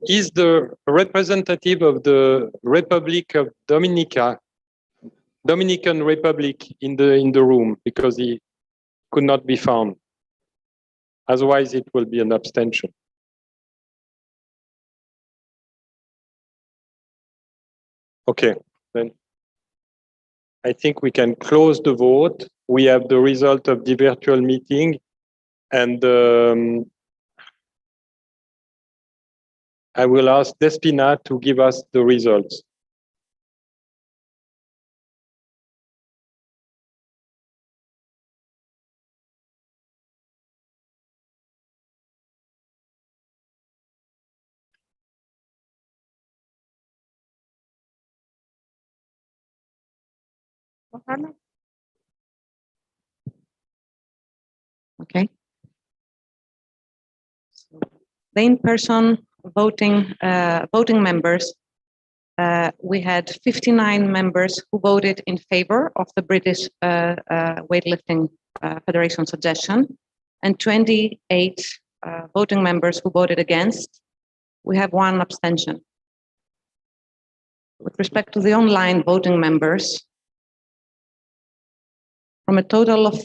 Is the representative of the Republic of Dominican Republic in the room, because he could not be found. Otherwise, it will be an abstention. Okay, then I think we can close the vote. We have the result of the virtual meeting, and I will ask Despina to give us the results. Okay. The in-person voting members, we had 59 members who voted in favor of the British Weightlifting Federation suggestion, and 28 voting members who voted against. We have 1 abstention. With respect to the online voting members, from a total of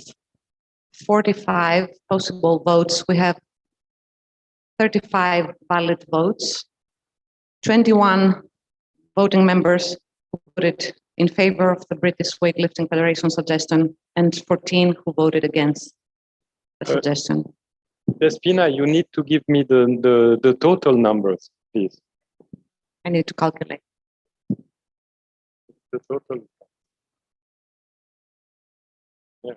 45 possible votes, we have 35 valid votes, 21 voting members who voted in favor of the British Weightlifting Federation suggestion, and 14 who voted against the suggestion. Despina, you need to give me the total numbers, please. I need to calculate. The total. Yeah.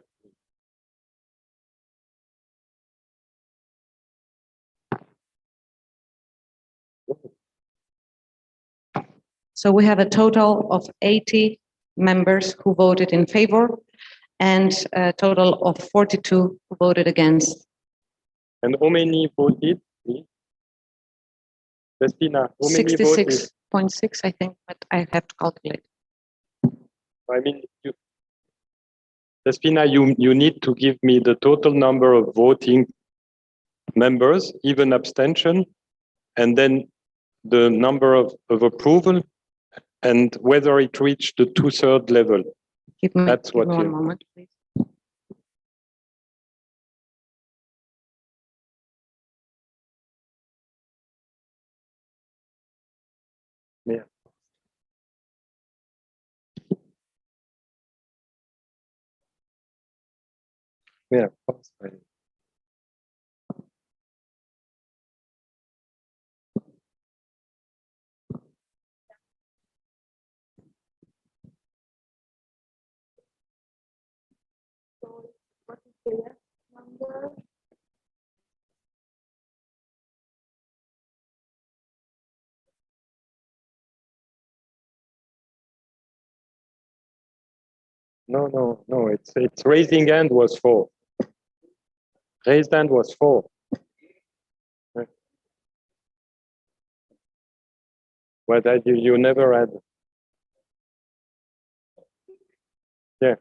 So we have a total of 80 members who voted in favor, and a total of 42 who voted against. And how many voted? Despina, how many voted? 66.6, I think, but I have to calculate. I mean, Despina, you need to give me the total number of voting members, even abstention, and then the number of approval, and whether it reached the 2/3 level. Give me That's what one you. moment, please. Yeah, of course. What is the yes number? No. It's raising hand was 4. Raised hand was 4. But you never had. Yeah.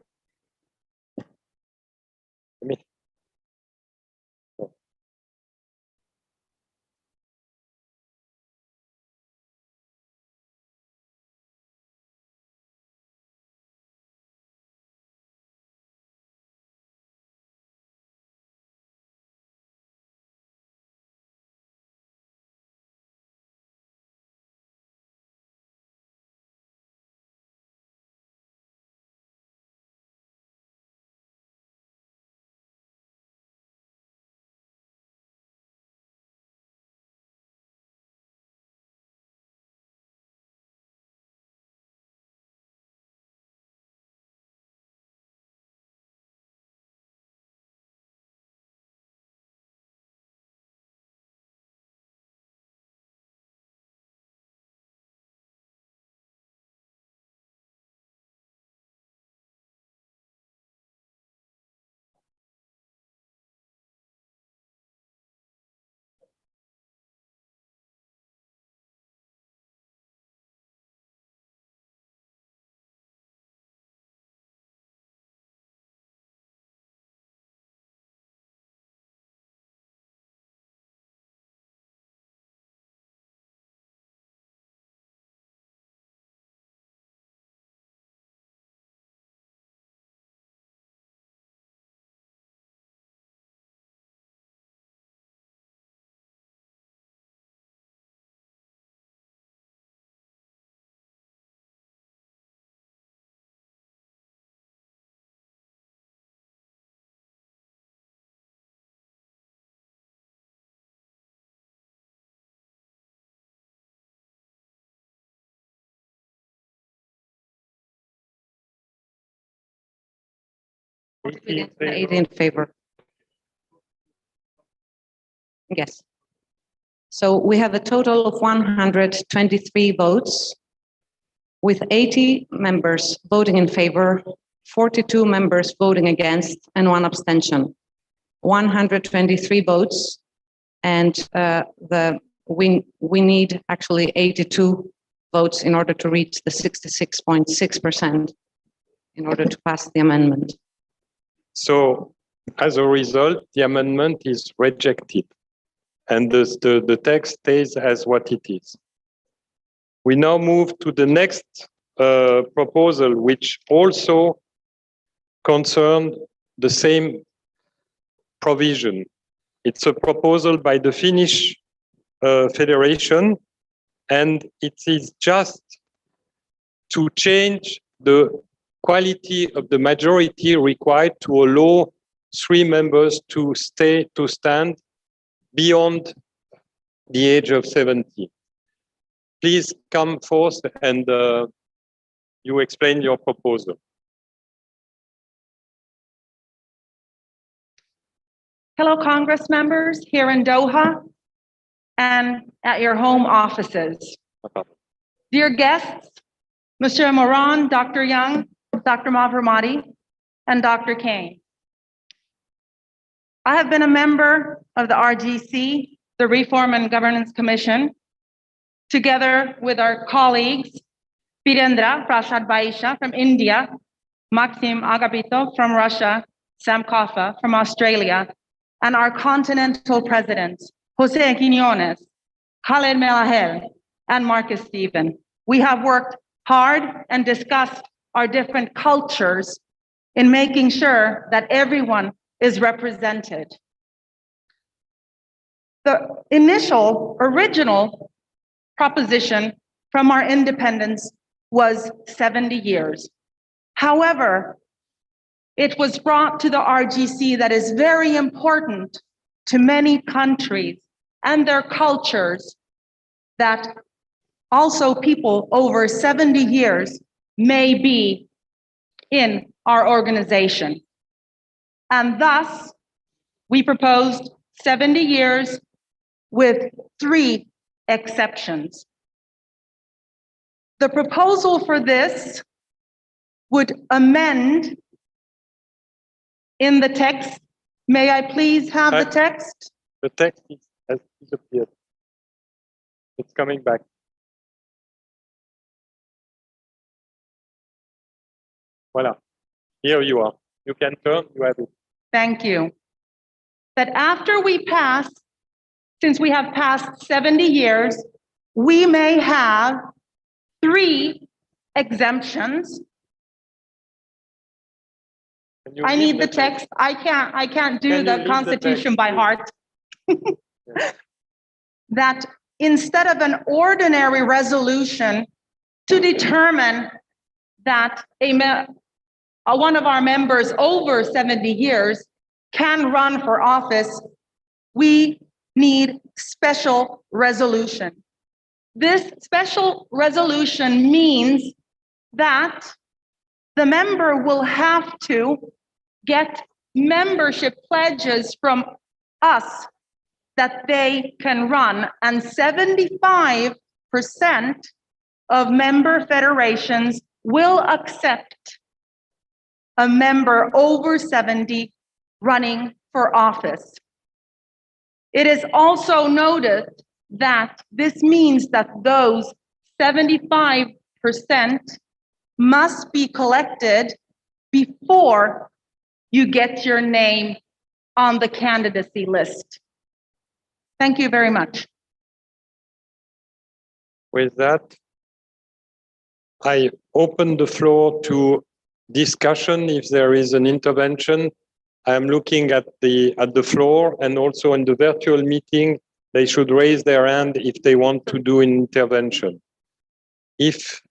Me. Eight in favor. Yes. So we have a total of 123 votes, with 80 members voting in favor, 42 members voting against, and 1 abstention. 123 votes, and we need actually 82 votes in order to reach the 66.6% in order to pass the amendment. So as a result, the amendment is rejected and the text stays as what it is. We now move to the next proposal, which also concerned the same provision. It's a proposal by the Finnish Federation, and it is just to change the quality of the majority required to allow 3 members to stand beyond the age of 70. Please come forth and you explain your proposal. Hello, Congress members here in Doha and at your home offices. Dear guests, Monsieur Moran, Dr. Young, Dr. Mavramati, and Dr. Kane. I have been a member of the RGC, the Reform and Governance Commission, together with our colleagues, Virendra Prasad Baisha from India, Maxim Agapito from Russia, Sam Kaffa from Australia, and our continental presidents, Jose Quiñones, Khaled Melahel, and Marcus Stephen. We have worked hard and discussed our different cultures in making sure that everyone is represented. The original proposition from our independence was 70 years. However, it was brought to the RGC that is very important to many countries and their cultures, that also people over 70 years may be in our organization. And thus, we proposed 70 years with 3 exceptions. The proposal for this would amend in the text. May I please have the text? The text has disappeared. It's coming back. Voilà. Here you are. You can turn, you have it. Thank you. That after we pass, since we have passed 70 years, we may have 3 exemptions. I need the text. I can't do the Constitution by heart. That instead of an ordinary resolution to determine that one of our members over 70 years can run for office, we need special resolution. This special resolution means that the member will have to get membership pledges from us that they can run, and 75% of member federations will accept a member over 70 running for office. It is also noted that this means that those 75% must be collected before you get your name on the candidacy list. Thank you very much. With that, I open the floor to discussion if there is an intervention. I am looking at the floor, and also in the virtual meeting, they should raise their hand if they want to do an intervention.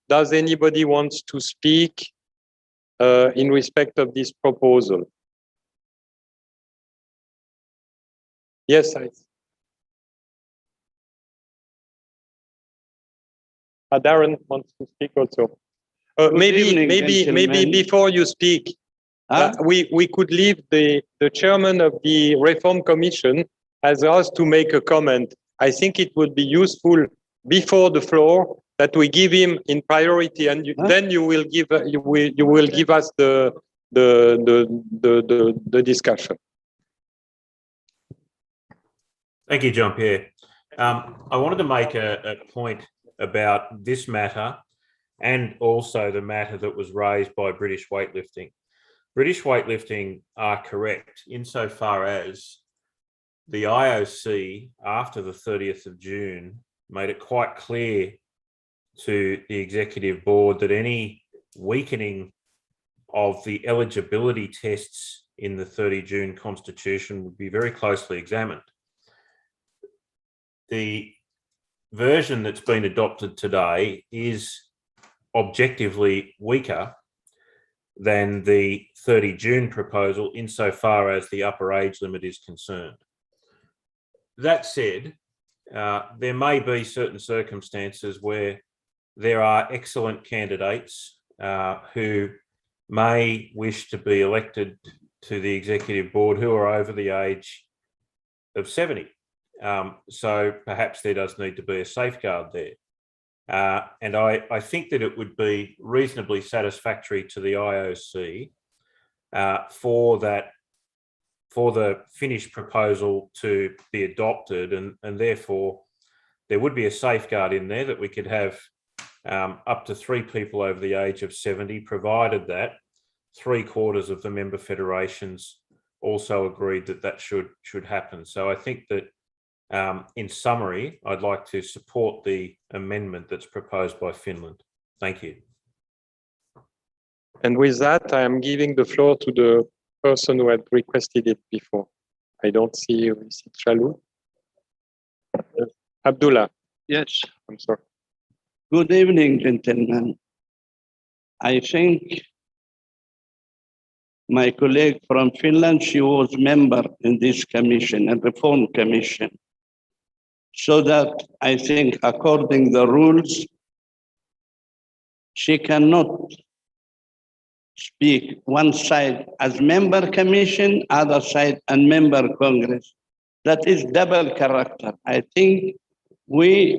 Does anybody wants to speak in respect of this proposal? Yes, Darren wants to speak also. Maybe before you speak, we could leave the chairman of the Reform Commission as us to make a comment. I think it would be useful before the floor that we give him in priority, and then you will give us the discussion. Thank you, Jean-Pierre. I wanted to make a point about this matter and also the matter that was raised by British Weightlifting. British Weightlifting are correct insofar as the IOC, after the 30th of June, made it quite clear to the executive board that any weakening of the eligibility tests in the 30 June Constitution would be very closely examined. The version that's been adopted today is objectively weaker than the 30 June proposal insofar as the upper age limit is concerned. That said, there may be certain circumstances where there are excellent candidates who may wish to be elected to the executive board who are over the age of 70. So perhaps there does need to be a safeguard there. And I think that it would be reasonably satisfactory to the IOC for the finished proposal to be adopted, and therefore there would be a safeguard in there that we could have up to 3 people over the age of 70, provided that 3/4 of the member federations also agreed that that should happen. So I think that in summary, I'd like to support the amendment that's proposed by Finland. Thank you. And with that, I am giving the floor to the person who had requested it before. I don't see you. Is it Chalou? Abdullah. Yes. I'm sorry. Good evening, gentlemen. I think my colleague from Finland, she was member in this commission and reform commission. So that I think according the rules, she cannot speak one side as member commission, other side and member Congress. That is double character. I think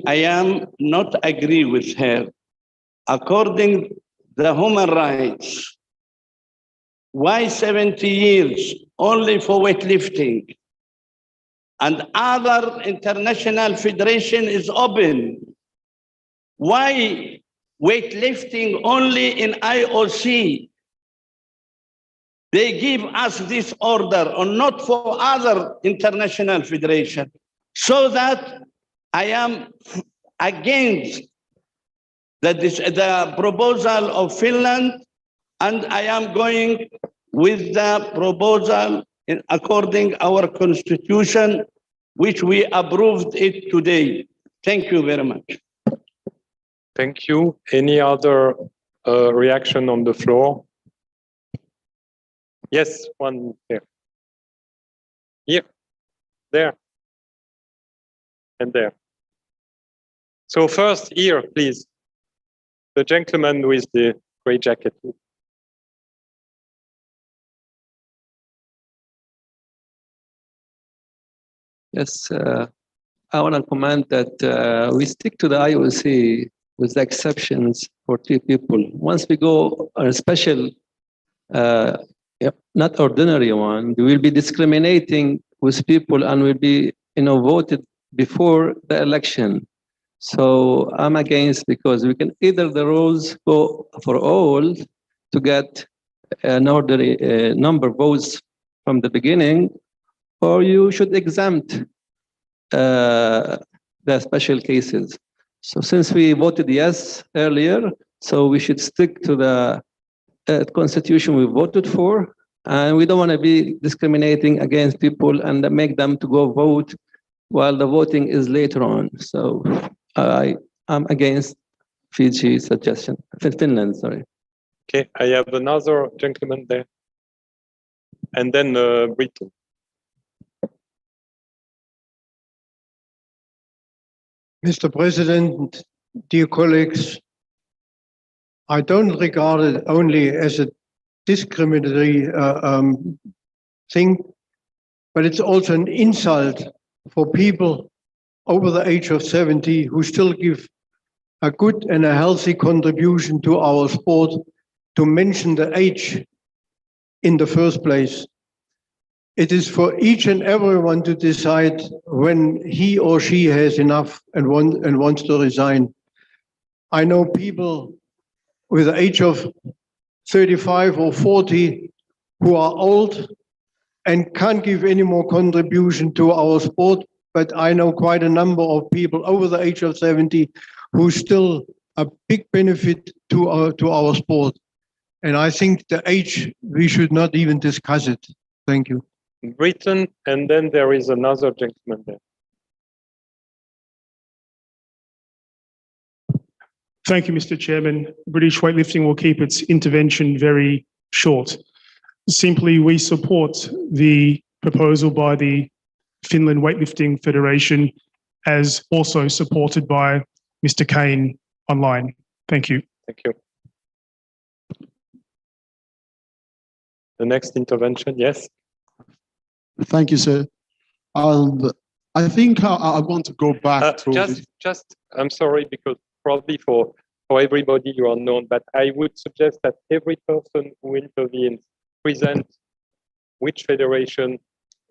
I am not agree with her. According the human rights, why 70 years only for weightlifting? And other international federation is open. Why weightlifting only in IOC? They give us this order or not for other international federation. So that I am against the proposal of Finland, and I am going with the proposal according our constitution, which we approved it today. Thank you very much. Thank you. Any other reaction on the floor? Yes, one there. Here, there, and there. So first here, please. The gentleman with the gray jacket. Yes, I want to comment that we stick to the IOC with the exceptions for 3 people. Once we go on a special, not ordinary one, we will be discriminating with people and will be, voted before the election. So I'm against, because we can either the rules go for all to get an ordinary number of votes from the beginning, or you should exempt the special cases. So since we voted yes earlier, so we should stick to the constitution we voted for, and we don't want to be discriminating against people and make them to go vote while the voting is later on. So I'm against Fiji's suggestion, Finland, sorry. Okay, I have another gentleman there. And then Britain. Mr. President, dear colleagues, I don't regard it only as a discriminatory thing, but it's also an insult for people over the age of 70 who still give a good and a healthy contribution to our sport to mention the age in the first place. It is for each and everyone to decide when he or she has enough and wants to resign. I know people with the age of 35 or 40 who are old and can't give any more contribution to our sport, but I know quite a number of people over the age of 70 who still a big benefit to our sport. And I think the age, we should not even discuss it. Thank you. Britain, and then there is another gentleman there. Thank you, Mr. Chairman. British Weightlifting will keep its intervention very short. Simply, we support the proposal by the Finland Weightlifting Federation, as also supported by Mr. Kane online. Thank you. Thank you. The next intervention, yes. Thank you, sir. I think I want to go back to just. I'm sorry, because probably for everybody you are known, but I would suggest that every person who intervenes present which federation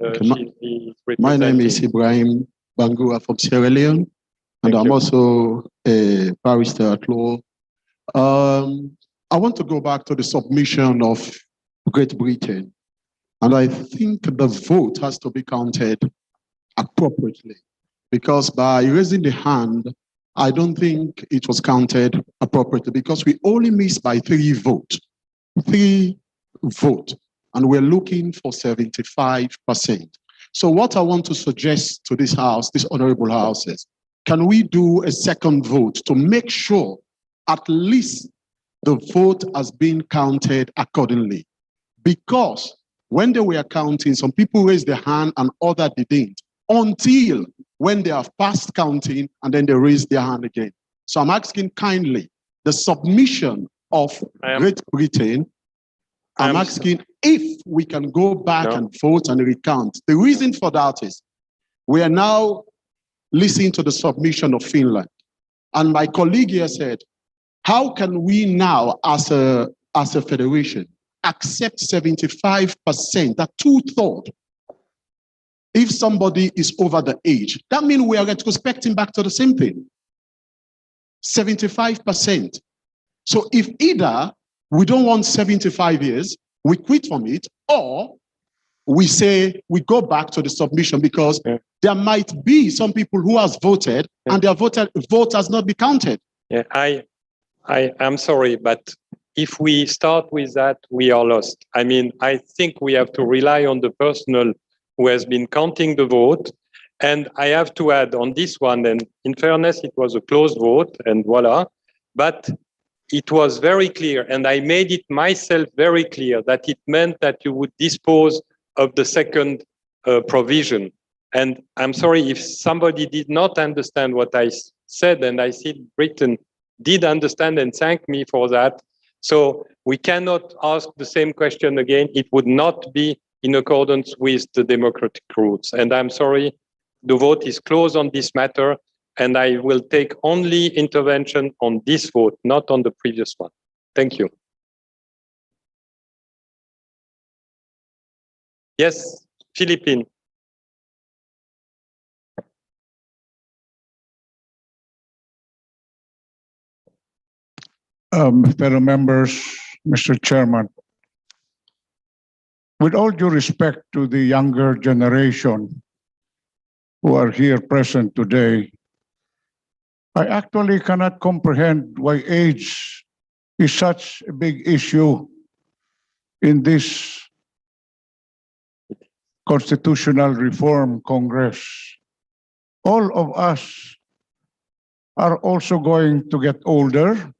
she is representing. My name is Ibrahim Bangura from Sierra Leone, and I'm also a barrister at law. I want to go back to the submission of Great Britain. And I think the vote has to be counted appropriately, because by raising the hand, I don't think it was counted appropriately, because we only missed by 3 votes. 3 votes, and we're looking for 75%. So what I want to suggest to this house, this honorable house, is, can we do a second vote to make sure at least the vote has been counted accordingly? Because when they were counting, some people raised their hand and others didn't, until when they have passed counting and then they raise their hand again. So I'm asking kindly, the submission of Great Britain, I'm asking if we can go back and vote and recount. The reason for that is we are now listening to the submission of Finland. And my colleague here said, how can we now, as a federation, accept 75%, that 2/3? If somebody is over the age, that means we are retrospecting back to the same thing. 75%. So if either we don't want 75 years, we quit from it, or we say we go back to the submission, because there might be some people who has voted and their vote has not been counted. Yeah, I'm sorry, but if we start with that, we are lost. I mean, I think we have to rely on the personnel who has been counting the vote. And I have to add on this one, and in fairness, it was a closed vote, and voila. But it was very clear, and I made it myself very clear, that it meant that you would dispose of the second provision. And I'm sorry if somebody did not understand what I said, and I see Britain did understand and thank me for that. So we cannot ask the same question again. It would not be in accordance with the democratic rules. And I'm sorry, the vote is closed on this matter, and I will take only intervention on this vote, not on the previous one. Thank you. Yes, Philippine. Fellow members, Mr. Chairman, with all due respect to the younger generation who are here present today, I actually cannot comprehend why age is such a big issue in this Constitutional Reform Congress. All of us are also going to get older.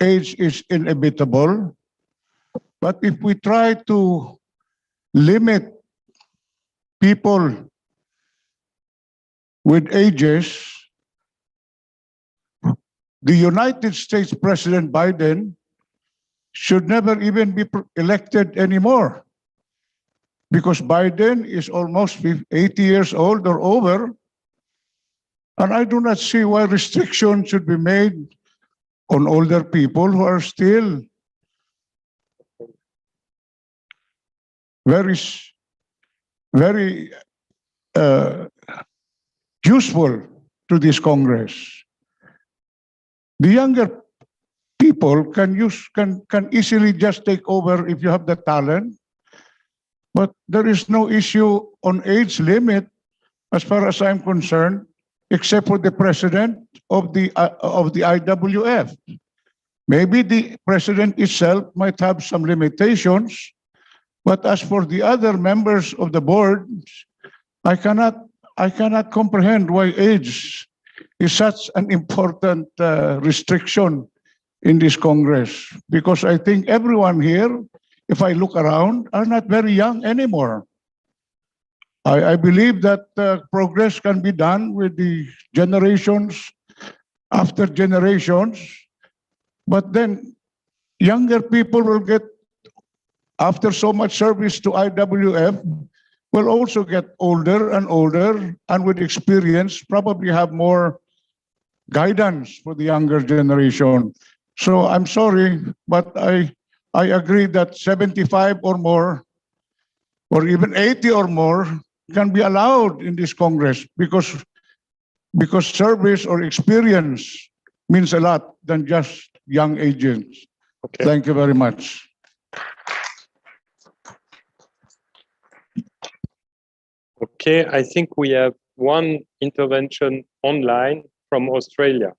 Age is inevitable. But if we try to limit people with ages, the United States President Biden should never even be elected anymore, because Biden is almost 80 years old or over, and I do not see why restrictions should be made on older people who are still very useful to this Congress. The younger people can easily just take over if you have the talent, but there is no issue on age limit as far as I'm concerned, except for the president of the IWF. Maybe the president itself might have some limitations, but as for the other members of the board, I cannot comprehend why age is such an important restriction in this Congress, because I think everyone here, if I look around, are not very young anymore. I believe that progress can be done with the generations after generations, but then younger people will get, after so much service to IWF, will also get older and older, and with experience probably have more guidance for the younger generation. So I'm sorry, but I agree that 75 or more, or even 80 or more, can be allowed in this Congress, because service or experience means a lot than just young agents. Okay. Thank you very much. Okay, I think we have one intervention online from Australia.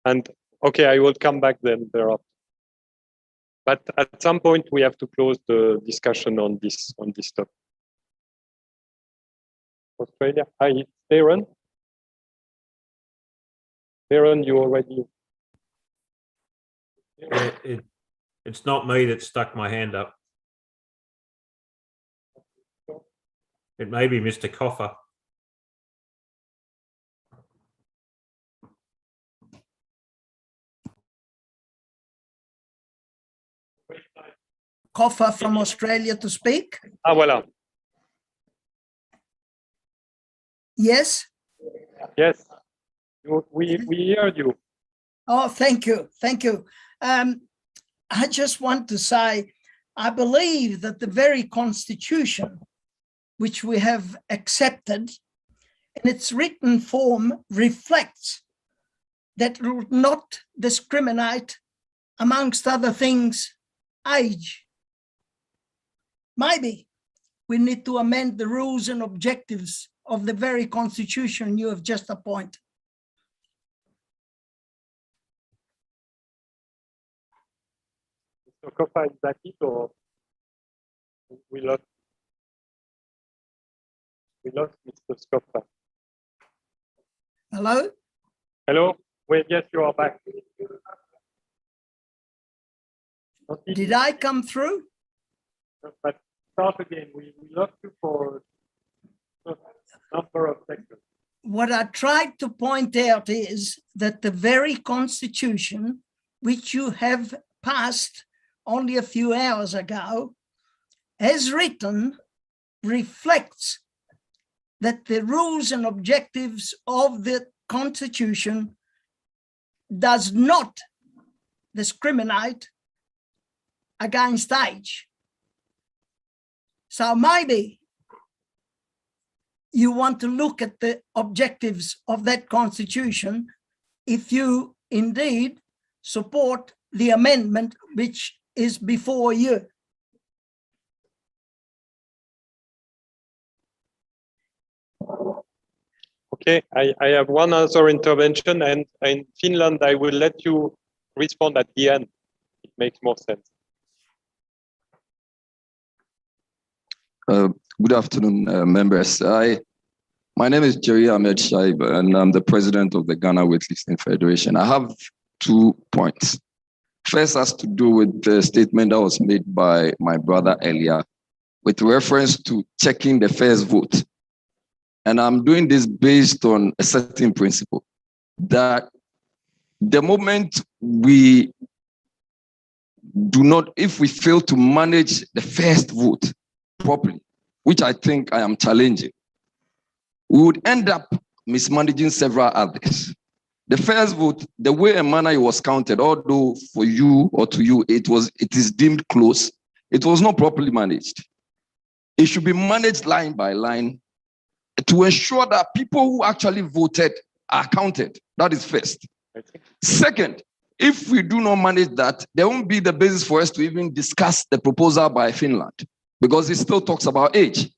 And okay, I will come back then thereafter. But at some point we have to close the discussion on this topic. Australia, hi, Darren. Darren, you already. It's not me that stuck my hand up. It may be Mr. Coffer. Coffer from Australia to speak. Ah, voilà. Yes. Yes, we heard you. Oh, thank you. Thank you. I just want to say, I believe that the very constitution which we have accepted in its written form reflects that it would not discriminate, amongst other things, age. Maybe we need to amend the rules and objectives of the very constitution you have just appointed. Mr. Coffer, is that it, or we lost Mr. Coffer? Hello? Hello? Wait, yes, you are back. Did I come through? But start again. We lost you for a number of seconds. What I tried to point out is that the very constitution which you have passed only a few hours ago, as written, reflects that the rules and objectives of the constitution does not discriminate against age. So maybe you want to look at the objectives of that constitution if you indeed support the amendment which is before you. Okay, I have one other intervention, and in Finland, I will let you respond at the end. It makes more sense. Good afternoon, members. My name is Jerry Ahmed Shaib, and I'm the president of the Ghana Weightlifting Federation. I have 2 points. First has to do with the statement that was made by my brother earlier with reference to checking the first vote. And I'm doing this based on a certain principle that the moment we do not, if we fail to manage the first vote properly, which I think I am challenging, we would end up mismanaging several others. The first vote, the way and manner it was counted, although for you or to you, it is deemed close, it was not properly managed. It should be managed line by line to ensure that people who actually voted are counted. That is first. Second, if we do not manage that, there won't be the basis for us to even discuss the proposal by Finland, because it still talks about age.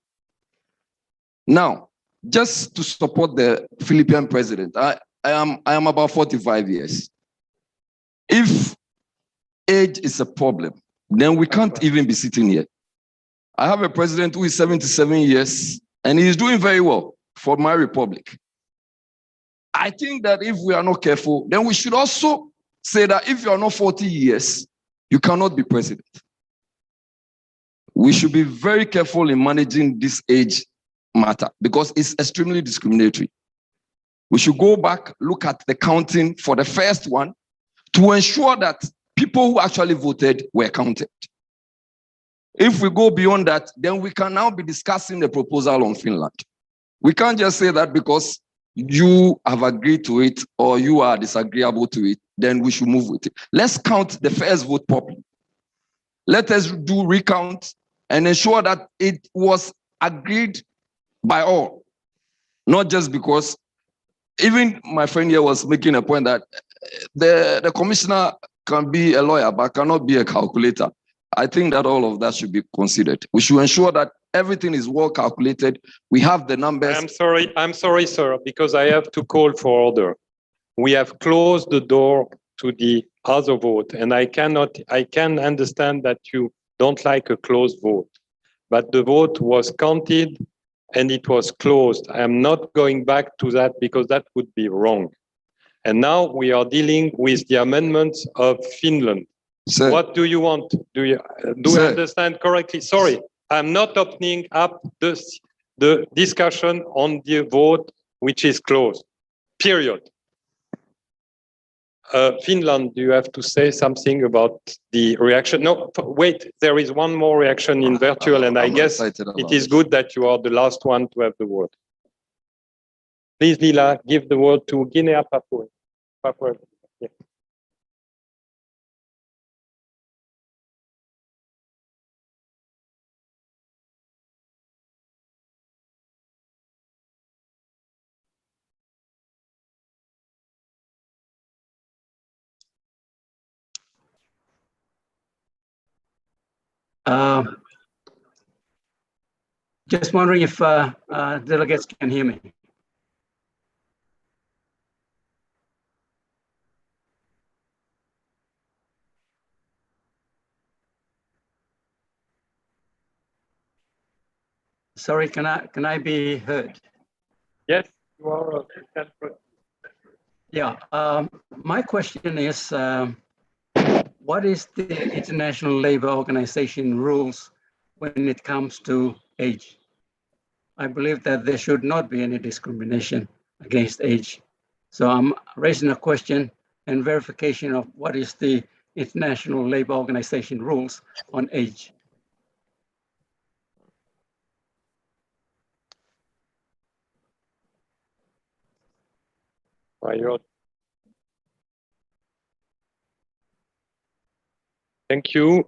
Now, just to support the Philippine president, I am about 45 years. If age is a problem, then we can't even be sitting here. I have a president who is 77 years, and he is doing very well for my republic. I think that if we are not careful, then we should also say that if you are not 40 years, you cannot be president. We should be very careful in managing this age matter because it's extremely discriminatory. We should go back, look at the counting for the first one to ensure that people who actually voted were counted. If we go beyond that, then we can now be discussing the proposal on Finland. We can't just say that because you have agreed to it or you are disagreeable to it, then we should move with it. Let's count the first vote properly. Let us do recount and ensure that it was agreed by all, not just because even my friend here was making a point that the commissioner can be a lawyer, but cannot be a calculator. I think that all of that should be considered. We should ensure that everything is well calculated. We have the numbers. I'm sorry, sir, because I have to call for order. We have closed the door to the other vote, and I can understand that you don't like a closed vote, but the vote was counted and it was closed. I am not going back to that because that would be wrong. And now we are dealing with the amendments of Finland. Sir. What do you want? Do I Sir. understand correctly? Sorry, I'm not opening up the discussion on the vote, which is closed. Period. Finland, do you have to say something about the reaction? No, wait, there is one more reaction in virtual, and I guess it is good that you are the last one to have the word. Please, Lila, give the word to Guinea-Papua. Yeah. Just wondering if delegates can hear me. Sorry, can I be heard? Yes, you are. Yeah, my question is, what is the International Labour Organization rules when it comes to age? I believe that there should not be any discrimination against age. So I'm raising a question and verification of what is the International Labour Organization rules on age. Thank you.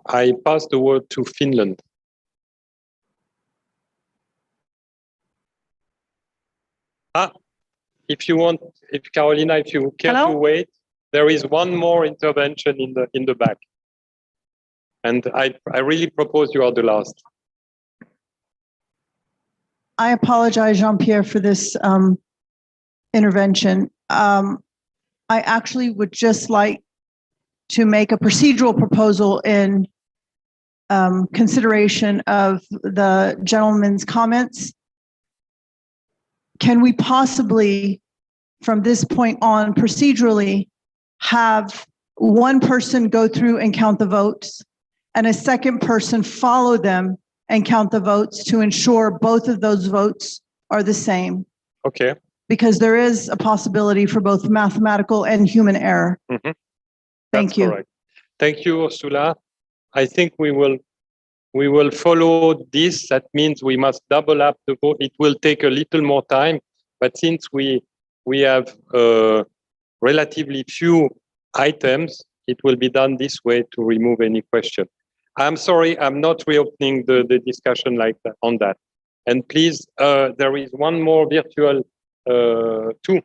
I pass the word to Finland. If you want, Carolina, if you care to wait, there is one more intervention in the back. And I really propose you are the last. I apologize, Jean-Pierre, for this intervention. I actually would just like to make a procedural proposal in consideration of the gentleman's comments. Can we possibly, from this point on, procedurally, have one person go through and count the votes and a second person follow them and count the votes to ensure both of those votes are the same? Okay. Because there is a possibility for both mathematical and human error. Mm-hmm. Thank you. Correct. Thank you, Ursula. I think we will follow this. That means we must double up the vote. It will take a little more time, but since we have relatively few items, it will be done this way to remove any question. I'm sorry, I'm not reopening the discussion like that on that. And please, there is one more virtual, two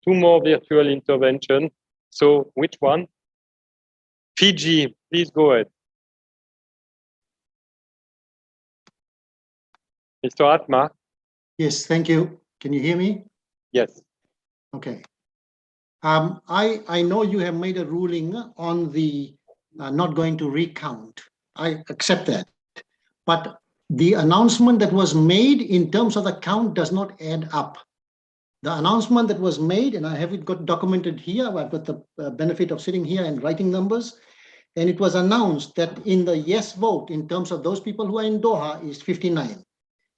more virtual intervention. So which one? Fiji, please go ahead. Mr. Atma. Yes, thank you. Can you hear me? Yes. Okay. I know you have made a ruling on the not going to recount. I accept that. But the announcement that was made in terms of the count does not add up. The announcement that was made, and I have it got documented here, I've got the benefit of sitting here and writing numbers, and it was announced that in the yes vote, in terms of those people who are in Doha, is 59.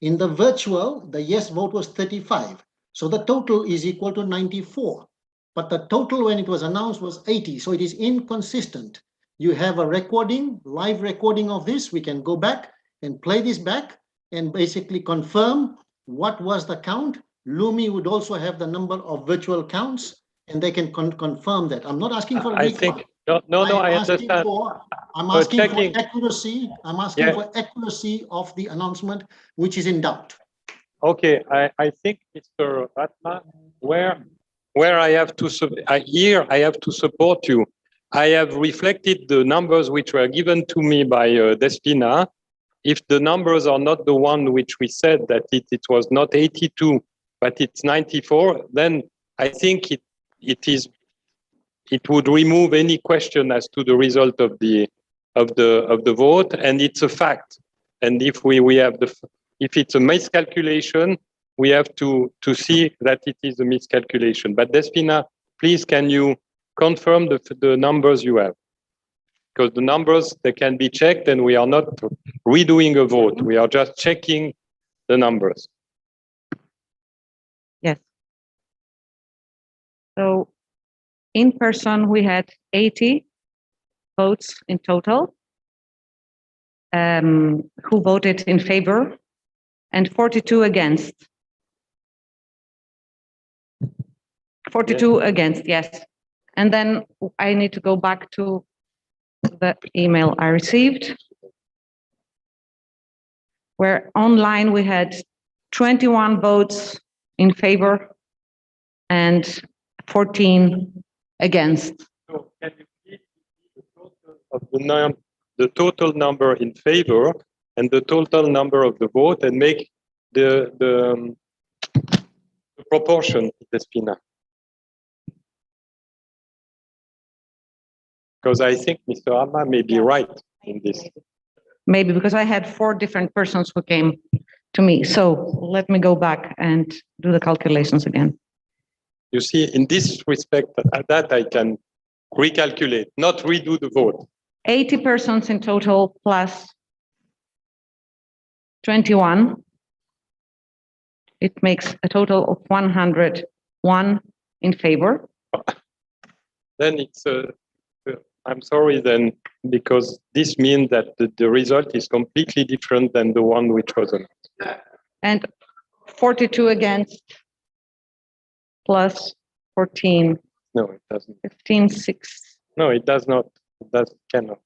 In the virtual, the yes vote was 35. So the total is equal to 94. But the total when it was announced was 80. So it is inconsistent. You have a recording, live recording of this. We can go back and play this back and basically confirm what was the count. Lumi would also have the number of virtual counts and they can confirm that. I'm not asking for a recount. I understand. I'm asking for accuracy. I'm asking for accuracy of the announcement, which is in doubt. Okay, I think, Mr. Atma, where I have to I have to support you. I have reflected the numbers which were given to me by Despina. If the numbers are not the one which we said that it was not 82, but it's 94, then I think it would remove any question as to the result of the vote, and it's a fact. And if if it's a miscalculation, we have to see that it is a miscalculation. But Despina, please, can you confirm the numbers you have. Because the numbers, they can be checked and we are not redoing a vote. We are just checking the numbers. Yes. So in person, we had 80 votes in total who voted in favor and 42 against. 42 against, yes. And then I need to go back to the email I received, where online we had 21 votes in favor and 14 against. So can you please the total of the total number in favor and the total number of the vote and make the proportion, Despina? Because I think Mr. Amma may be right in this. Maybe because I had 4 different persons who came to me. So let me go back and do the calculations again. You see, in this respect, that I can recalculate, not redo the vote. 80 persons in total plus 21. It makes a total of 101 in favor. Then it's, I'm sorry then, because this means that the result is completely different than the one which was announced. And 42 against plus 14. No, it doesn't. 15, 6. No, it does not. It does, cannot.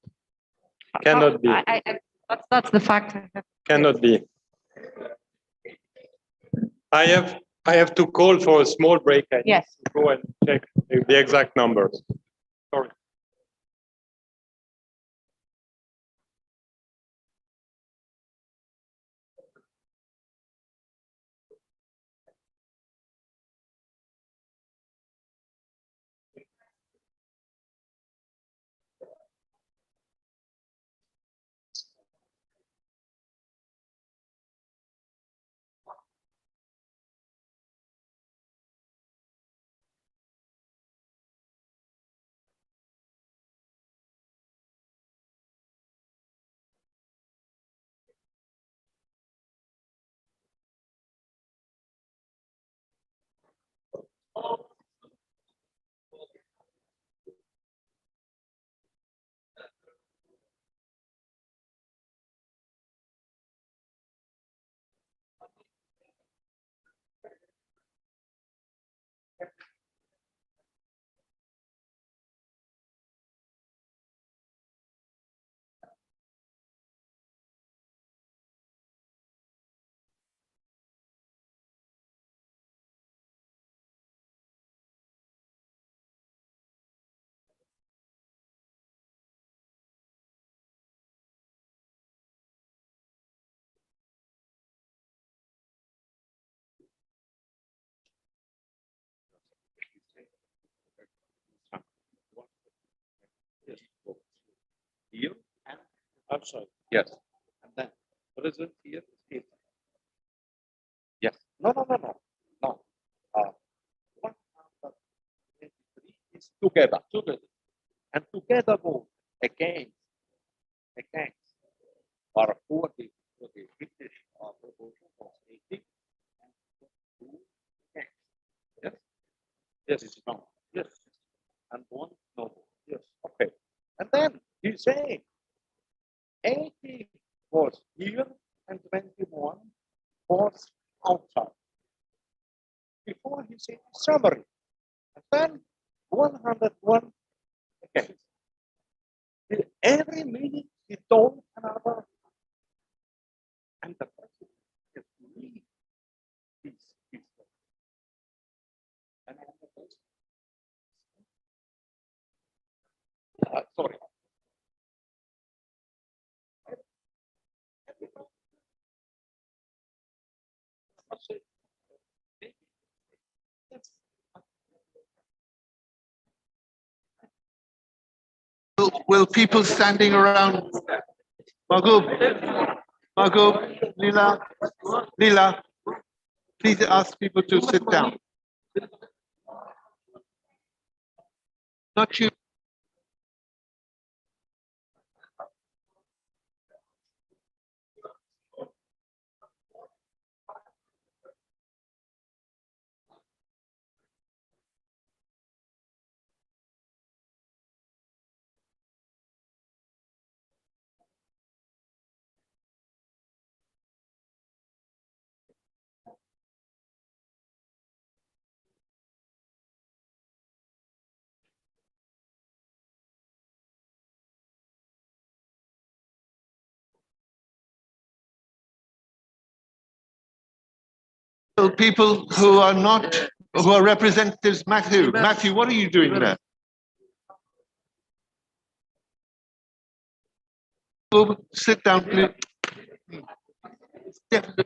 Cannot be. That's the fact. Cannot be. I have to call for a small break. I need to go and check the exact numbers. Sorry. Here and outside. Yes. And then present here is here. Yes. No. 123 is together. And together vote against or for the British proposal of 80 and 2 against. Yes. Yes, it's no. Yes. And 1 no. Yes. Okay. And then you say 80 was here and 21 was outside. Before he said summary. And then 101 against. Every minute he told another. And the president has to read this. And sorry. Will people standing around, Magub, Lila, please ask people to sit down. Not you. People who are not, who are representatives. Matthew, what are you doing there? Go sit down, please. Definitely.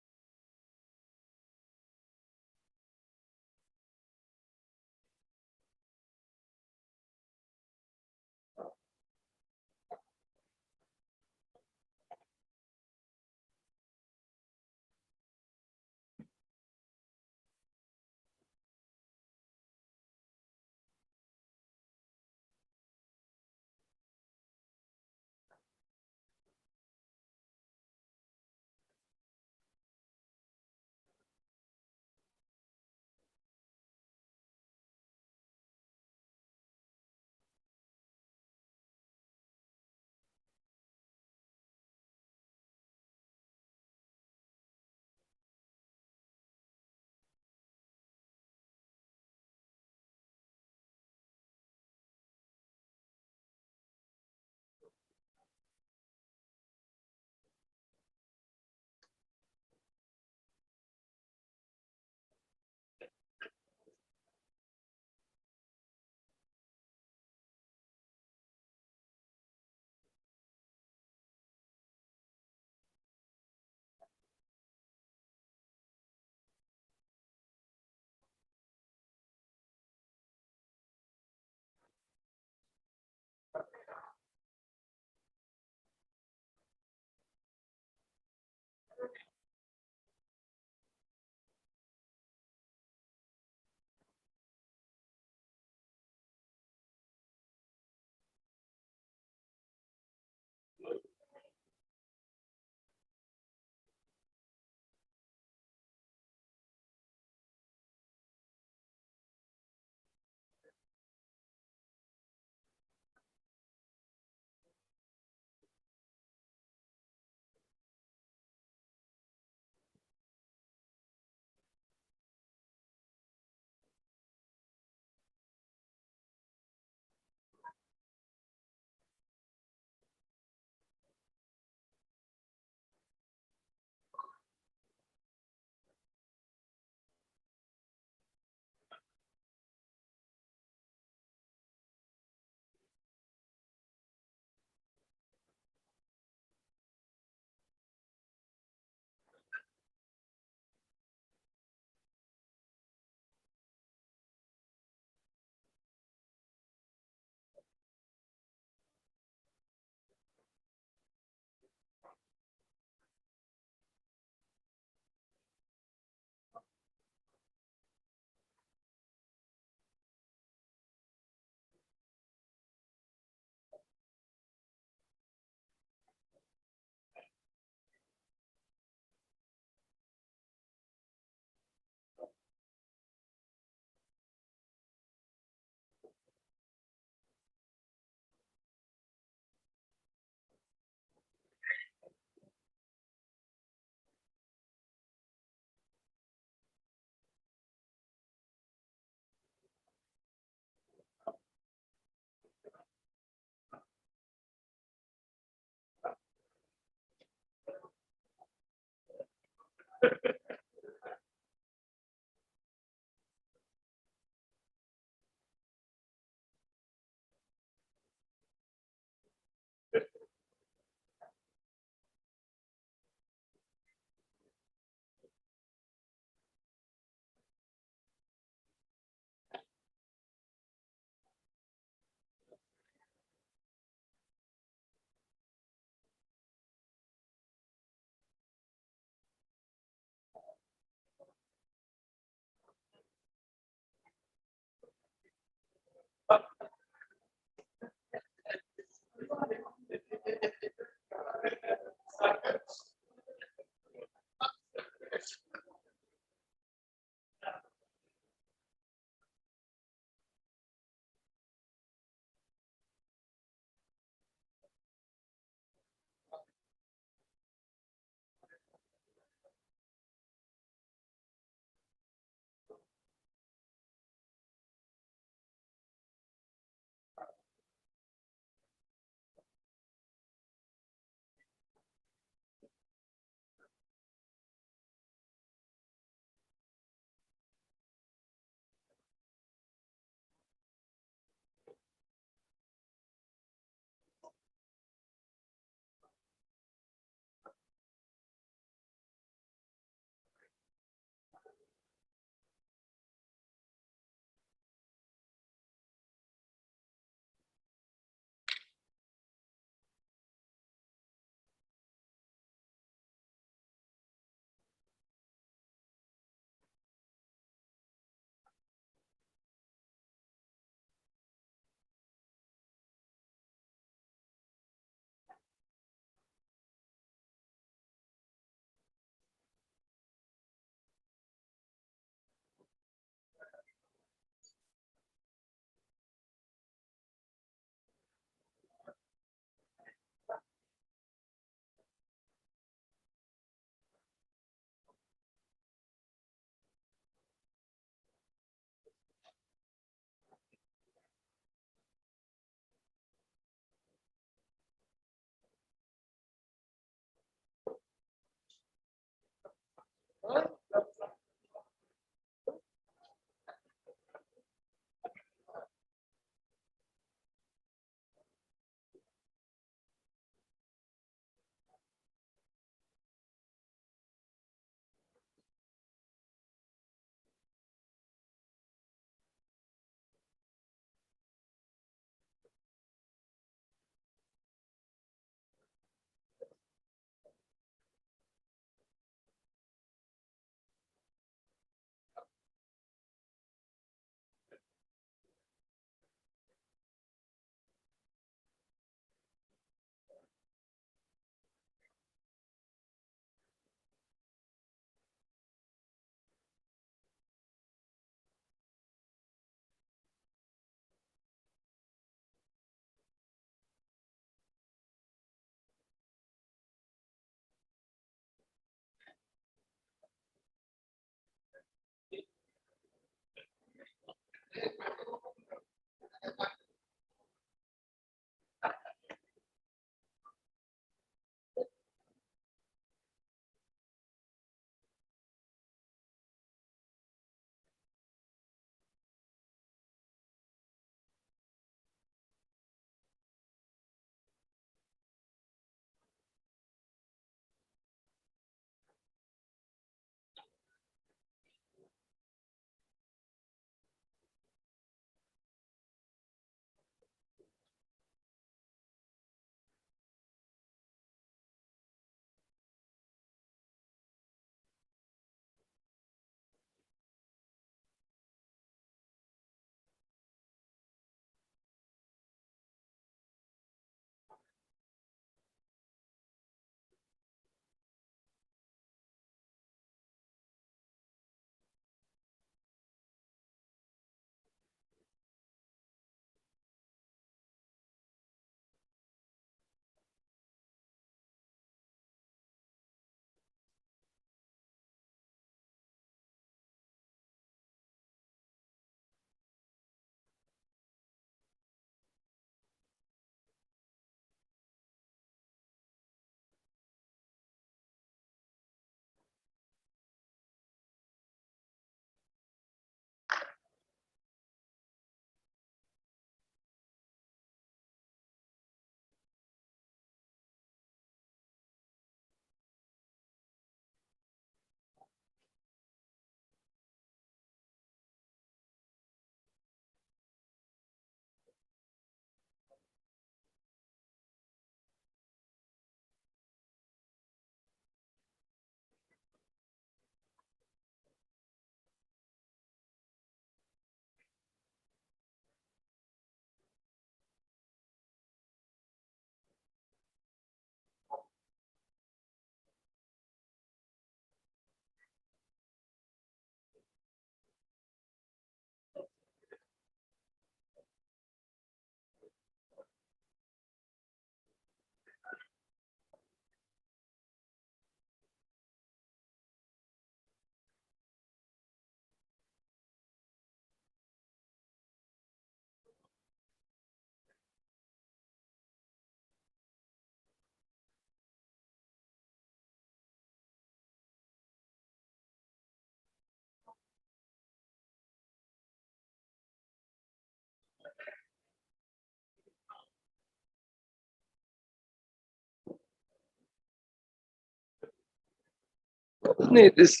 need this.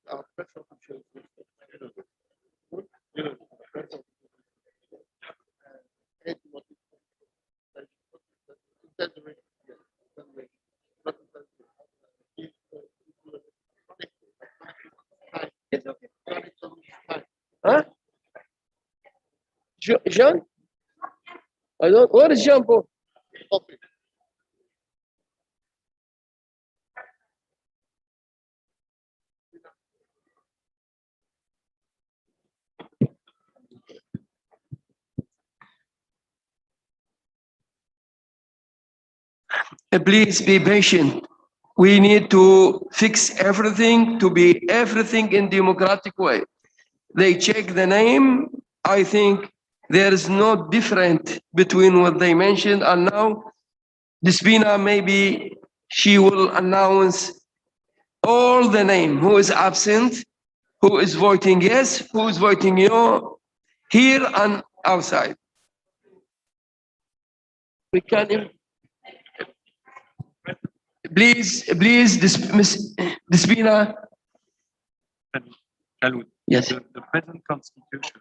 Our press officials, you know, press officials, and what is exaggeration, yes, exaggeration, not exaggeration. Huh? Jean? I don't. Where is Jean Paul? Please be patient. We need to fix everything to be everything in democratic way. They check the name. I think there is no difference between what they mentioned and now. Despina, maybe she will announce all the name who is absent, who is voting yes, who is voting no, here and outside. We can. Please, Despina. Yes. The present constitution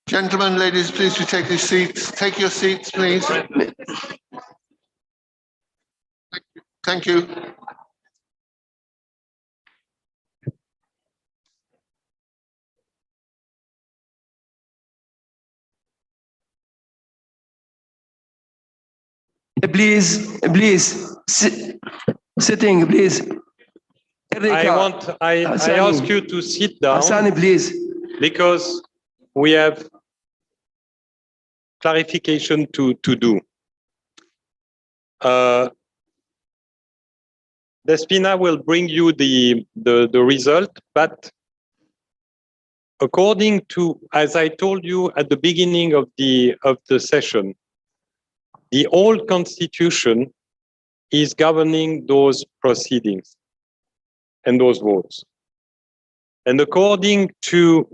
Gentlemen, ladies, please you take your seats. Take your seats, please. Thank you. Please, sitting, please. I ask you to sit down. Hassani, please. Because we have clarification to do. Despina will bring you the result, but according to, as I told you at the beginning of the session, the old constitution is governing those proceedings and those votes. And according to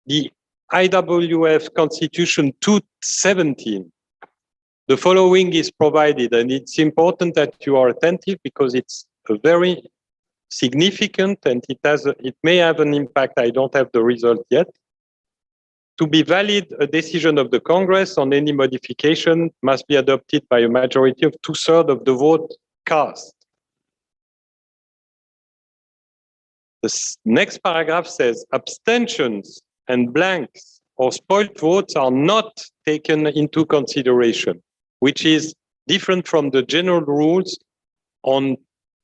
the IWF Constitution 217, the following is provided, and it's important that you are attentive because it's a very significant and it may have an impact. I don't have the result yet. To be valid, a decision of the Congress on any modification must be adopted by a majority of 2/3 of the vote cast. The next paragraph says abstentions and blanks or spoiled votes are not taken into consideration, which is different from the general rules on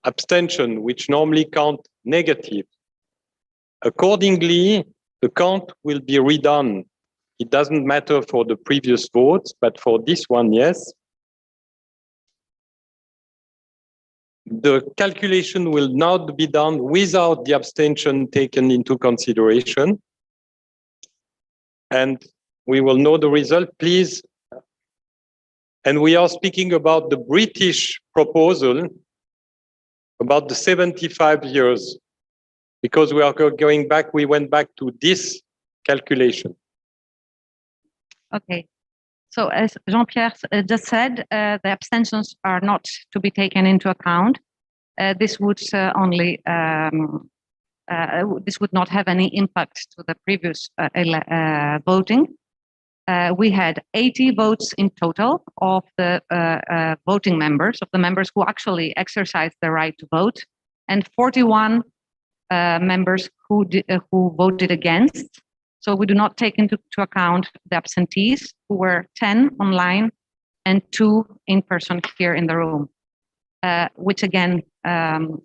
abstention, which normally count negative. Accordingly, the count will be redone. It doesn't matter for the previous votes, but for this one, yes. The calculation will not be done without the abstention taken into consideration. And we will know the result, please. And we are speaking about the British proposal, about the 75 years, because we are going back, we went back to this calculation. Okay. So as Jean-Pierre just said, the abstentions are not to be taken into account. This would this would not have any impact to the previous voting. We had 80 votes in total of the voting members, of the members who actually exercised the right to vote, and 41 members who voted against. So we do not take into account the absentees, who were 10 online and 2 in person here in the room, which again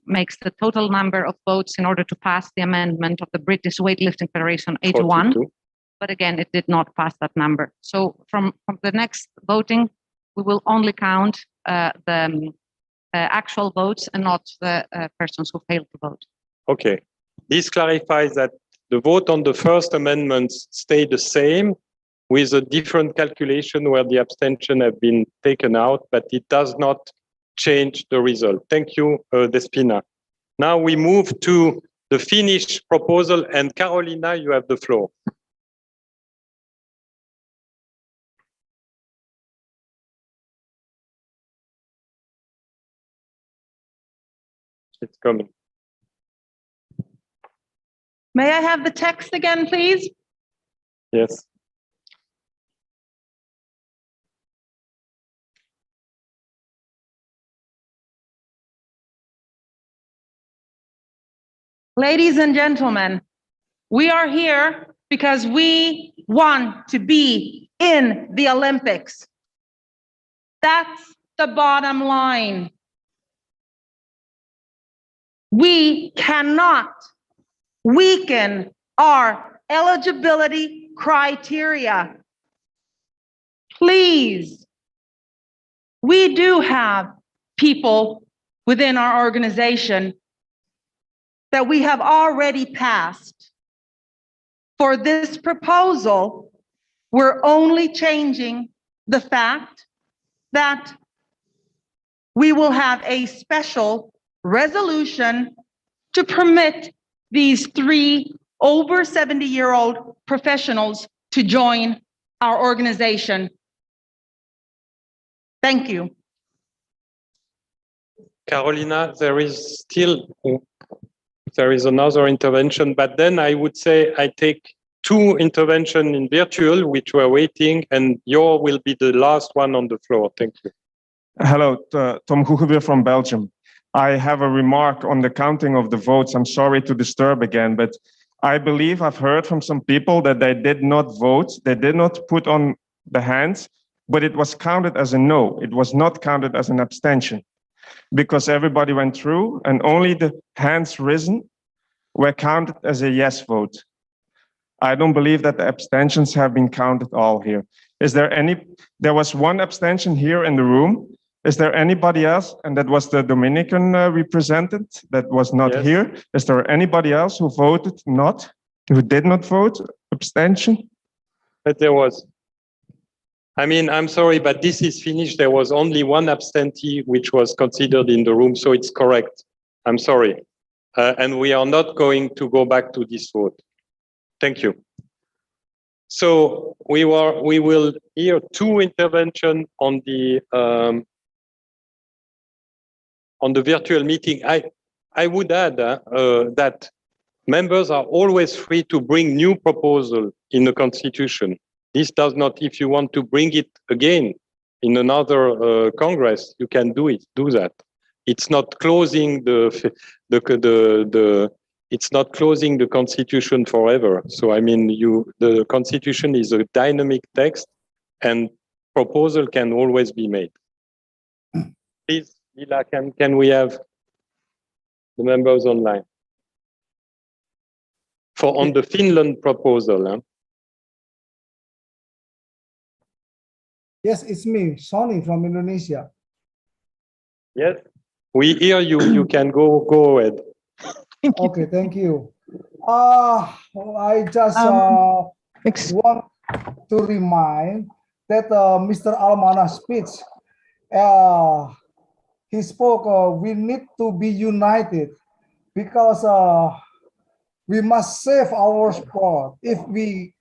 makes the total number of votes in order to pass the amendment of the British Weightlifting Federation 81. 42. But again, it did not pass that number. So from the next voting, we will only count the actual votes and not the persons who failed to vote. Okay. This clarifies that The vote on the first amendments stay the same with a different calculation where the abstention have been taken out, but it does not change the result. Thank you, Despina. Now we move to the Finnish proposal, and Carolina, you have the floor. It's coming. May I have the text again, please? Yes. Ladies and gentlemen, we are here because we want to be in the Olympics. That's the bottom line. We cannot weaken our eligibility criteria. Please, we do have people within our organization that we have already passed. For this proposal, we're only changing the fact that we will have a special resolution to permit these 3 over 70-year-old professionals to join our organization. Thank you. Carolina, there is another intervention, but then I would say I take 2 interventions in virtual, which we're waiting, and your will be the last one on the floor. Thank you. Hello, Tom Goegeweer from Belgium. I have a remark on the counting of the votes. I'm sorry to disturb again, but I believe I've heard from some people that they did not vote. They did not put on the hands, but it was counted as a no. It was not counted as an abstention because everybody went through and only the hands risen were counted as a yes vote. I don't believe that the abstentions have been counted all here. There was 1 abstention here in the room. Is there anybody else? And that was the Dominican representative that was not here. Is there anybody else who voted not, who did not vote, abstention? But there was. I mean, I'm sorry, but this is finished. There was only 1 absentee which was considered in the room, so it's correct. I'm sorry. And we are not going to go back to this vote. Thank you. So we will hear 2 interventions on the virtual meeting. I would add that members are always free to bring new proposal in the constitution. This does not, if you want to bring it again in another Congress, you can do that. It's not closing it's not closing the constitution forever. So I mean, the constitution is a dynamic text, and proposal can always be made. Please, Lila, can we have the members online on the Finland proposal? Huh? Yes, it's me, Sonny from Indonesia. Yes, we hear you. You can go ahead. Okay, thank you. I just want to remind that Mr. Almana's speech, he spoke, we need to be united because we must save our sport. If we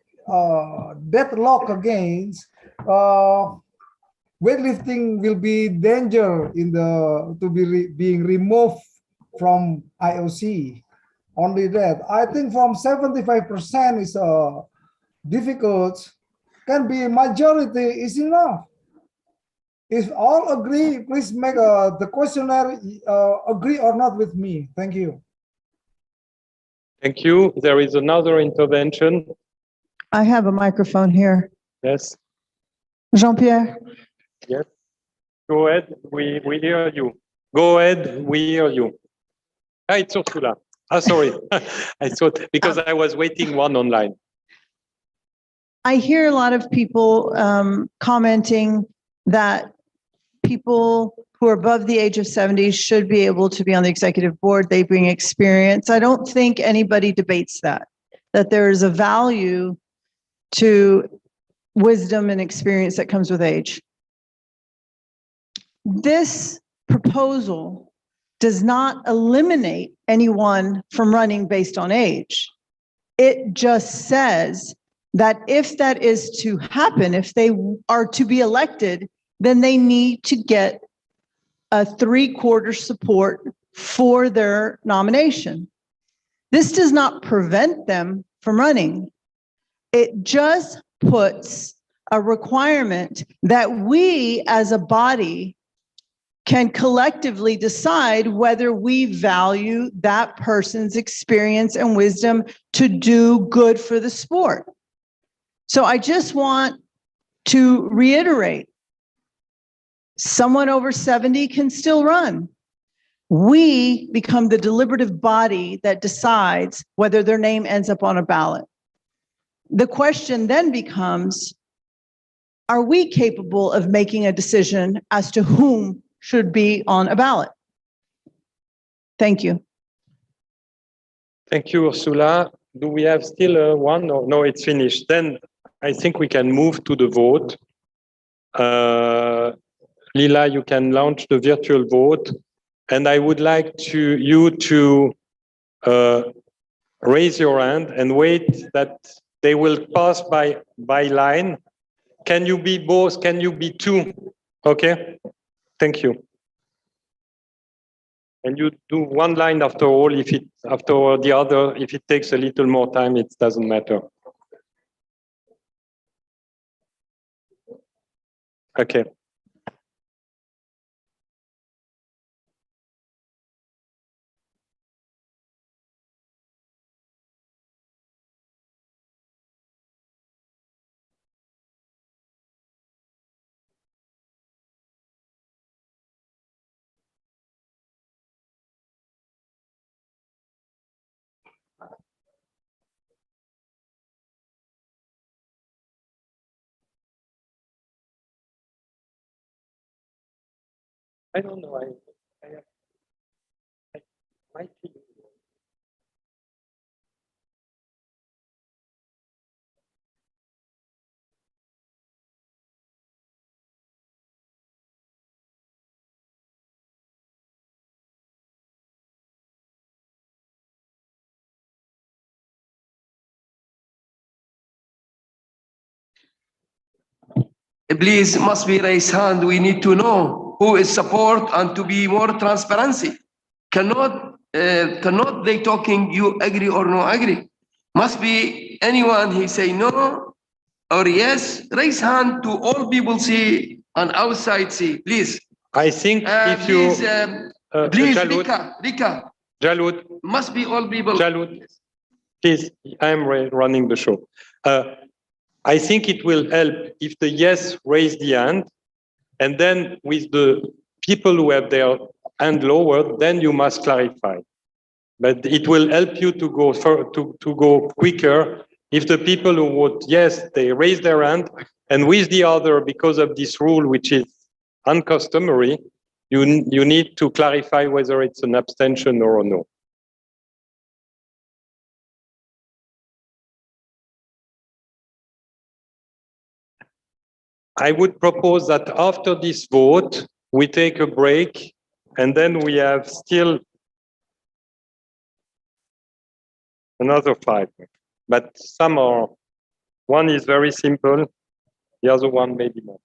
deadlock against, weightlifting will be danger being removed from IOC. Only that. I think from 75% is difficult, can be majority is enough. If all agree, please make the questionnaire agree or not with me. Thank you. Thank you. There is another intervention. I have a microphone here. Yes. Jean-Pierre. Yes. Go ahead. We hear you. Go ahead. We hear you. It's Ursula. Sorry. I thought because I was waiting 1 online. I hear a lot of people commenting that people who are above the age of 70 should be able to be on the executive board. They bring experience. I don't think anybody debates that. that there is a value to wisdom and experience that comes with age. This proposal does not eliminate anyone from running based on age. It just says that if that is to happen, if they are to be elected, then they need to get a 3/4 support for their nomination. This does not prevent them from running. It just puts a requirement that we as a body can collectively decide whether we value that person's experience and wisdom to do good for the sport. So I just want to reiterate, someone over 70 can still run. We become the deliberative body that decides whether their name ends up on a ballot. The question then becomes, are we capable of making a decision as to whom should be on a ballot? Thank you. Thank you, Ursula. Do we have still one? No, it's finished. Then I think we can move to the vote. Lila, you can launch the virtual vote. And I would like you to raise your hand and wait that they will pass by line. Can you be both? Can you be two? Okay, thank you. And you do one line after all. If it after the other, if it takes a little more time, it doesn't matter. Okay. I don't know. I might be. Please, must be raised hand. We need to know who is support and to be more transparency. Cannot they talking you agree or no agree? Must be anyone he say no or yes. Raise hand to all people see and outside see, please. I think if please, you please, Jalud, Rika, Jalud, must be all people. Jalud, please, I'm running the show. I think it will help if the yes raise the hand, and then with the people who have their hand lowered, then you must clarify. But it will help you to go to go quicker if the people who vote yes, they raise their hand, and with the other, because of this rule, which is uncustomary, you need to clarify whether it's an abstention or a no. I would propose that after this vote, we take a break, and then we have still another 5. But some are, one is very simple, the other one maybe not.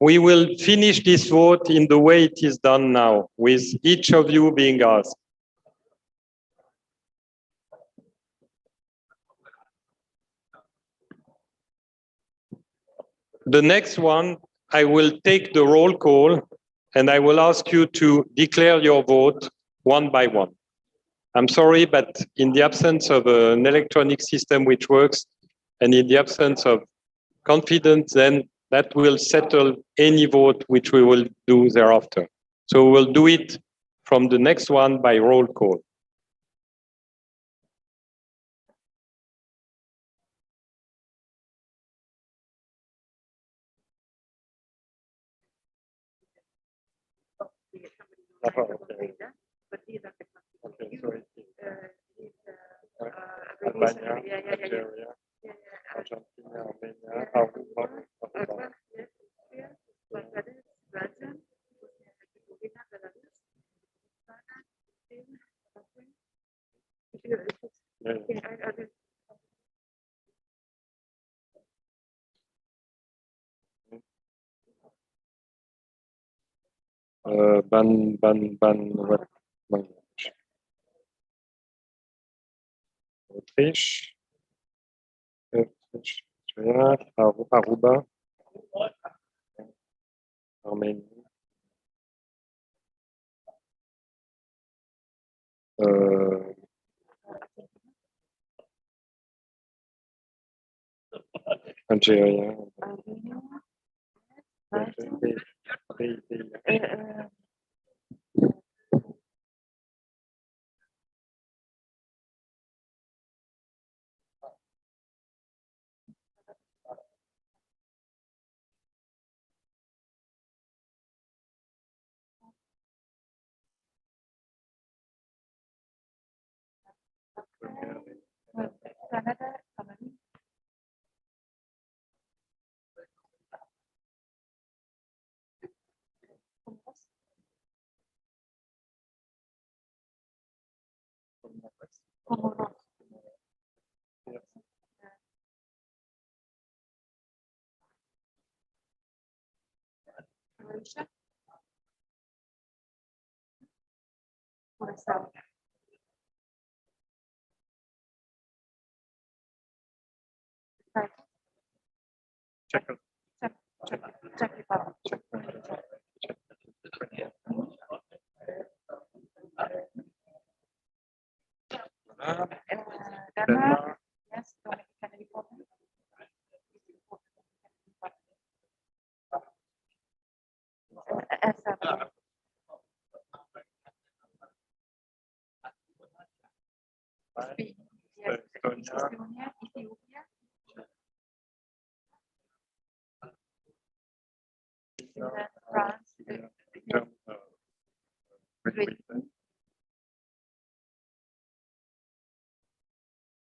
We will finish this vote in the way it is done now, with each of you being asked. The next one, I will take the roll call and I will ask you to declare your vote one by one. I'm sorry, but in the absence of an electronic system which works and in the absence of confidence, then that will settle any vote which we will do thereafter. So we'll do it from the next one by roll call. Albania, Algeria, Argentina, Armenia, Aruba. What? Fish, Aruba, Armenia, Algeria,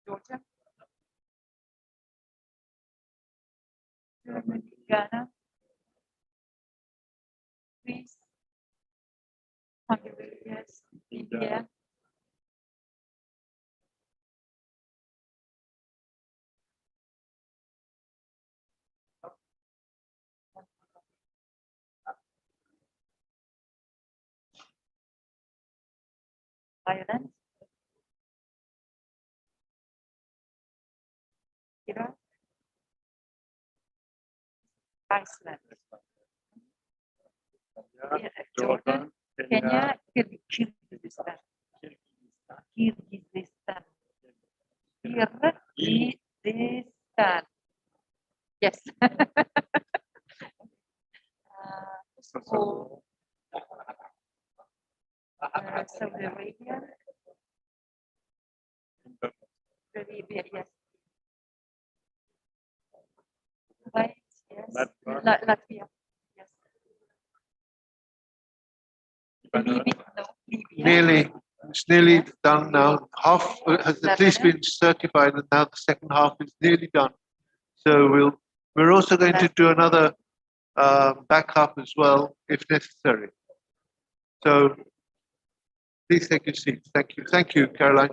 Georgia, Germany, Ghana, Greece, Hungary, yes, India, Ireland, Iraq, Iceland, Jordan, Kenya, Kyrgyzstan, Kyrgyzstan, Kyrgyzstan. Yes. Kosovo, Saudi Arabia, Arabia, yes. Kuwait, yes. Latvia, yes. Libya, no, Libya. It's nearly done now. Half has at least been certified, and now the second half is nearly done. So we're also going to do another backup as well, if necessary. So please take your seats. Thank you. Thank you, Caroline.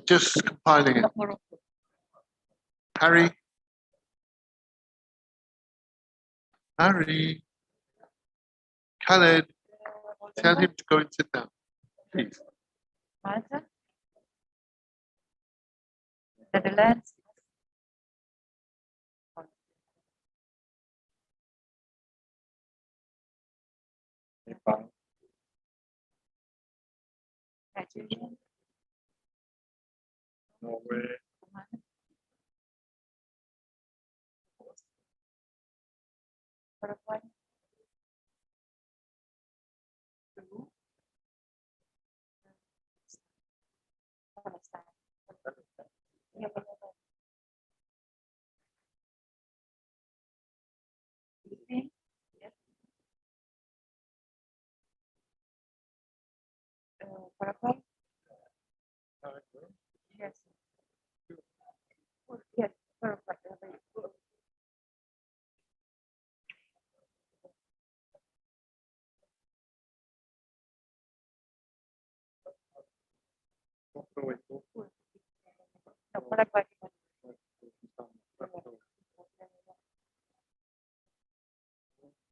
Just compiling it. Harry. Harry. Khaled. Tell him to go and sit down, please. Malta, Netherlands, Nigeria, Norway, Paraguay, Peru, Palestine. Philippines, yes. Paraguay. Yes. Yes, Paraguay. No, Paraguay.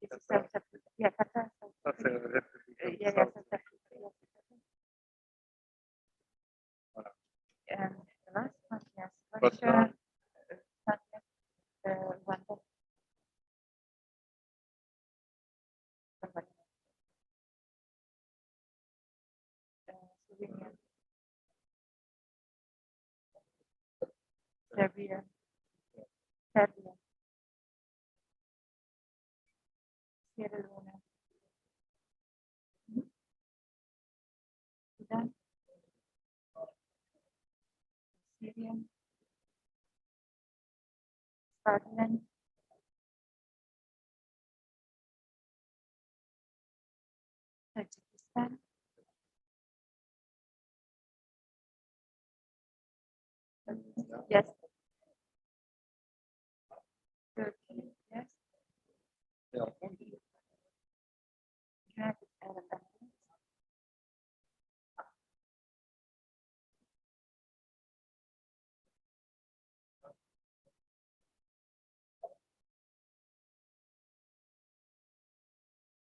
This is South Africa. Yeah, Qatar. Yeah, South Africa. And the last one, yes, Russia, Rwanda. Slovenia, Serbia, Serbia, Sierra Leone, Sudan, Syria, Scotland, Tajikistan, yes, Turkey, yes, United Arab Emirates,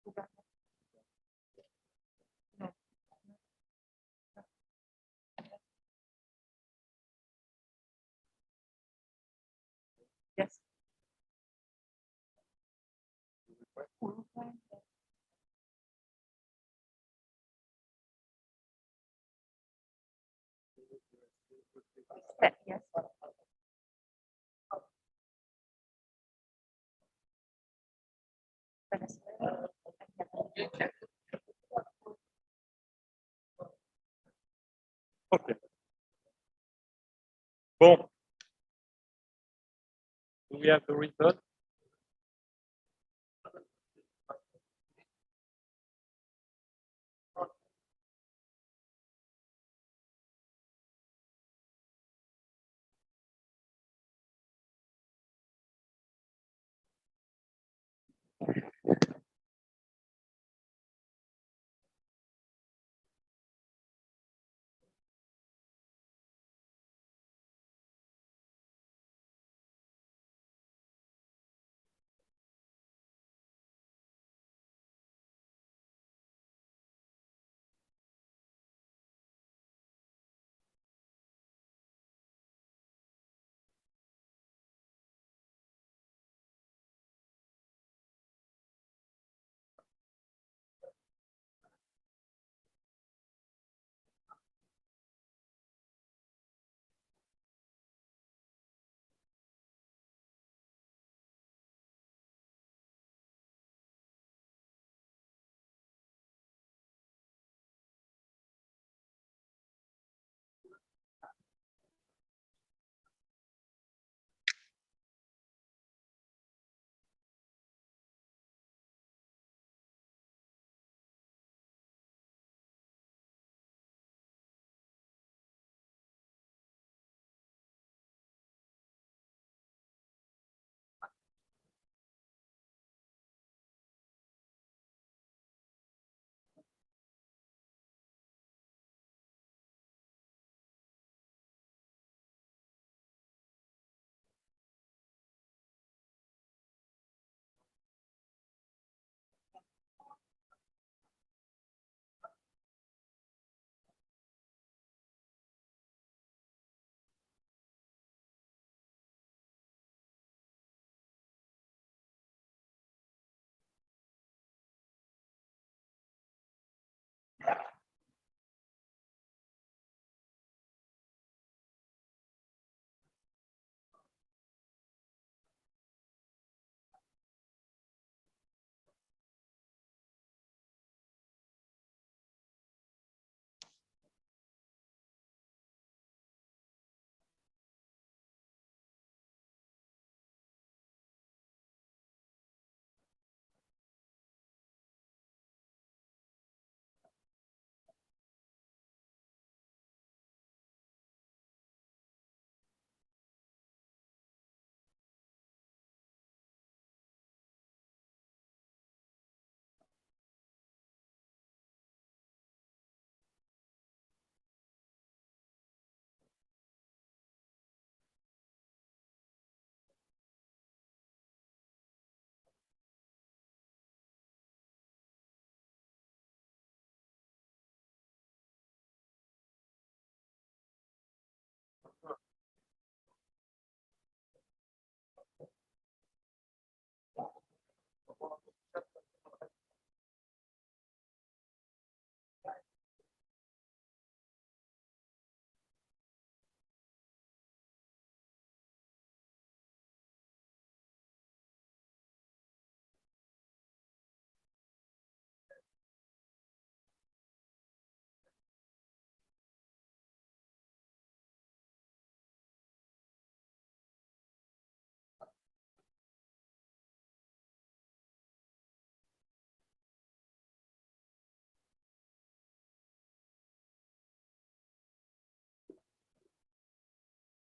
Uganda, no, yes, Uruguay, yes, Venezuela, Okay. Bon. Do we have the result?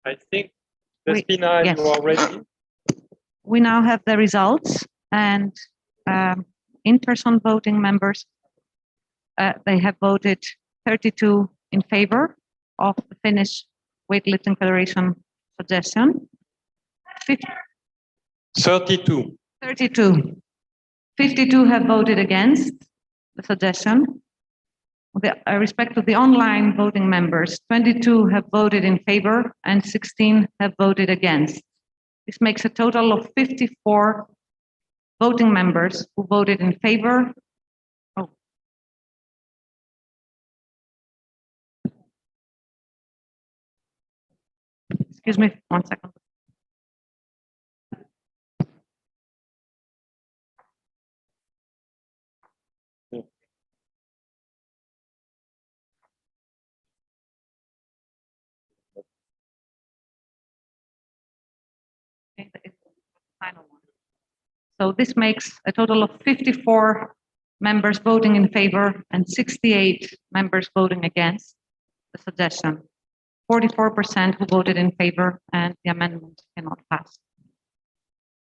I think, We- Despina, yes. you are ready? We now have the results and in-person voting members. They have voted 32 in favor of the Finnish Weightlifting Federation suggestion. 32. 32. 52 have voted against the suggestion. With respect to the online voting members, 22 have voted in favor and 16 have voted against. This makes a total of 54 voting members who voted in favor. Oh. Excuse me, 1 second. So this makes a total of 54 members voting in favor and 68 members voting against the suggestion. 44% who voted in favor, and the amendment cannot pass.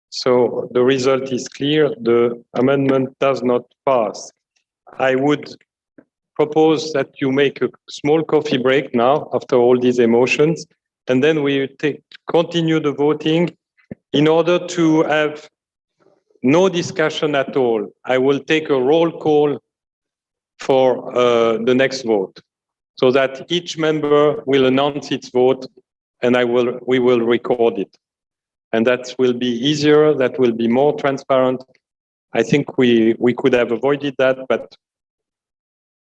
So the result is clear. The amendment does not pass. I would propose that you make a small coffee break now after all these emotions, and then we continue the voting in order to have no discussion at all. I will take a roll call for the next vote, so that each member will announce its vote, and we will record it. And that will be easier, that will be more transparent. I think we could have avoided that, but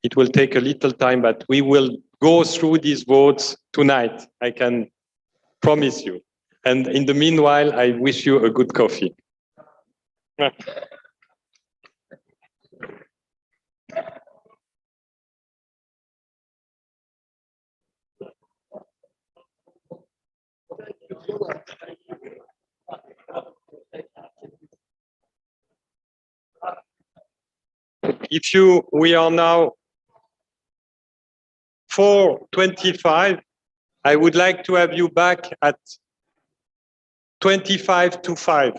it will take a little time, but we will go through these votes tonight, I can promise you. And in the meanwhile, I wish you a good coffee. We are now 4:25. I would like to have you back at 25 to 5.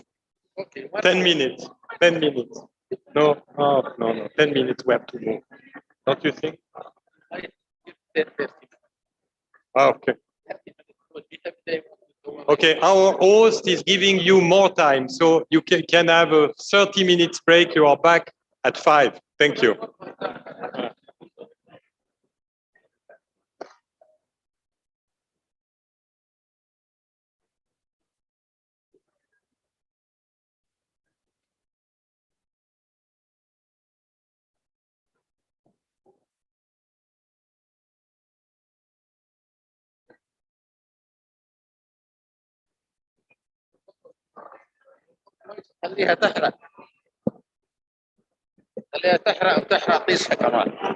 Okay. 10 minutes. 10 minutes. No, 10 minutes we have to move. Don't you think? Okay. Okay, our host is giving you more time, so you can have a 30 minutes break. You are back at 5. Thank you. خليها تحرق خليها تحرق وتحرق طيشها كمان.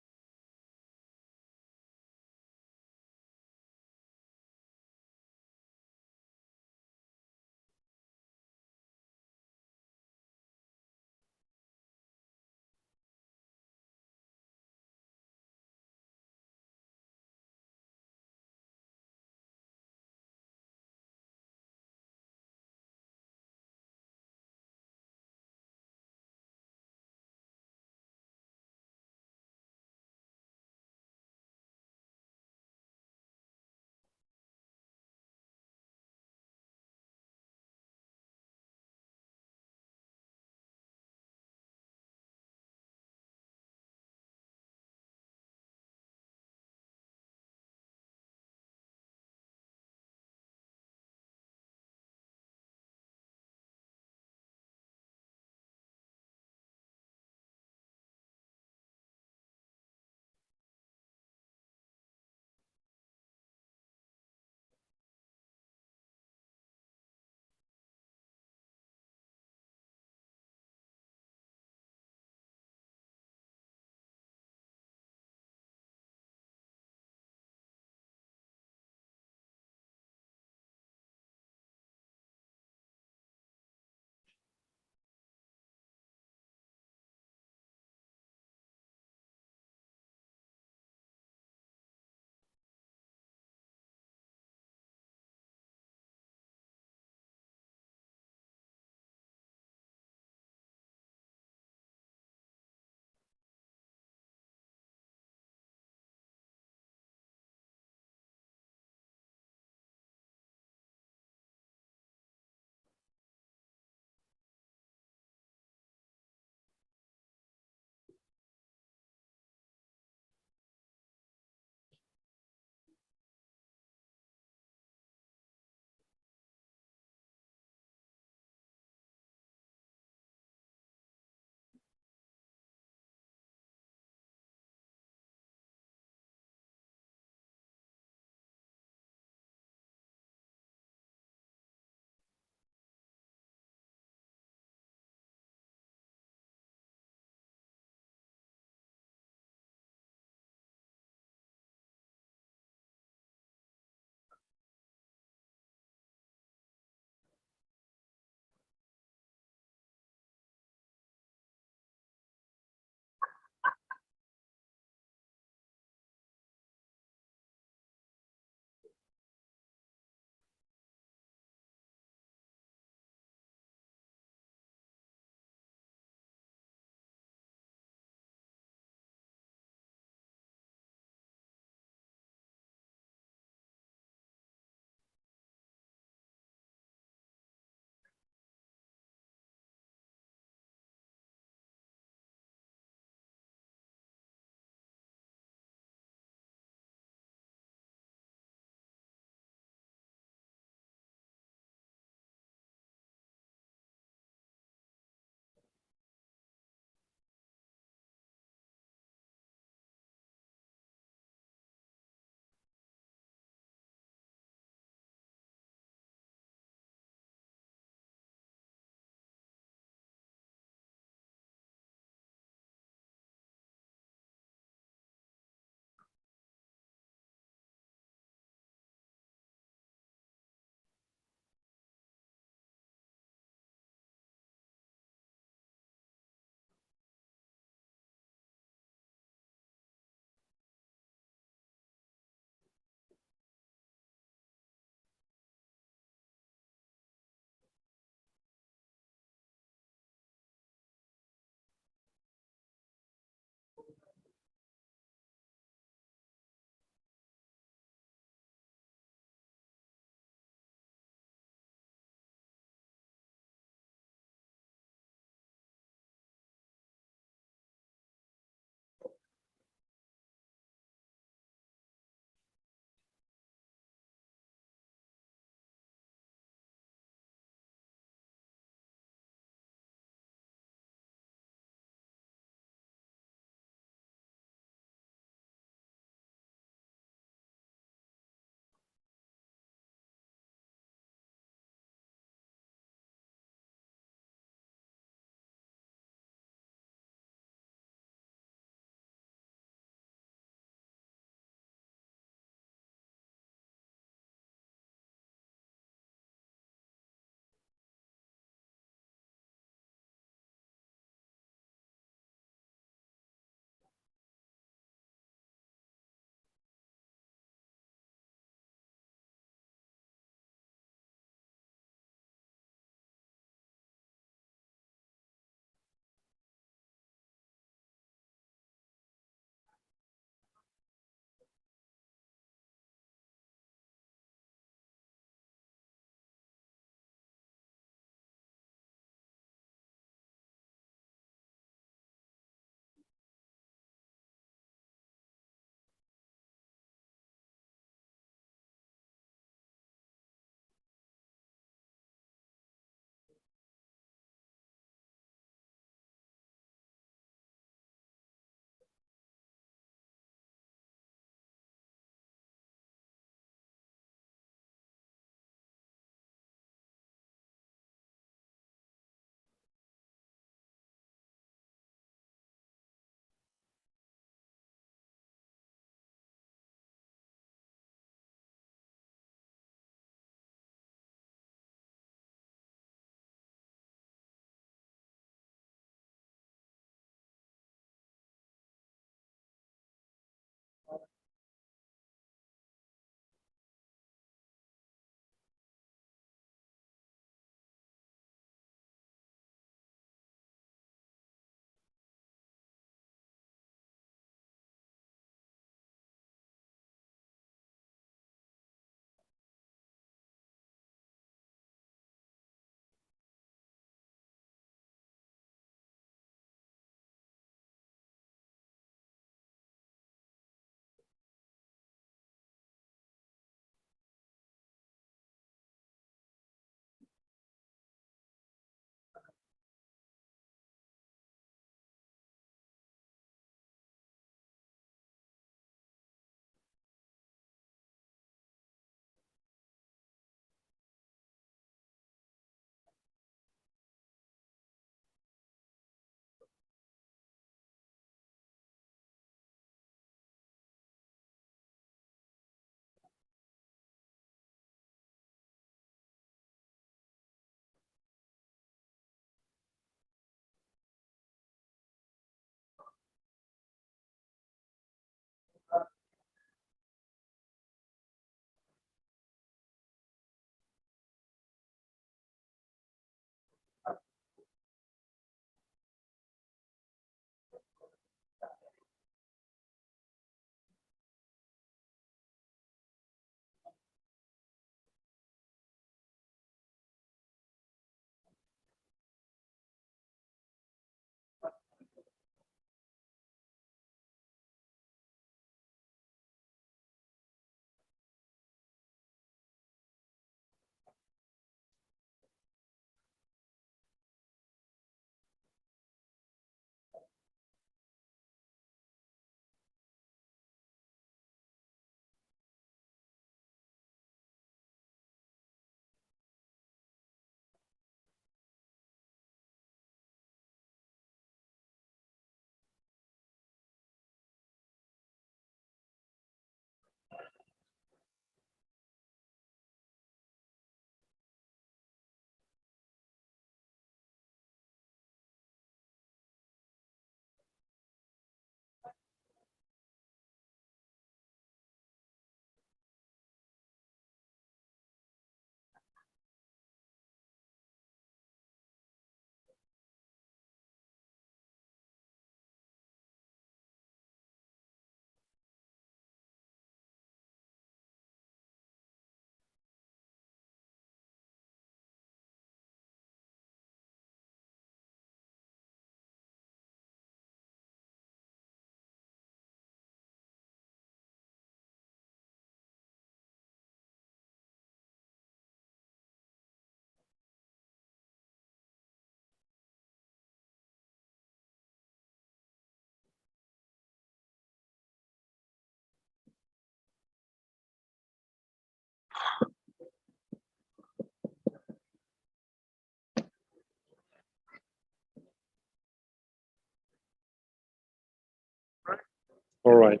All right.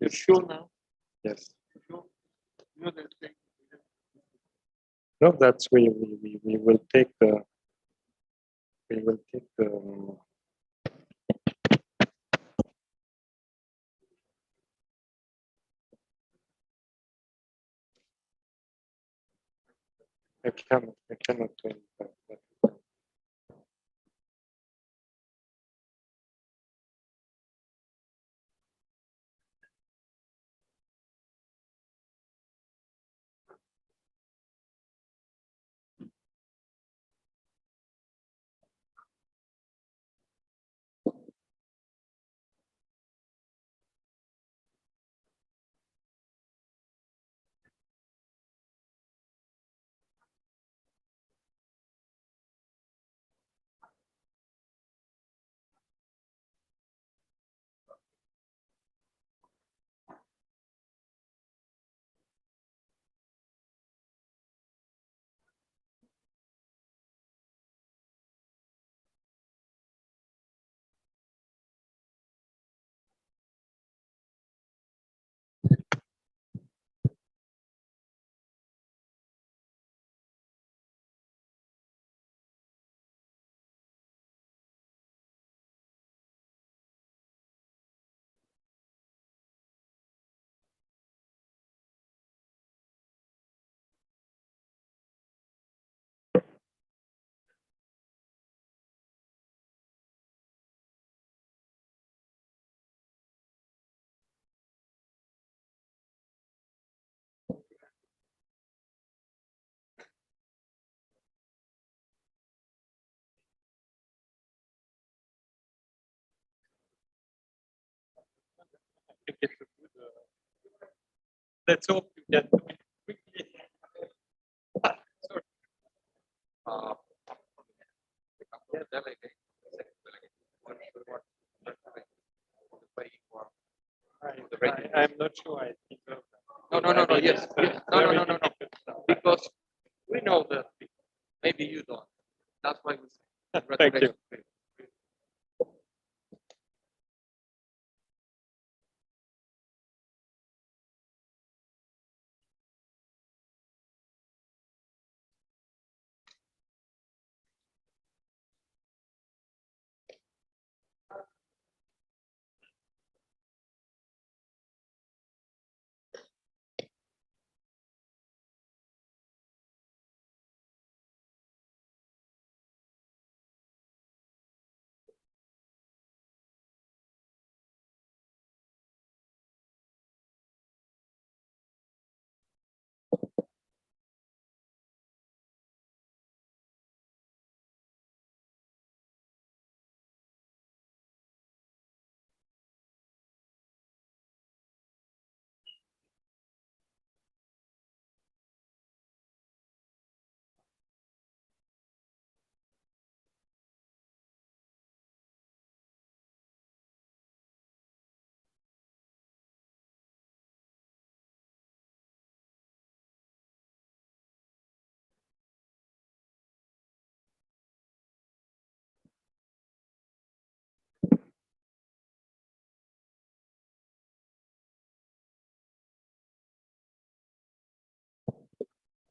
You sure now? Yes. Sure? You're the thing. No, that's we will take the I cannot change that. think it's a good, let's hope you can do it quickly. Sorry. I'm not sure I deserve that. No, yes. No. Because we know that maybe you don't. That's why we say Thank you.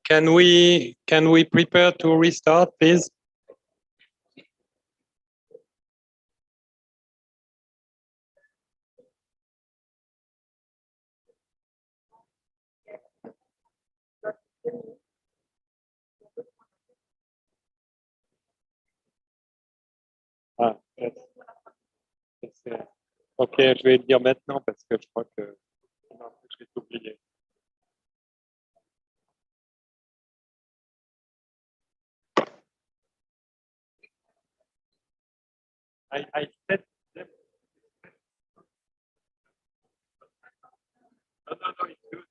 Can we prepare to restart, please? Ah, yes. Ok, je vais le dire maintenant parce que je crois que je vais t'oublier. I said them. No, it's good.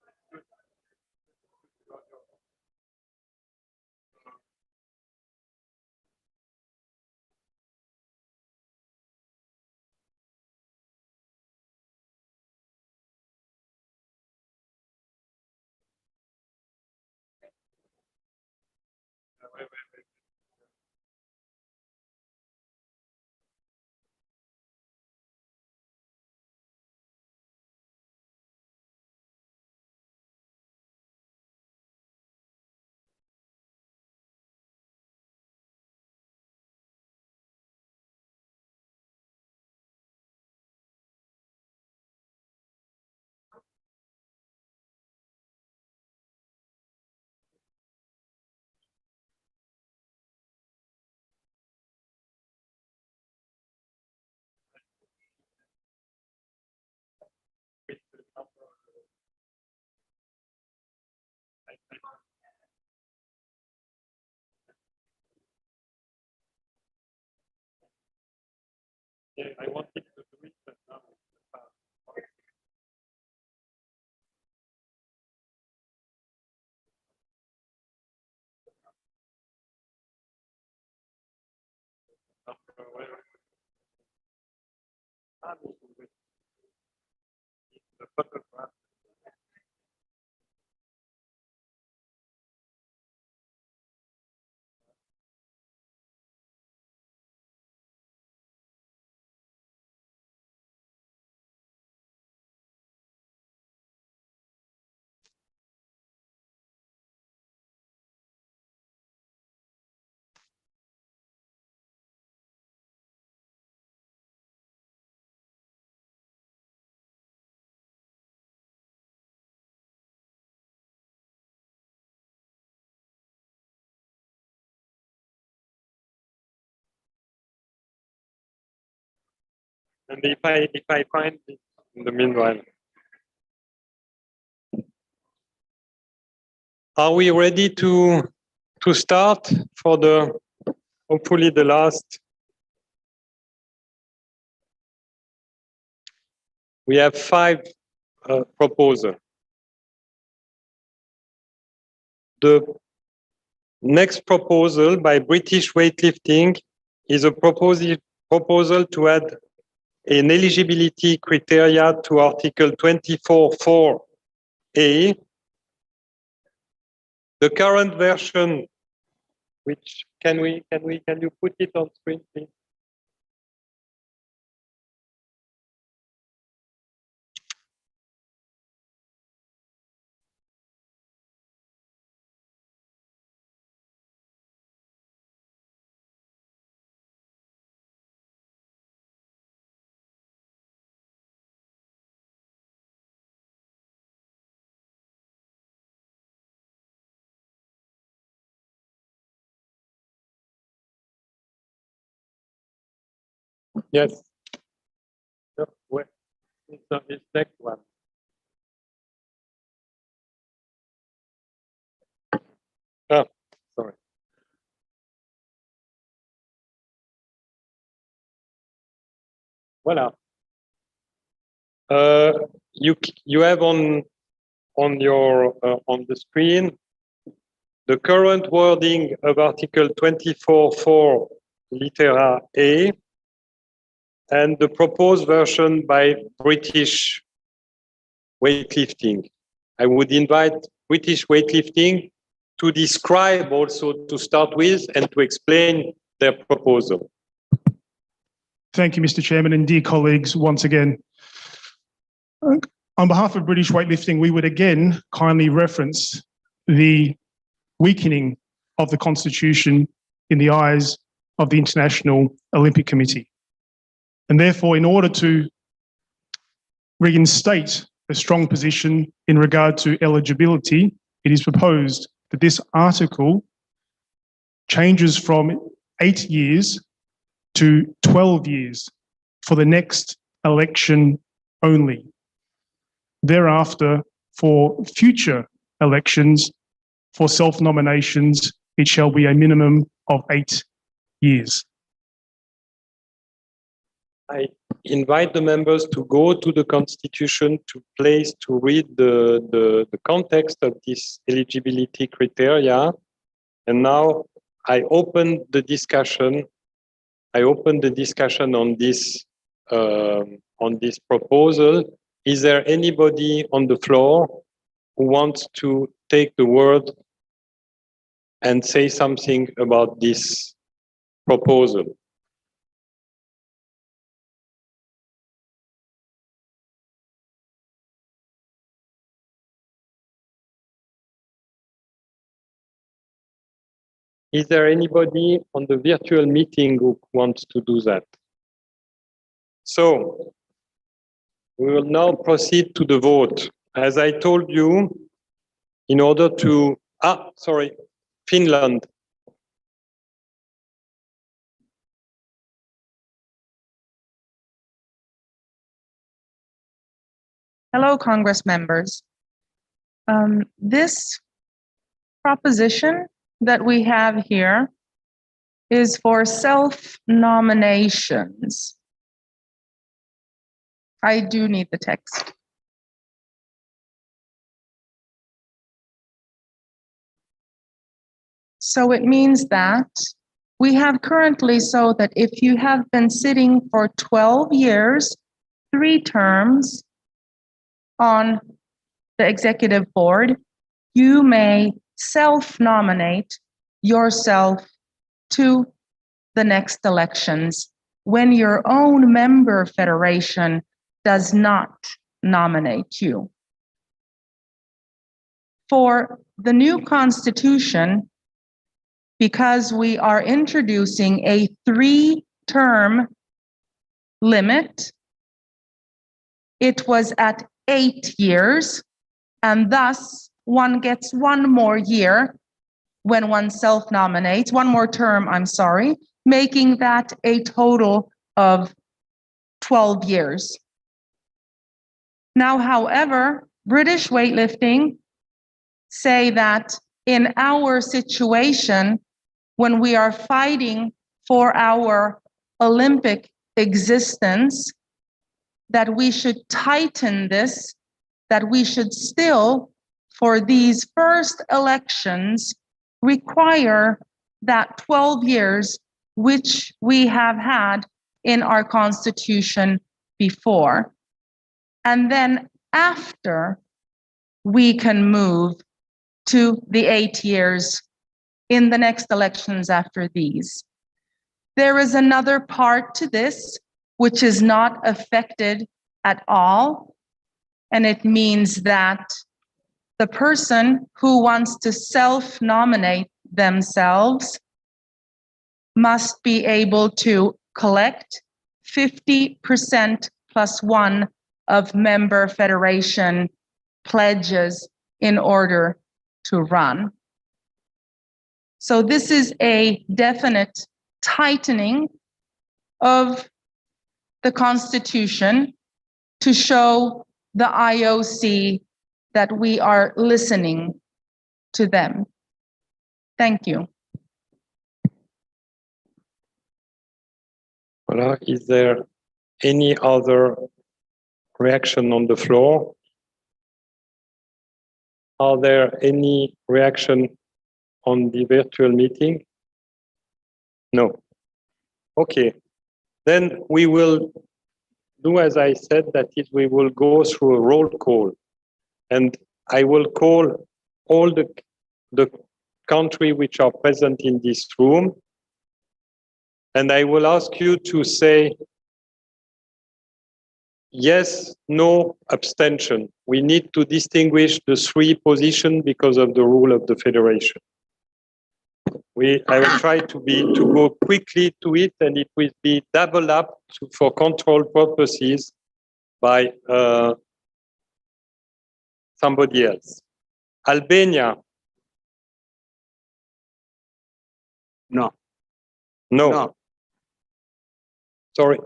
I wanted to do it, but now it's past. The photograph. And if I find it in the meanwhile. Are we ready to start for the hopefully the last? We have 5 proposals. The next proposal by British Weightlifting is a proposal to add an eligibility criteria to Article 24.4a. The current version, which can you put it on screen, please? Yes. No, wait. It's next one. Oh, sorry. Voilà. You have on your on the screen the current wording of Article 24.4 litera A and the proposed version by British Weightlifting. I would invite British Weightlifting to describe also to start with and to explain their proposal. Thank you, Mr. Chairman, and dear colleagues, once again. On behalf of British Weightlifting, we would again kindly reference the weakening of the Constitution in the eyes of the International Olympic Committee. And therefore, in order to reinstate a strong position in regard to eligibility, it is proposed that this article changes from 8 years to 12 years for the next election only. Thereafter, for future elections, for self-nominations, it shall be a minimum of 8 years. I invite the members to go to the Constitution to read the context of this eligibility criteria. And now I open the discussion. I open the discussion on this proposal. Is there anybody on the floor who wants to take the word and say something about this proposal? Is there anybody on the virtual meeting who wants to do that? So we will now proceed to the vote. As I told you, in order to, Finland. Hello, Congress members. This proposition that we have here is for self-nominations. I do need the text. So it means that we have currently, so that if you have been sitting for 12 years, 3 terms on the executive board, you may self-nominate yourself to the next elections when your own member federation does not nominate you. For the new constitution, because we are introducing a 3-term limit, it was at 8 years, and thus one gets 1 more year when one self-nominates, 1 more term, I'm sorry, making that a total of 12 years. Now, however, British weightlifting say that in our situation, when we are fighting for our Olympic existence, that we should tighten this, that we should still, for these first elections, require that 12 years, which we have had in our constitution before. And then after, we can move to the 8 years in the next elections after these. There is another part to this which is not affected at all, and it means that the person who wants to self-nominate themselves must be able to collect 50% plus 1 of member federation pledges in order to run. So this is a definite tightening of the Constitution to show the IOC that we are listening to them. Thank you. Voilà. Is there any other reaction on the floor? Are there any reaction on the virtual meeting? No. Okay. Then we will do as I said, that is, we will go through a roll call. And I will call all the countries which are present in this room. And I will ask you to say yes, no, abstention. We need to distinguish the 3 positions because of the rule of the federation. I will try to go quickly to it, and it will be doubled up for control purposes by somebody else. Albania. No. No. No. Sorry.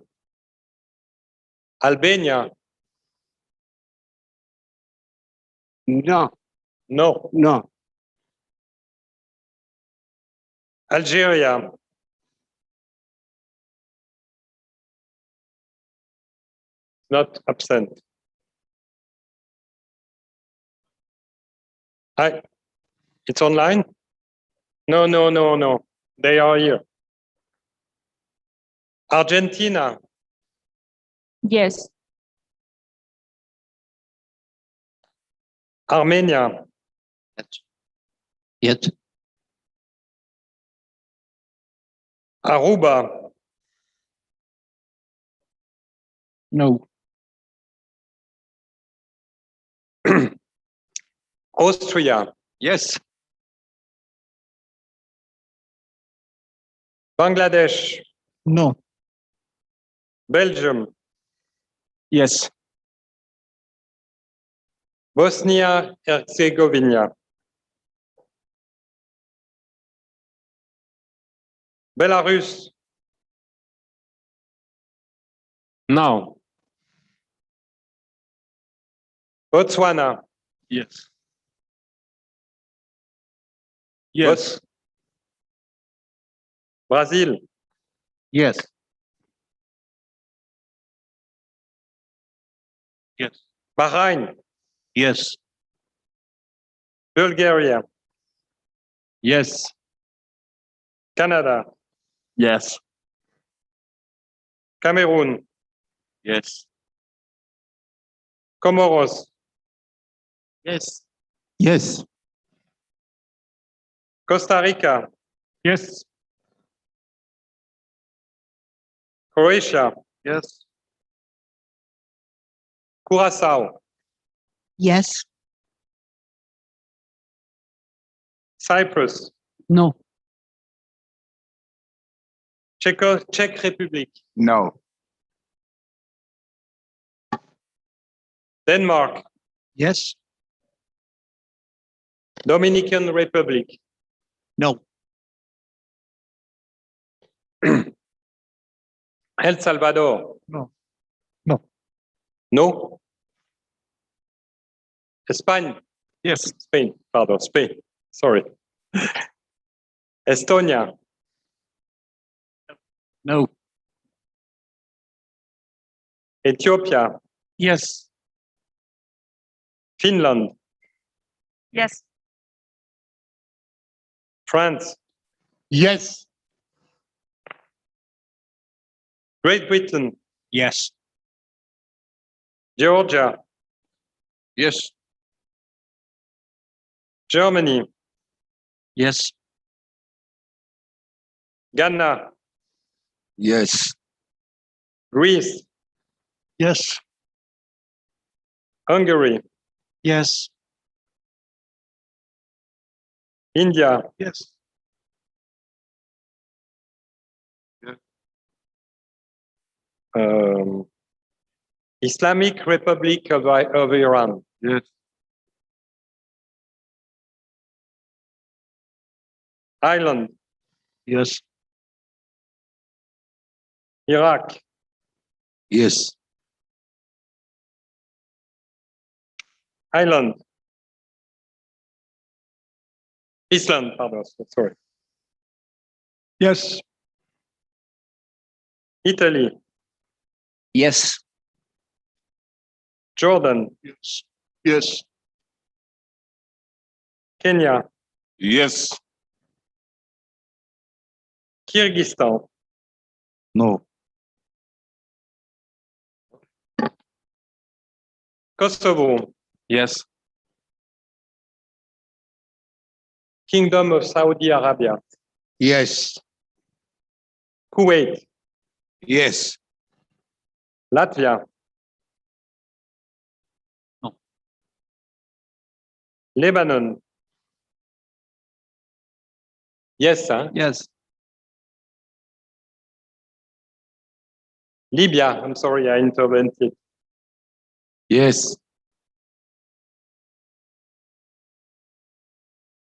Albania. No. No. No. Algeria. Not absent. It's online? No, no, no, no. They are here. Argentina. Yes. Armenia. Yes. Aruba. No. Austria. Yes. Bangladesh. No. Belgium. Yes. Bosnia Herzegovina. Belarus. No. Botswana. Yes. Yes. Brazil. Yes. Yes. Bahrain, Yes. Bulgaria, Yes. Canada, Yes. Cameroon, Yes. Comoros, Yes. Yes. Costa Rica, Yes. Croatia, Yes. Curacao, Yes. Cyprus, No. Czech Republic, No. Denmark, Yes. Dominican Republic, No. El Salvador, No. No. no. Spain, Yes. Spain, pardon, Spain, sorry. Estonia, No. Ethiopia, Yes. Finland, Yes. France, Yes. Great Britain, Yes. Georgia, Yes. Germany, Yes. Ghana, Yes. Greece, Yes. Hungary, Yes. India, Yes. Islamic Republic of Iran, Yes. Ireland, Yes. Iraq, Yes. Ireland, Island, pardon, sorry, Yes. Italy, Yes. Jordan, Yes. Yes. Kenya, Yes. Kyrgyzstan, No. Kosovo, Yes. Kingdom of Saudi Arabia, Yes. Kuwait, Yes. Latvia, No. Lebanon, yes, huh? Yes. Libya, I'm sorry, I intervened. Yes.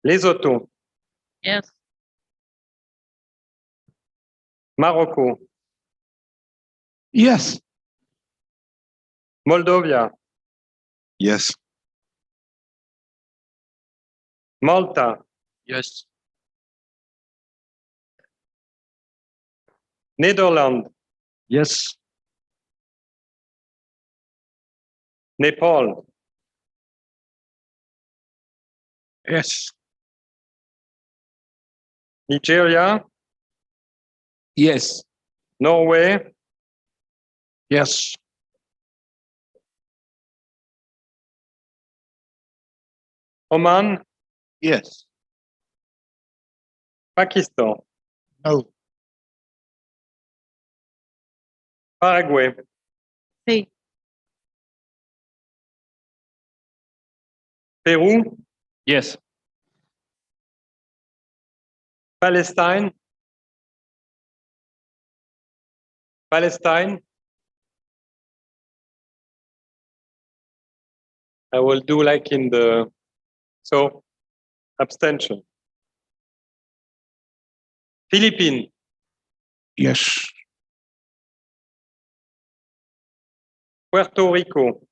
Lesotho, Yes. Morocco, Yes. Moldova, Yes. Malta, Yes. Netherlands, Yes. Nepal, Yes. Nigeria, Yes. Norway, Yes. Oman, Yes. Pakistan, No. Paraguay, Sí. Peru, Yes. Palestine, Palestine. I will do like in the, so abstention. Philippines, Yes. Puerto Rico,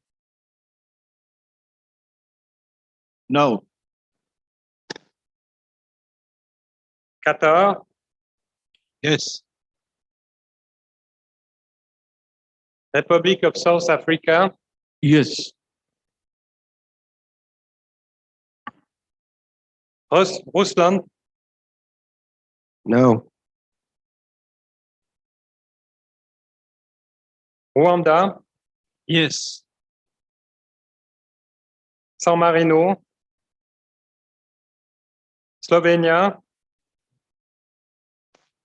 No. Qatar, Yes. Republic of South Africa, Yes. Rusland? No. Rwanda? Yes. San Marino? Slovenia?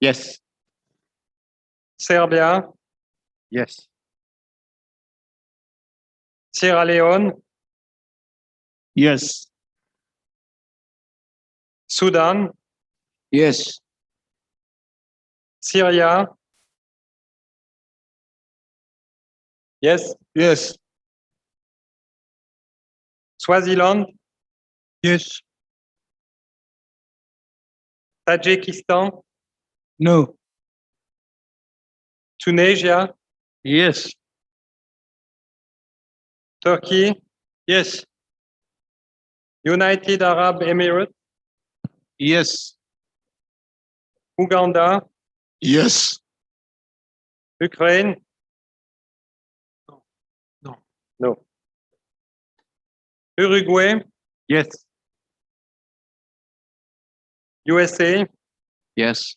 Yes. Serbia? Yes. Sierra Leone? Yes. Sudan? Yes. Syria? Yes. Yes. Swaziland? Yes. Tajikistan? No. Tunisia? Yes. Turkey? Yes. United Arab Emirates? Yes. Uganda? Yes. Ukraine? No. No. Uruguay? Yes. USA? Yes.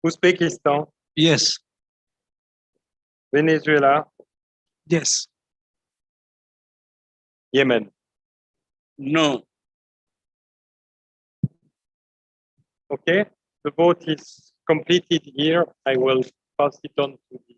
Uzbekistan? Yes. Venezuela? Yes. Yemen? No. Okay. The vote is completed here. I will pass it on to the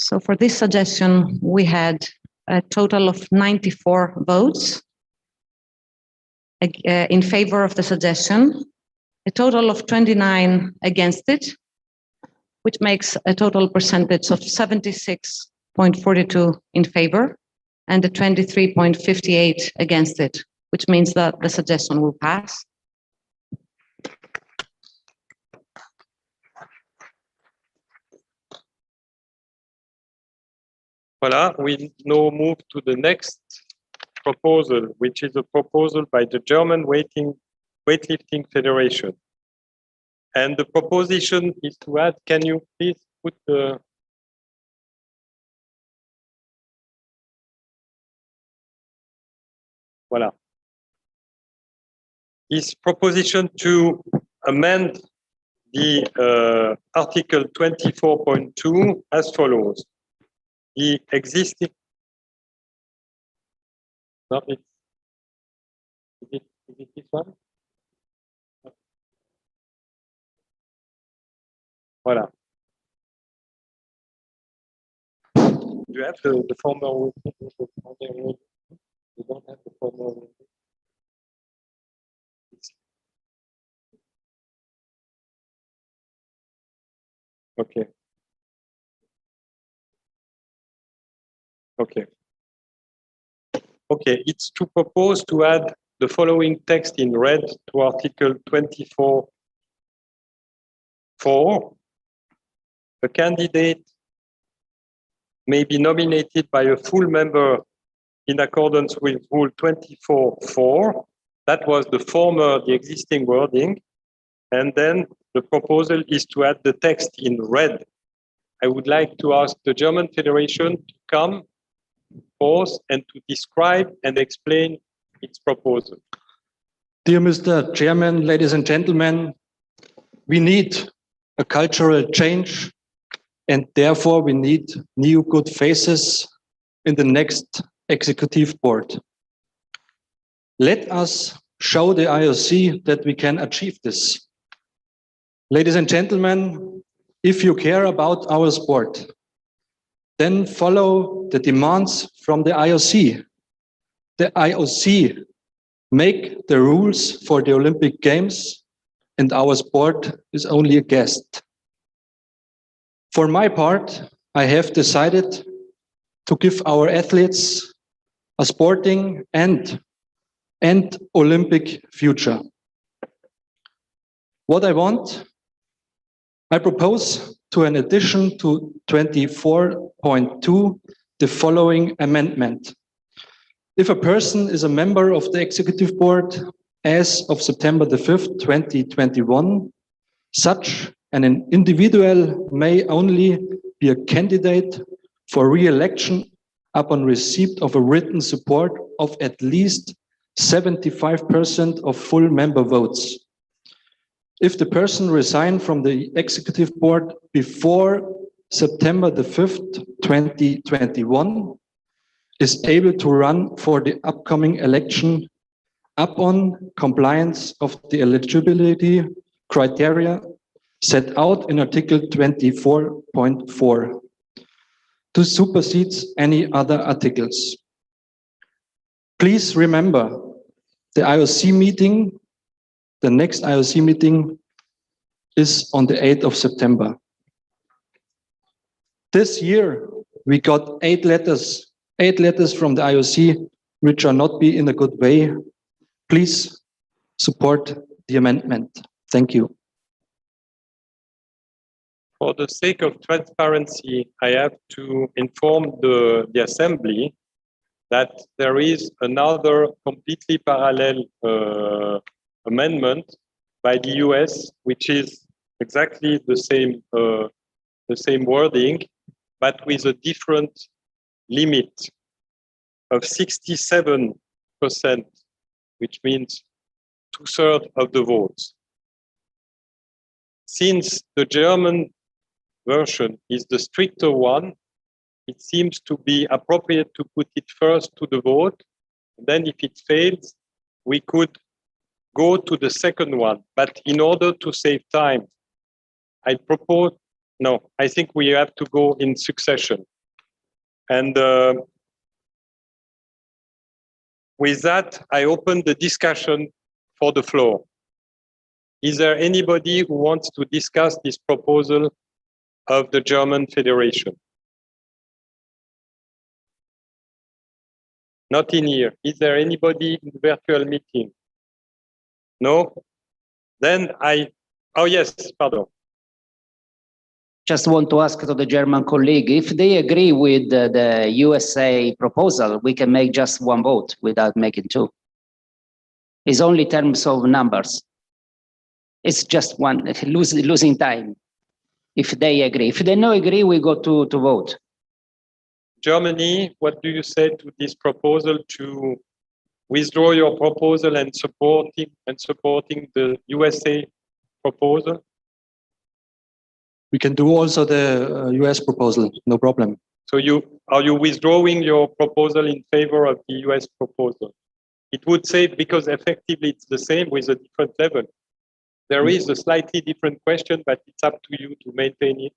So for this suggestion, we had a total of 94 votes in favor of the suggestion, a total of 29 against it, which makes a total percentage of 76.42 in favor and a 23.58 against it, which means that the suggestion will pass. Voilà, we now move to the next proposal, which is a proposal by the German Weightlifting Federation. And the proposition is to add, can you please put the... Voilà. Is proposition to amend the Article 24.2 as follows. The existing... No, is it this one? Voilà. Do you have the former wording? You don't have the former wording. Okay. Okay. Okay, it's to propose to add the following text in red to Article 24.4. A candidate may be nominated by a full member in accordance with Rule 24.4. That was the existing wording. And then the proposal is to add the text in red. I would like to ask the German Federation to come forth and to describe and explain its proposal. Dear Mr. Chairman, ladies and gentlemen, we need a cultural change, and therefore we need new good faces in the next executive board. Let us show the IOC that we can achieve this. Ladies and gentlemen, if you care about our sport, then follow the demands from the IOC. The IOC make the rules for the Olympic Games, and our sport is only a guest. For my part, I have decided to give our athletes a sporting and Olympic future. What I want, I propose to an addition to 24.2 the following amendment. If a person is a member of the executive board as of September the 5th, 2021, such an individual may only be a candidate for re-election upon receipt of a written support of at least 75% of full member votes. If the person resigned from the executive board before September the 5th, 2021, is able to run for the upcoming election upon compliance of the eligibility criteria set out in Article 24.4 to supersede any other articles. Please remember the IOC meeting. The next IOC meeting is on the 8th of September. This year, we got 8 letters from the IOC, which are not be in a good way. Please support the amendment. Thank you. For the sake of transparency, I have to inform the Assembly that there is another completely parallel amendment by the US, which is exactly the same wording, but with a different limit of 67%, which means 2/3 of the votes. Since the German version is the stricter one, it seems to be appropriate to put it first to the vote. Then if it fails, we could go to the second one. But in order to save time, I propose No, I think we have to go in succession. And with that, I open the discussion for the floor. Is there anybody who wants to discuss this proposal of the German Federation? Not in here. Is there anybody in the virtual meeting? No? Then oh yes, pardon. Just want to ask to the German colleague, if they agree with the USA proposal, we can make just one vote without making two. It's only terms of numbers. It's just one, losing time, if they agree. If they don't agree, we go to vote. Germany, what do you say to this proposal to withdraw your proposal and supporting the USA proposal? We can do also the US proposal, no problem. So are you withdrawing your proposal in favor of the US proposal? It would say, because effectively it's the same with a different level. There is a slightly different question, but it's up to you to maintain it.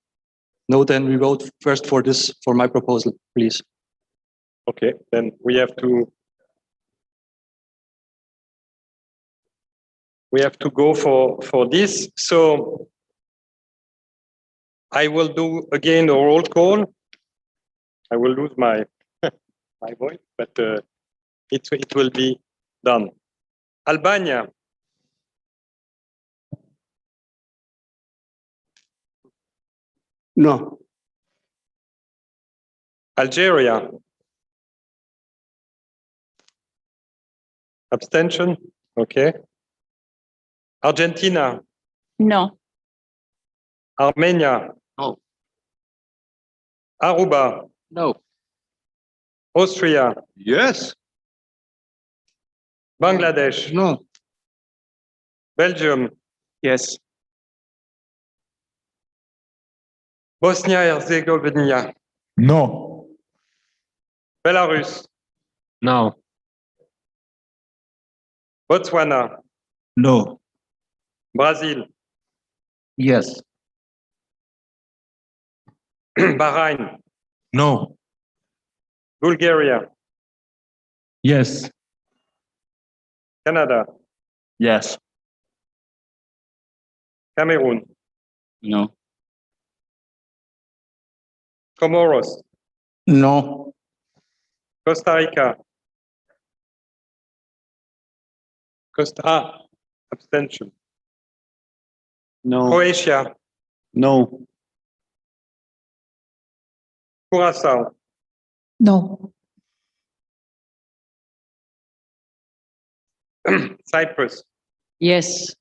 No, then we vote first for my proposal, please. Okay, then we have to go for this. So I will do again a roll call. I will lose my my voice, but it will be done. Albania. No. Algeria. Abstention? Okay. Argentina. No. Armenia. No. Aruba. No. Austria. Yes. Bangladesh. No. Belgium. Yes. Bosnia-Herzegovina. No. Belarus. No. Botswana. No. Brazil. Yes. Bahrain. No. Bulgaria. Yes. Canada. Yes. Cameroon. No. Comoros. No. Costa Rica. Abstention. No. Croatia. No. Curaçao. No. Cyprus. Yes.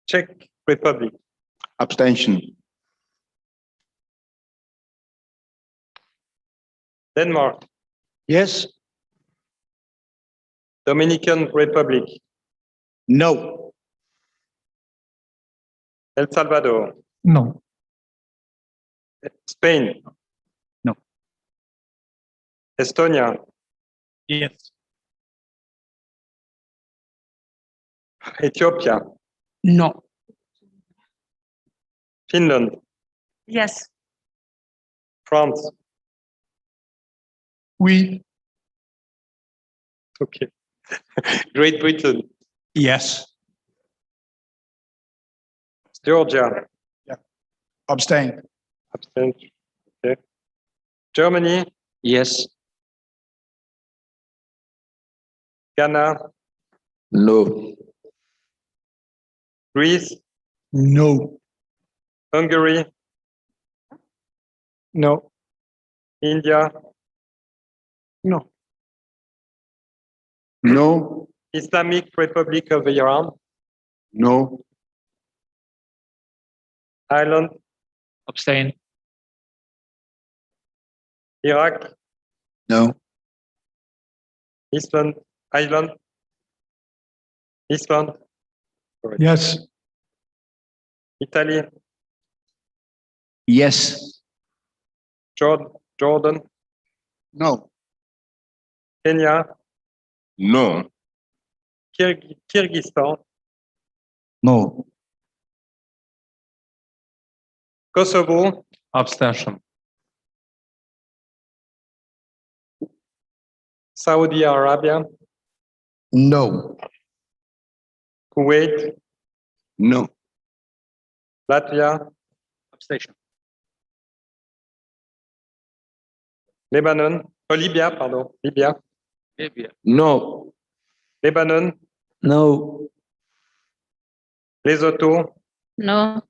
Czech Republic. Abstention. Denmark. Yes. Dominican Republic. No. El Salvador. No. Spain. No. Estonia. Yes. Ethiopia. No. Finland. Yes. France. We. Okay. Great Britain. Yes. Georgia. Abstain. Abstention. Okay. Germany. Yes. Ghana. No. Greece. No. Hungary. No. India. No. No. Islamic Republic of Iran. No. Ireland. Abstain. Iraq. No. Iceland. Ireland. Iceland. Sorry. Yes. Italy. Yes. Jordan. No. Kenya. No. Kyrgyzstan. No. Kosovo. Abstention. Saudi Arabia. No. Kuwait. No. Latvia. Abstention. Lebanon. Oh, Libya, pardon. Libya. Libya. No. Lebanon. No. Lesotho. No.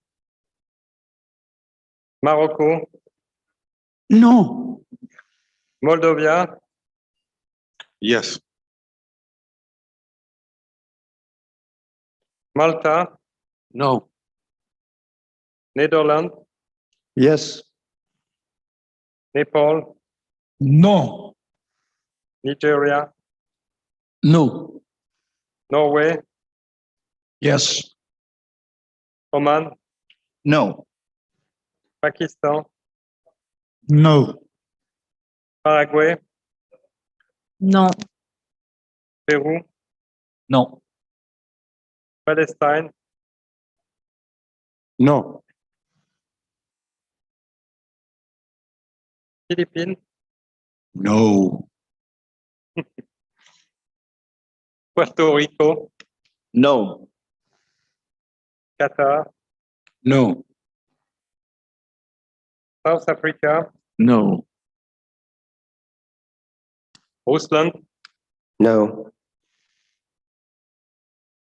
Morocco. No. Moldova. Yes. Malta. No. Netherlands. Yes. Nepal. No. Nigeria. No. Norway. Yes. Oman. No. Pakistan. No. Paraguay. No. Peru. No. Palestine. No. Philippines. No. Puerto Rico. No. Qatar. No. South Africa. No. Rusland. No.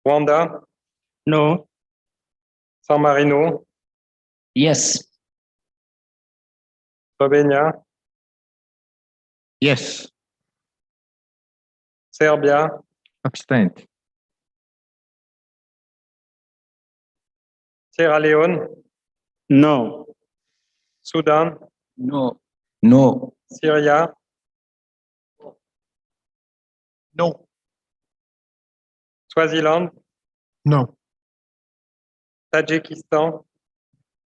Rwanda. No. San Marino. Yes. Slovenia. Yes. Serbia. Abstain. Sierra Leone. No. Sudan. No. No. Syria. No. Swaziland. No. Tajikistan.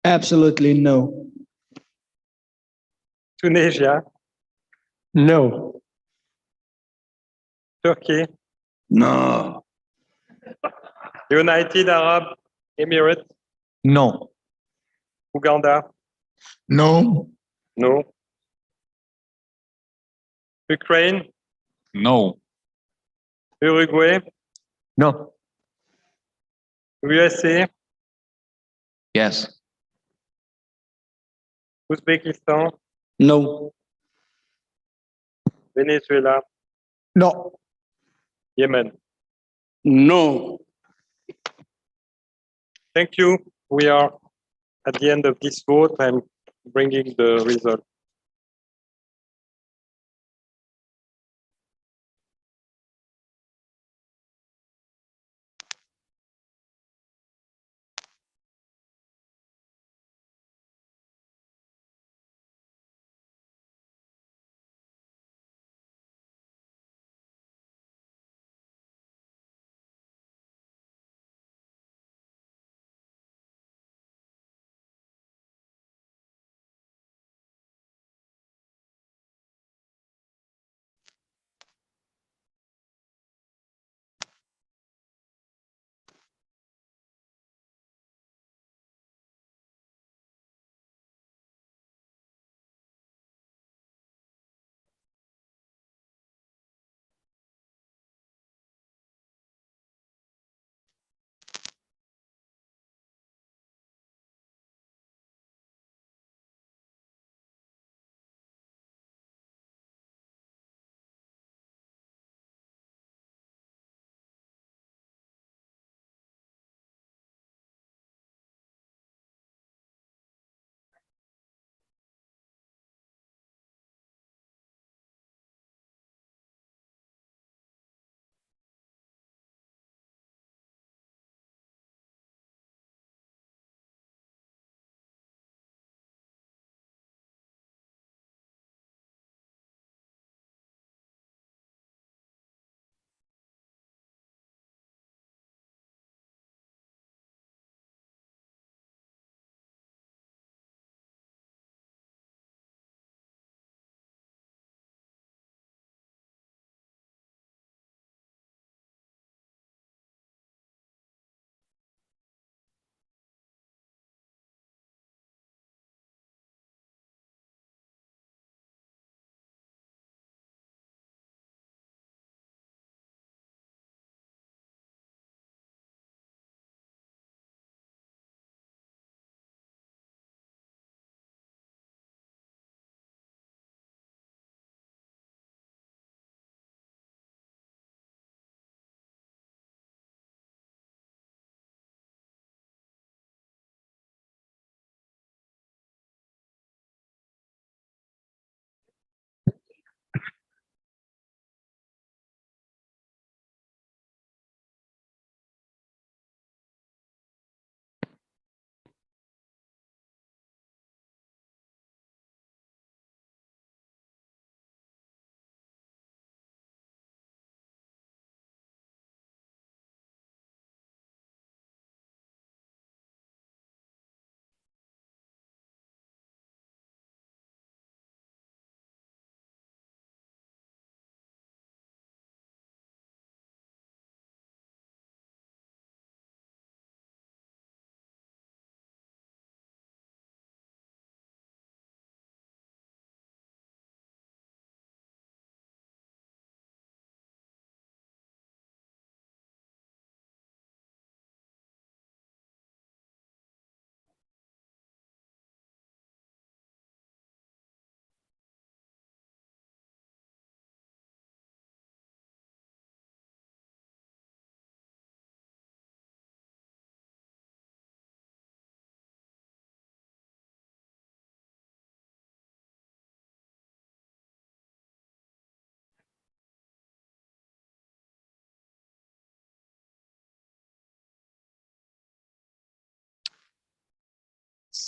Absolutely no. Tunisia. No. Turkey. No. United Arab Emirates. No. Uganda. No. No. Ukraine. No. Uruguay. No. USA. Yes. Uzbekistan. No. Venezuela. No. Yemen. No. Thank you. We are at the end of this vote. I'm bringing the result.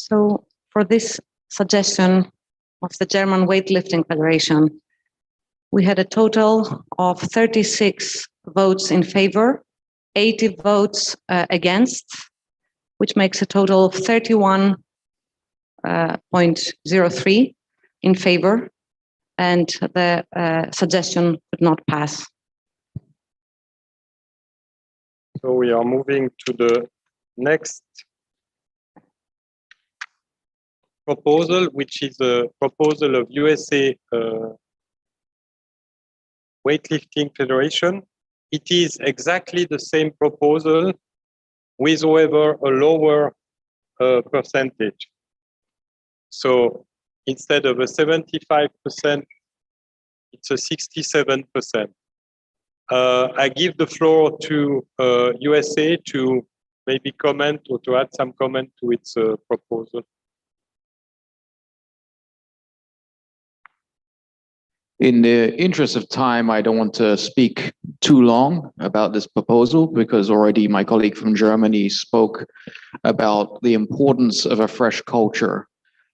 So for this suggestion of the German Weightlifting Federation, we had a total of 36 votes in favor, 80 votes against, which makes a total of 31.03 in favor, and the suggestion could not pass. So we are moving to the next proposal, which is a proposal of USA Weightlifting Federation. It is exactly the same proposal with, however, a lower percentage. So instead of a 75%, it's a 67%. I give the floor to USA to maybe comment or to add some comment to its proposal. In the interest of time, I don't want to speak too long about this proposal because already my colleague from Germany spoke about the importance of a fresh culture.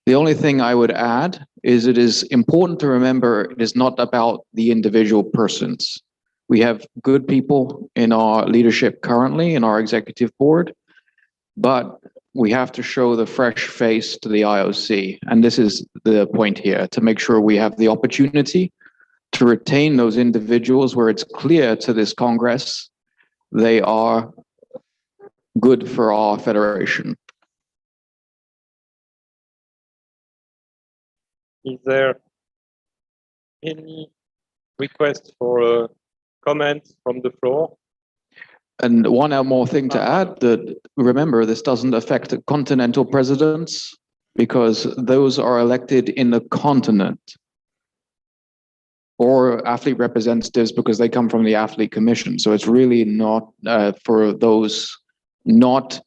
The only thing I would add is it is important to remember it is not about the individual persons. We have good people in our leadership currently, in our executive board, but we have to show the fresh face to the IOC. And this is the point here, to make sure we have the opportunity to retain those individuals where it's clear to this Congress they are good for our federation. Is there any request for comments from the floor? And one more thing to add, that remember, this doesn't affect continental presidents because those are elected in the continent, or athlete representatives because they come from the athlete commission. So it's really not for those not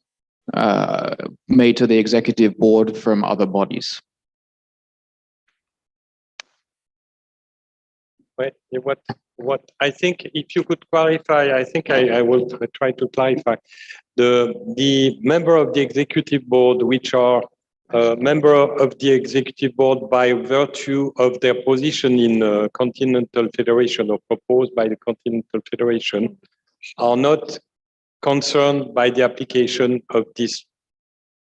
made to the executive board from other bodies. What I think, if you could clarify, I think I will try to clarify. The member of the executive board, which are member of the executive board by virtue of their position in Continental Federation or proposed by the Continental Federation, are not concerned by the application of this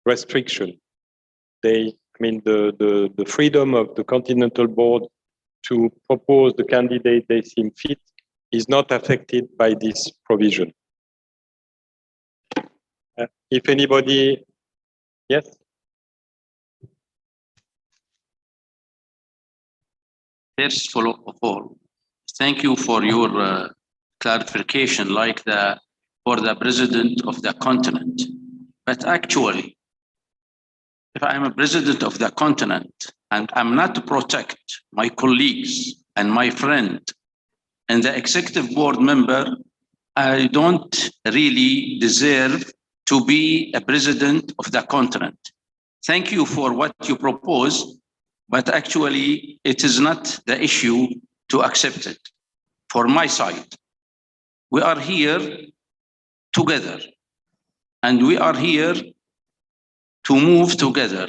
restriction. The freedom of the Continental Board to propose the candidate they seem fit is not affected by this provision. If anybody, yes? First of all, thank you for your clarification, like for the president of the continent. But actually, if I'm a president of the continent and I'm not to protect my colleagues and my friend and the executive board member, I don't really deserve to be a president of the continent. Thank you for what you propose, but actually it is not the issue to accept it. For my side, we are here together and we are here to move together.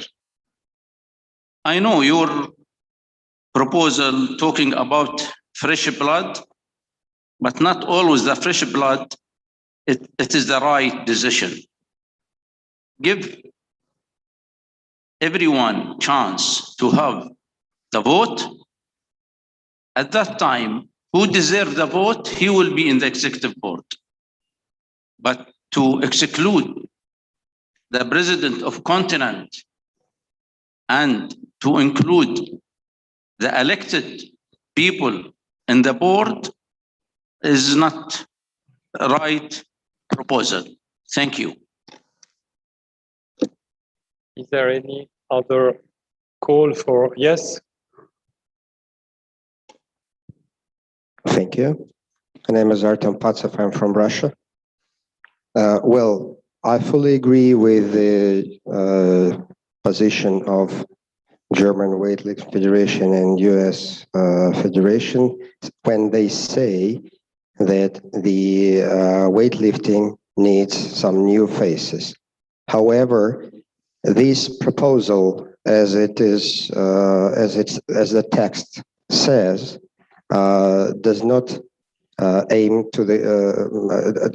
I know your proposal talking about fresh blood, but not always the fresh blood, it is the right decision. Give everyone chance to have the vote. At that time, who deserves the vote, he will be in the executive board. But to exclude the president of continent and to include the elected people in the board is not the right proposal. Thank you. Is there any other call for, yes? Thank you. My name is Artem Patsev. I'm from Russia. Well, I fully agree with the position of German Weightlifting Federation and US Federation when they say that the weightlifting needs some new faces. However, this proposal, as it is, as the text says, does not aim to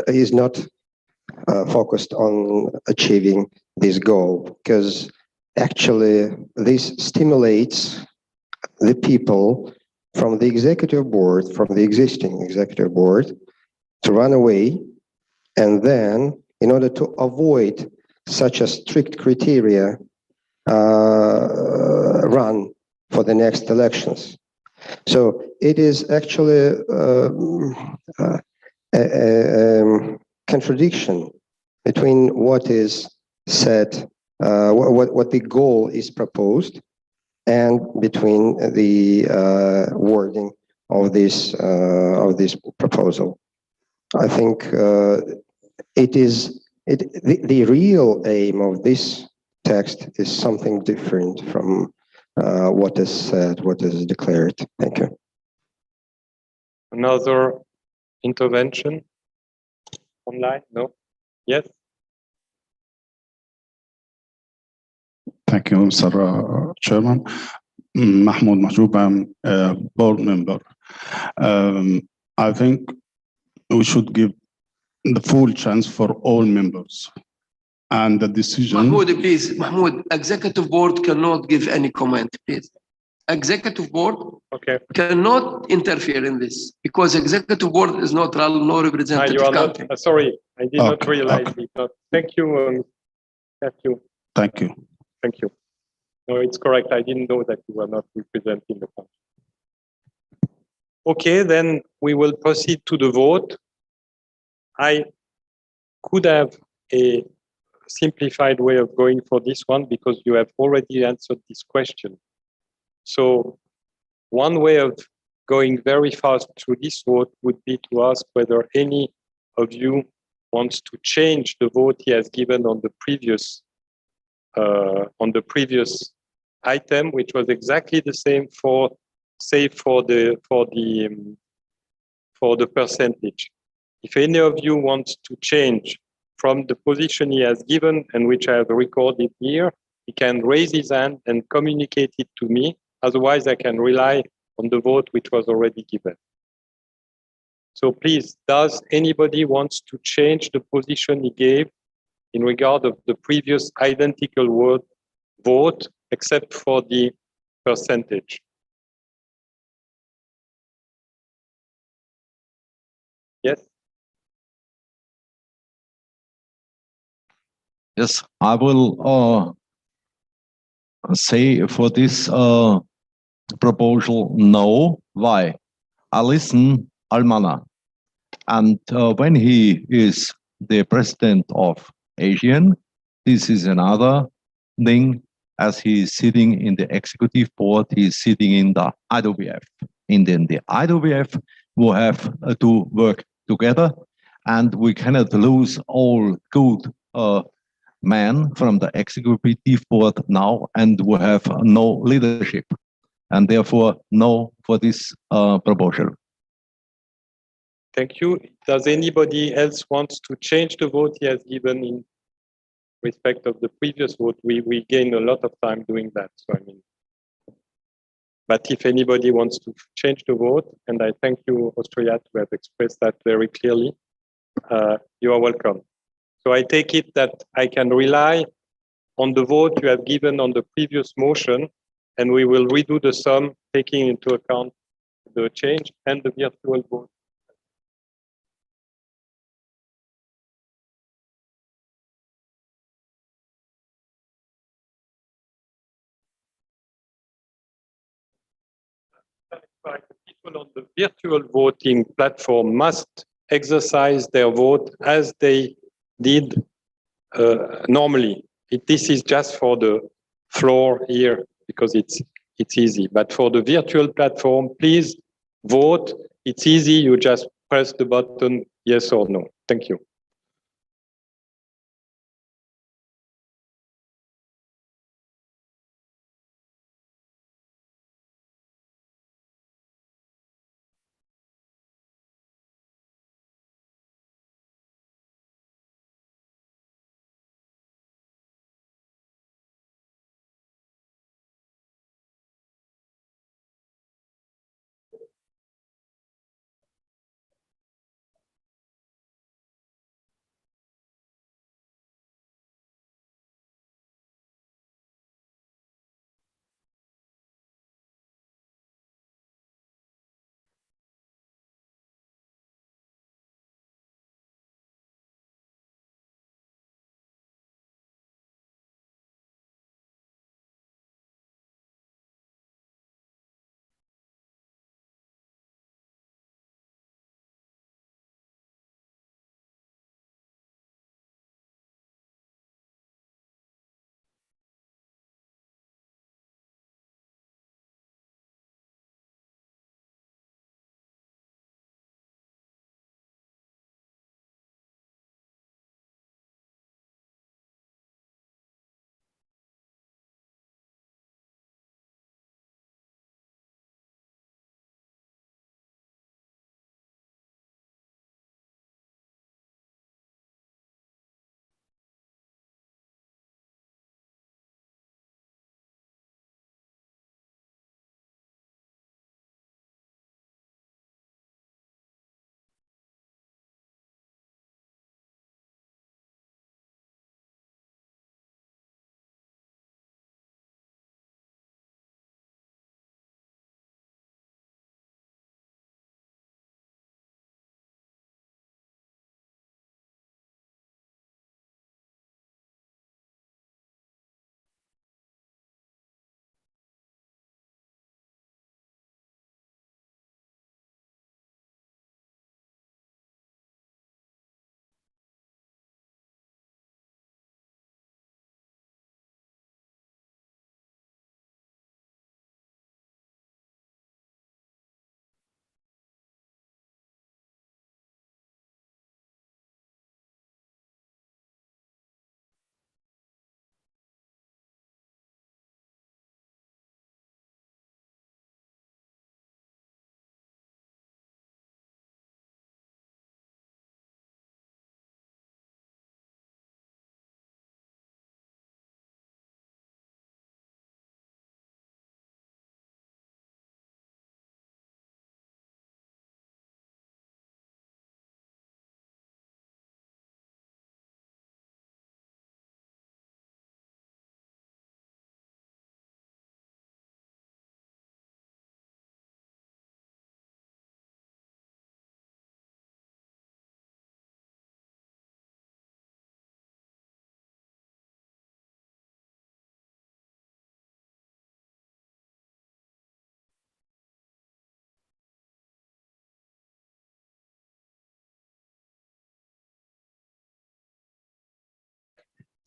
is not focused on achieving this goal, because actually this stimulates the people from the executive board, from the existing executive board, to run away, and then in order to avoid such a strict criteria, run for the next elections. So it is actually a contradiction between what is said, what the goal is proposed, and between the wording of this proposal. I think the real aim of this text is something different from what is said, what is declared. Thank you. Another intervention online? No? Yes? Thank you, Mr. Chairman. Mahmoud Mahjoub, I'm a board member. I think we should give the full chance for all members. And the decision... Mahmoud, please, Mahmoud, executive board cannot give any comment, please. Executive board cannot interfere in this because executive board is not no representative country. Sorry, I did not realize it. Thank you. Thank you. Thank you. Thank you. No, it's correct. I didn't know that you were not representing the country. Okay, then we will proceed to the vote. I could have a simplified way of going for this one because you have already answered this question. So one way of going very fast through this vote would be to ask whether any of you wants to change the vote he has given on the previous item, which was exactly the same for, say, for the percentage. If any of you wants to change from the position he has given and which I have recorded here, he can raise his hand and communicate it to me. Otherwise, I can rely on the vote which was already given. So please, does anybody wants to change the position he gave in regard of the previous identical vote, except for the percentage? Yes? Yes, I will say for this proposal no. Why? I listen Almana, and when he is the president of ASEAN, this is another thing. As he is sitting in the executive board, he is sitting in the IWF. And then the IWF will have to work together, and we cannot lose all good men from the executive board now, and we have no leadership, and therefore no for this proposal. Thank you. Does anybody else want to change the vote he has given in respect of the previous vote? We gain a lot of time doing that. So I mean, but if anybody wants to change the vote, and I thank you, Austria, to have expressed that very clearly, you are welcome. So I take it that I can rely on the vote you have given on the previous motion, and we will redo the sum, taking into account the change and the virtual vote. People on the virtual voting platform must exercise their vote as they did normally. This is just for the floor here because it's easy. But for the virtual platform, please vote. It's easy. You just press the button yes or no. Thank you.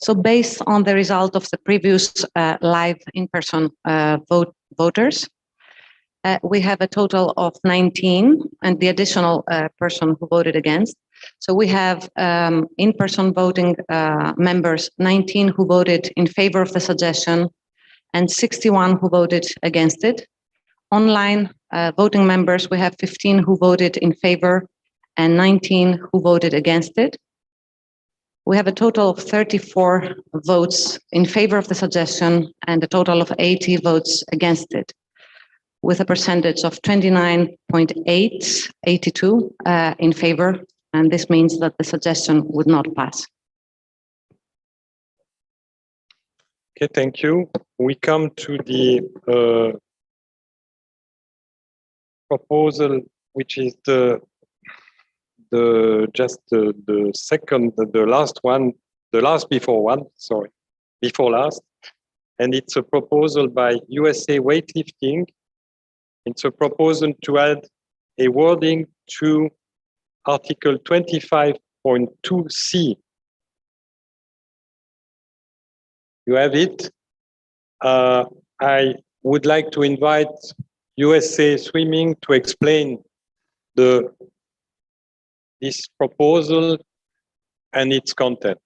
So based on the result of the previous live in-person voters, we have a total of 19 and the additional person who voted against. So we have in-person voting members, 19 who voted in favor of the suggestion and 61 who voted against it. Online voting members, we have 15 who voted in favor and 19 who voted against it. We have a total of 34 votes in favor of the suggestion and a total of 80 votes against it, with a percentage of 29.82 in favor, and this means that the suggestion would not pass. Okay, thank you. We come to the proposal, which is the second, the last one, the last before one, sorry, before last, and it's a proposal by USA Weightlifting. It's a proposal to add a wording to Article 25.2c. You have it. I would like to invite USA Swimming to explain this proposal and its content.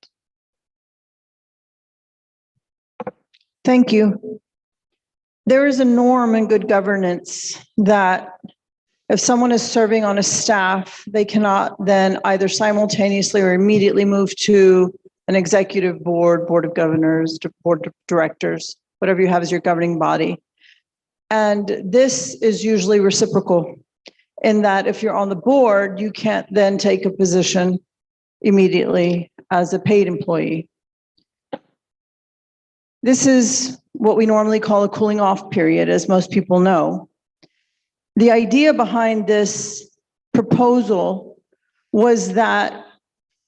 Thank you. There is a norm in good governance that if someone is serving on a staff, they cannot then either simultaneously or immediately move to an executive board, board of governors, board of directors, whatever you have as your governing body. And this is usually reciprocal in that if you're on the board, you can't then take a position immediately as a paid employee. This is what we normally call a cooling off period, as most people know. The idea behind this proposal was that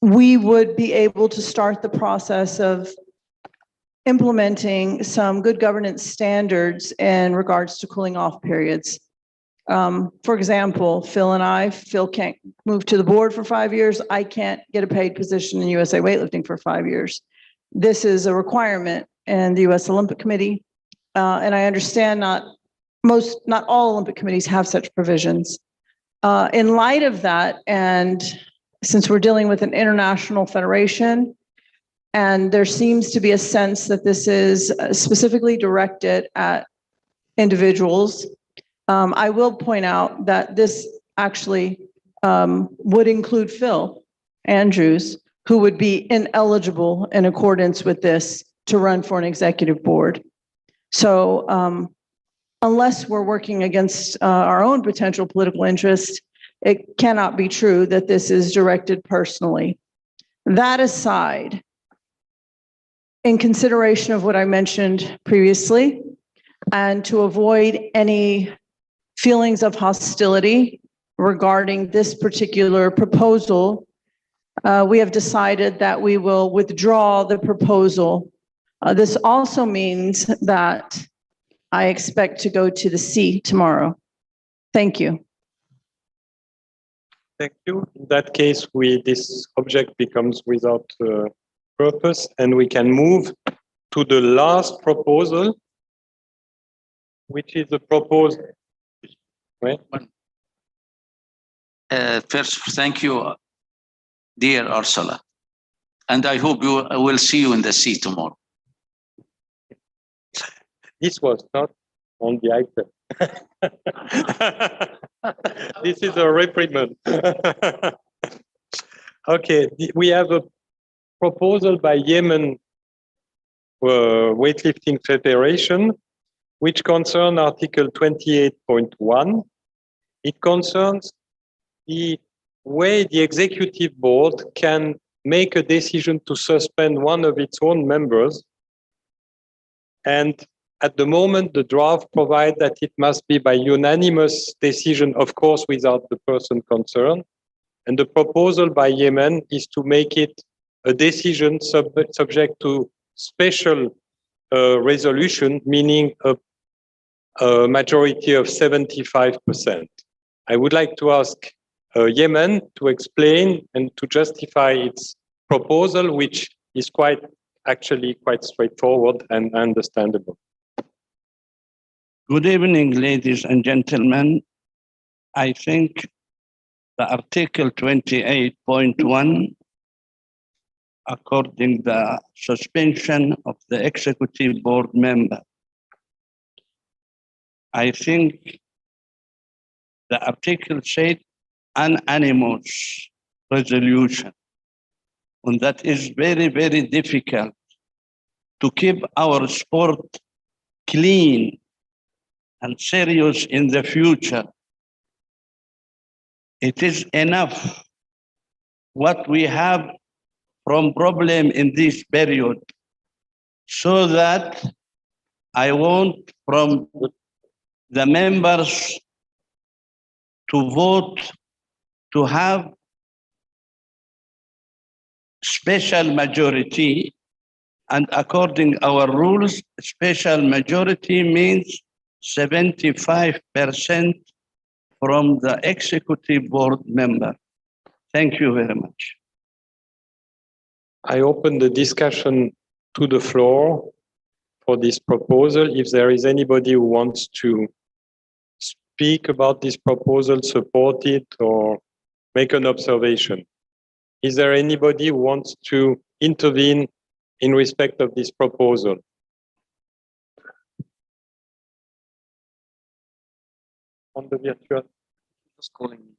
we would be able to start the process of implementing some good governance standards in regards to cooling off periods. For example, Phil can't move to the board for 5 years. I can't get a paid position in USA Weightlifting for 5 years. This is a requirement in the US Olympic Committee. And I understand not all Olympic committees have such provisions. In light of that, and since we're dealing with an international federation, and there seems to be a sense that this is specifically directed at individuals, I will point out that this actually would include Phil Andrews, who would be ineligible in accordance with this to run for an executive board. So unless we're working against our own potential political interest, it cannot be true that this is directed personally. That aside, in consideration of what I mentioned previously, and to avoid any feelings of hostility regarding this particular proposal, we have decided that we will withdraw the proposal. This also means that I expect to go to the sea tomorrow. Thank you. Thank you. In that case, this object becomes without purpose, and we can move to the last proposal, which is the proposed. Right? First, thank you, dear Ursula, and I hope I will see you in the sea tomorrow. This was not on the item. This is a reprimand. Okay, we have a proposal by Yemen Weightlifting Federation, which concerns Article 28.1. It concerns the way the executive board can make a decision to suspend one of its own members. And at the moment, the draft provides that it must be by unanimous decision, of course, without the person concerned. And the proposal by Yemen is to make it a decision subject to special resolution, meaning a majority of 75%. I would like to ask Yemen to explain and to justify its proposal, which is quite actually quite straightforward and understandable. Good evening, ladies and gentlemen. I think the Article 28.1, according the suspension of the executive board member, I think the article said unanimous resolution. And that is very, very difficult to keep our sport clean and serious in the future. It is enough what we have from problem in this period, so that I want from the members to vote to have special majority, and according our rules, special majority means 75% from the executive board member. Thank you very much. I open the discussion to the floor for this proposal. If there is anybody who wants to speak about this proposal, support it, or make an observation. Is there anybody who wants to intervene in respect of this proposal? On the virtual. Just calling me.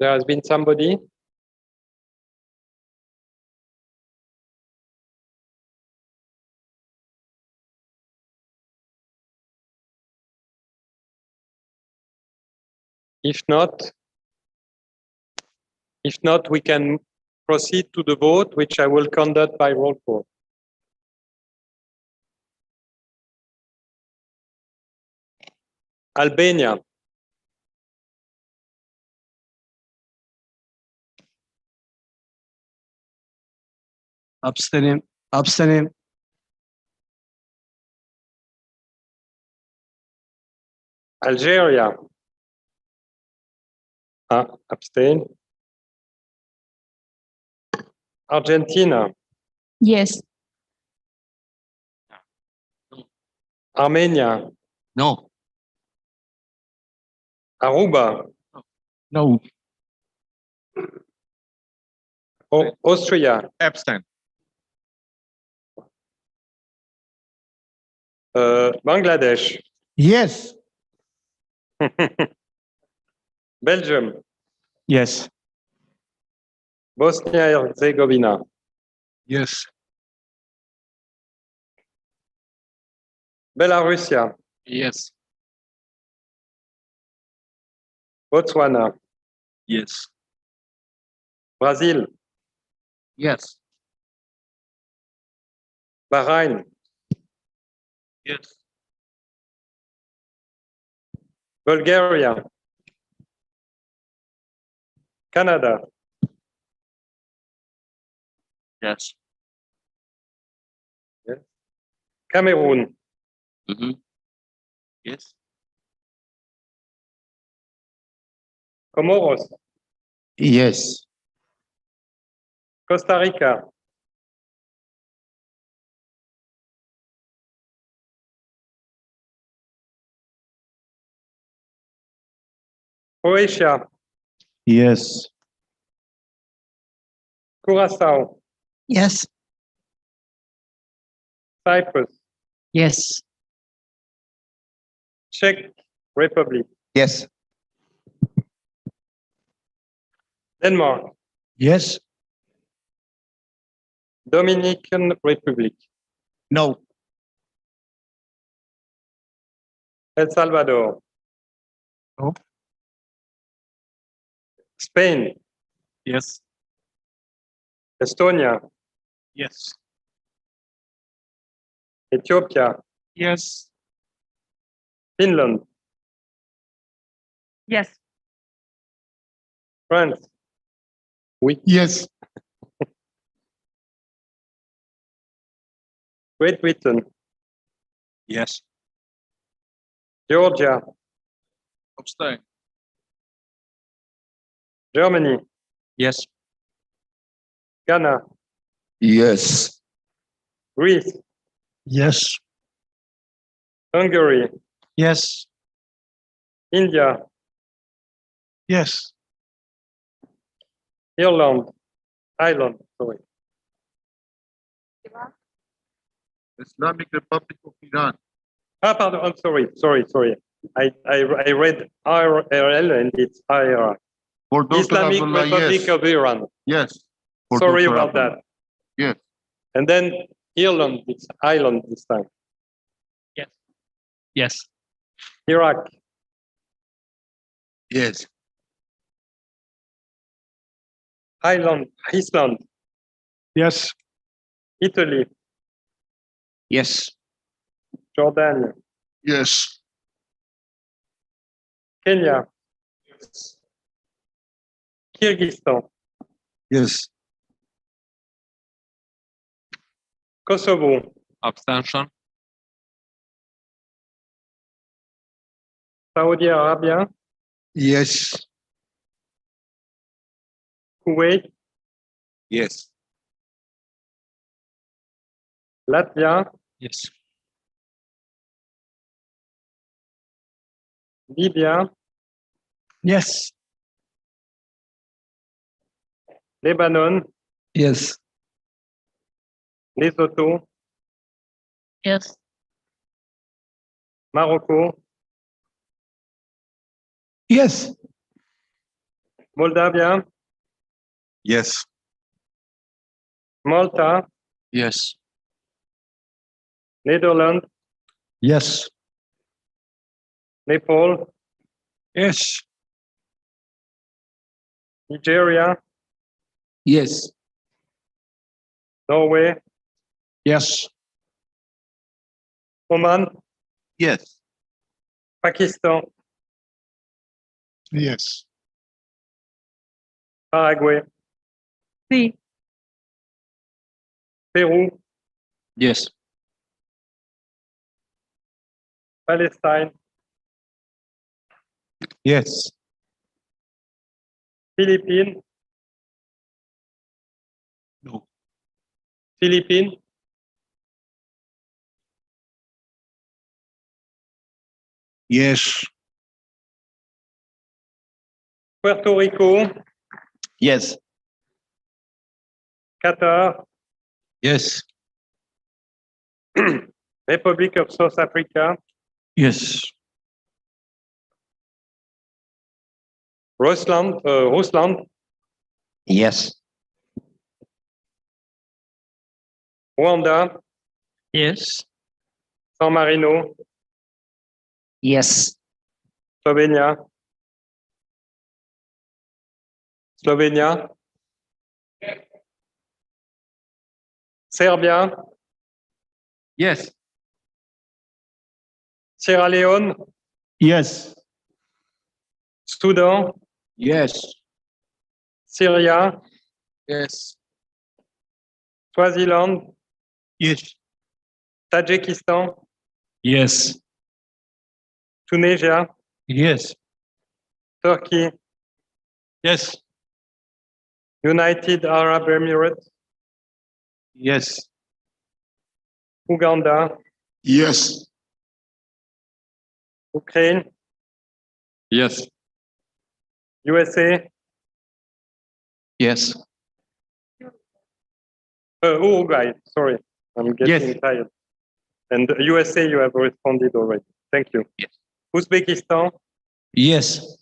There has been somebody? If not, we can proceed to the vote, which I will conduct by roll call. Albania. Abstain. Abstain. Algeria. Abstain. Argentina. Yes. Armenia. No. Aruba. No. Austria. Abstain. Bangladesh. Yes. Belgium. Yes. Bosnia and Herzegovina. Yes. Belarusia. Yes. Botswana. Yes. Brazil. Yes. Bahrain. Yes. Bulgaria. Canada. Yes. Yes. Cameroon. Yes. Comoros. Yes. Costa Rica. Croatia. Yes. Curacao. Yes. Cyprus. Yes. Czech Republic. Yes. Denmark. Yes. Dominican Republic. No. El Salvador. No. Spain. Yes. Estonia. Yes. Ethiopia. Yes. Finland. Yes. France. Oui. Yes. Great Britain. Yes. Georgia. Abstain. Germany. Yes. Ghana, Yes. Greece, Yes. Hungary, Yes. India, Yes. Ireland, sorry. Islamic Republic of Iran. Ah, pardon, I'm sorry. I read IRL and it's IRA. For Dr. Islamic Abdullah, Republic yes. of Iran. Yes. For Sorry Dr. about Abdullah. that. Yes. And then Ireland, it's Ireland this time. Yes. Yes. Iraq, Yes. Iceland, Yes. Italy, Yes. Jordan, Yes. Kenya, Kyrgyzstan, Yes. Kosovo, Abstention. Saudi Arabia, Yes. Kuwait, Yes. Latvia, Yes. Libya, Yes. Lebanon, Yes. Lesotho, Yes. Morocco, Yes. Moldavia, Yes. Malta, Yes. Netherlands, Yes. Nepal, Yes. Nigeria, Yes. Norway, Yes. Oman, Yes. Pakistan, Yes. Paraguay, Sí. Peru, Yes. Palestine, Yes. Philippines, No. Philippines, Yes. Puerto Rico, Yes. Qatar, Yes. Republic of South Africa, Yes. Rusland, Yes. Rwanda, Yes. San Marino, Yes. Slovenia, Serbia, Yes. Sierra Leone, Yes. Sudan, Yes. Syria, Yes. Swaziland, Yes. Tajikistan, Yes. Tunisia, Yes. Turkey, Yes. United Arab Emirates, Yes. Uganda, Yes. Ukraine, Yes. USA, Yes. Uruguay, sorry, I'm getting Yes. tired. And USA, you have responded already. Thank you. Yes. Uzbekistan, Yes.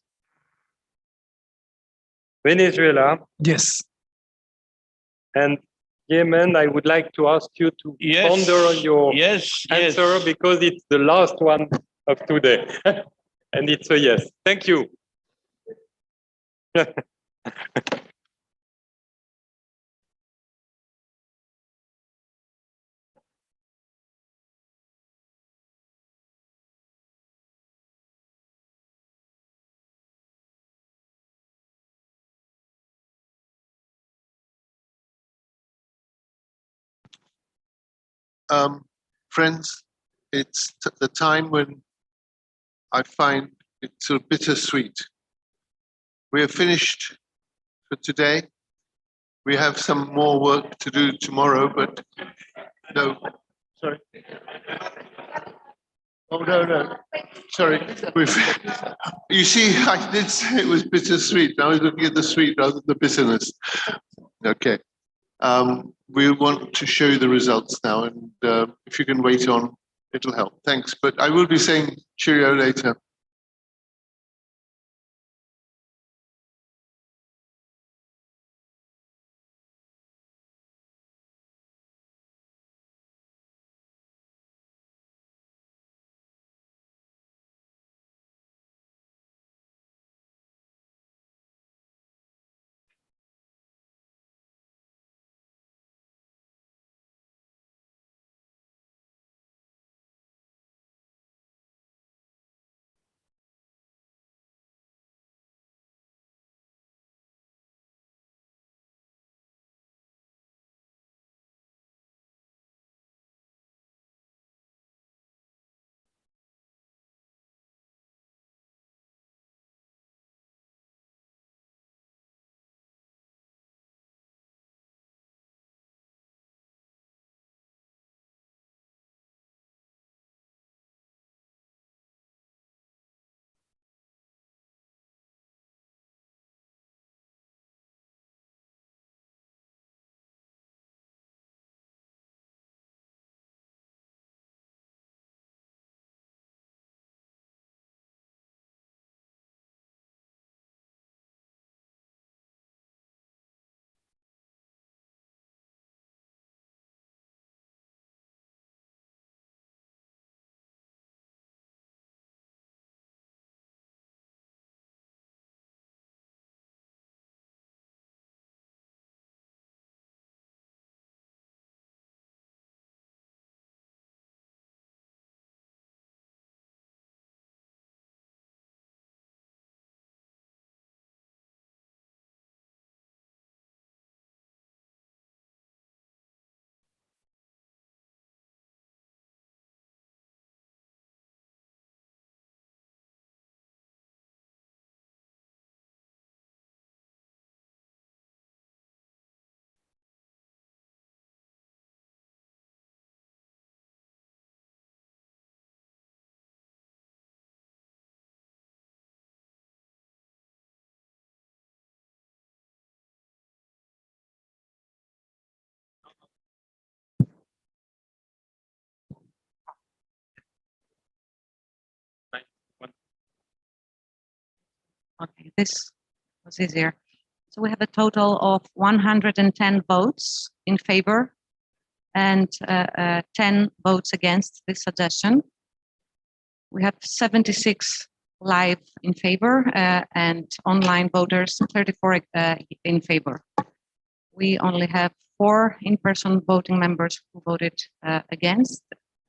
Venezuela, Yes. and Yemen. I would like to ask you to ponder your answer because it's the last one of today. And it's a yes. Thank you. Friends, it's the time when I find it sort of bittersweet. We are finished for today. We have some more work to do tomorrow, but no, sorry. Oh, no. Sorry. You see, I did say it was bittersweet. I was looking at the sweet rather than the bitterness. Okay. We want to show you the results now, and if you can wait on, it'll help. Thanks. But I will be saying cheerio later. Okay, this was easier. So we have a total of 110 votes in favor and 10 votes against this suggestion. We have 76 live in favor and online voters, 34 in favor. We only have 4 in-person voting members who voted against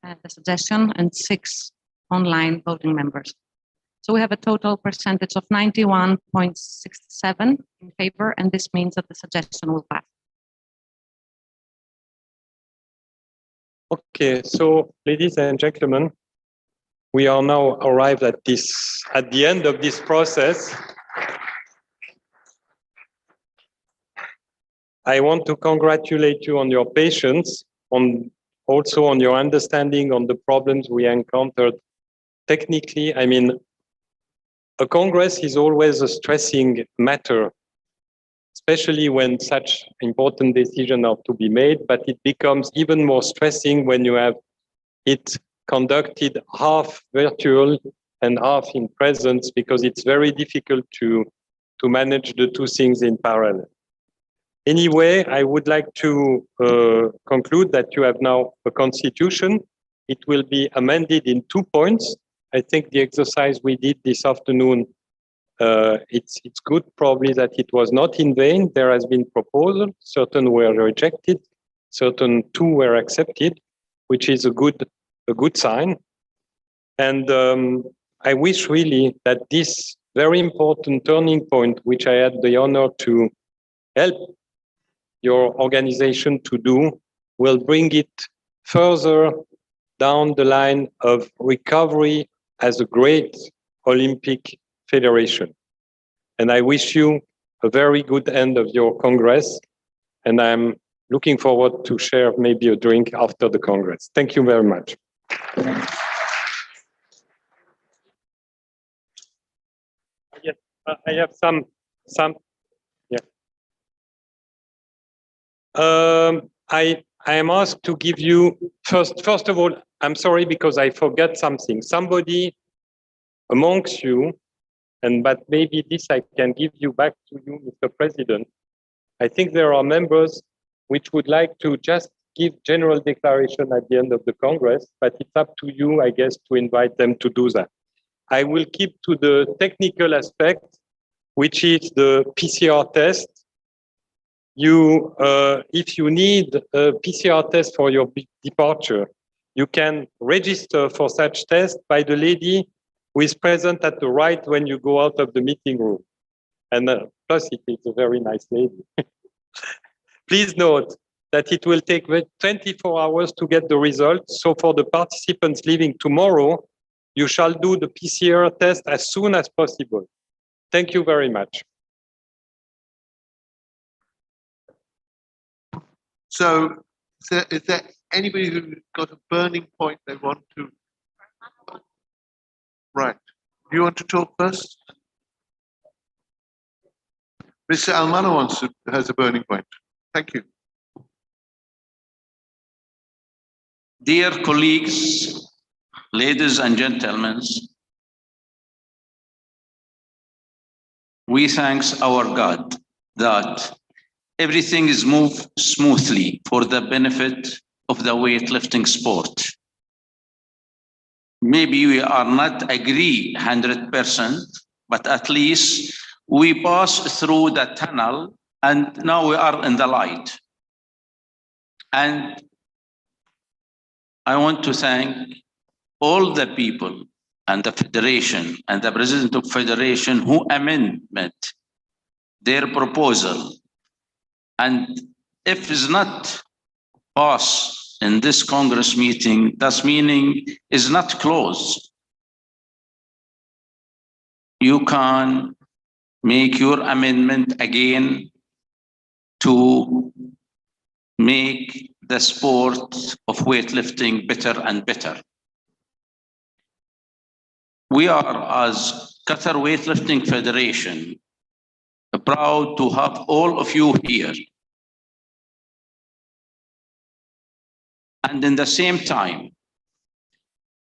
the suggestion and 6 online voting members. So we have a total percentage of 91.67 in favor, and this means that the suggestion will pass. Okay, so ladies and gentlemen, we are now arrived at the end of this process. I want to congratulate you on your patience, also on your understanding on the problems we encountered technically. I mean, a Congress is always a stressing matter, especially when such important decisions are to be made, but it becomes even more stressing when you have it conducted half virtual and half in presence, because it's very difficult to manage the two things in parallel. Anyway, I would like to conclude that you have now a constitution. It will be amended in 2 points. I think the exercise we did this afternoon, it's good probably that it was not in vain. There has been proposals, certain were rejected, certain 2 were accepted, which is a good sign. And I wish really that this very important turning point, which I had the honor to help your organization to do, will bring it further down the line of recovery as a great Olympic federation. And I wish you a very good end of your Congress. and I'm looking forward to share maybe a drink after the Congress. Thank you very much. Yes, I have some, yeah. I am asked to give you, first of all, I'm sorry because I forgot something. Somebody amongst you, but maybe this I can give you back to you, Mr. President. I think there are members which would like to just give general declaration at the end of the Congress, but it's up to you, I guess, to invite them to do that. I will keep to the technical aspect, which is the PCR test. You, if you need a PCR test for your departure, you can register for such test by the lady who is present at the right when you go out of the meeting room. And plus, it is a very nice lady. Please note that it will take 24 hours to get the results. So for the participants leaving tomorrow, you shall do the PCR test as soon as possible. Thank you very much. So, is there anybody who's got a burning point they want to? Right. Do you want to talk first? Mr. Almana has a burning point. Thank you. Dear colleagues, ladies and gentlemen, we thank our God that everything is moved smoothly for the benefit of the weightlifting sport. Maybe we are not agree 100%, but at least we pass through the tunnel and now we are in the light. And I want to thank all the people and the federation and the president of federation who amended their proposal. And if it's not passed in this Congress meeting, that's meaning is not closed. You can make your amendment again to make the sport of weightlifting better and better. We are, as Qatar Weightlifting Federation, proud to have all of you here. And in the same time,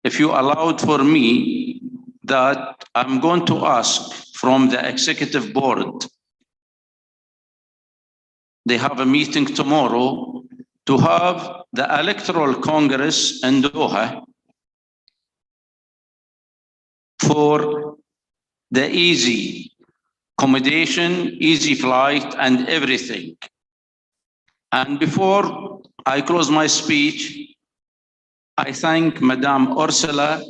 if you allowed for me, that I'm going to ask from the executive board, they have a meeting tomorrow to have the electoral congress in Doha for the easy accommodation, easy flight, and everything. And before I close my speech, I thank Madame Ursula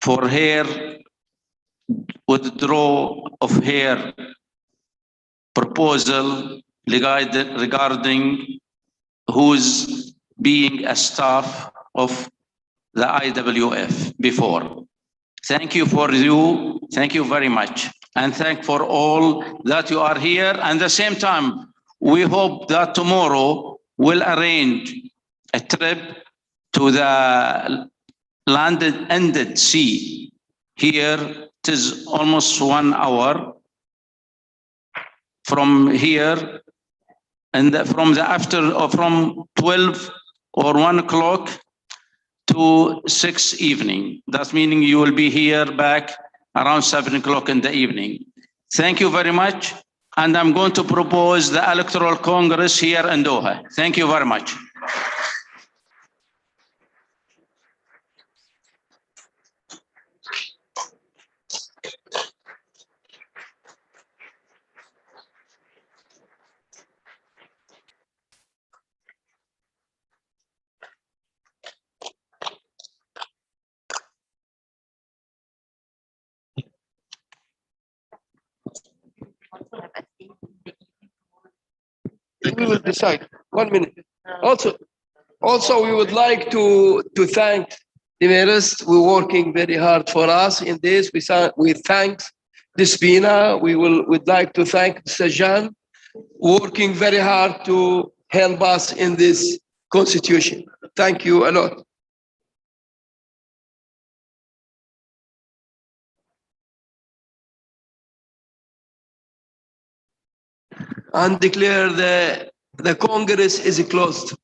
for her withdrawal of her proposal regarding who's being a staff of the IWF before. Thank you for you. Thank you very much. And thank for all that you are here. And at the same time, we hope that tomorrow we'll arrange a trip to the ended sea. Here, it is almost 1 hour from here, and from 12 or 1 o'clock to 6 evening. That's meaning you will be here back around 7 o'clock in the evening. Thank you very much. And I'm going to propose the Electoral Congress here in Doha. Thank you very much. We will decide. 1 minute. Also, we would like to thank the mayors. We're working very hard for us in this. We thank Despina. Would like to thank Sajan working very hard to help us in this constitution. Thank you a lot. And declare the Congress is closed.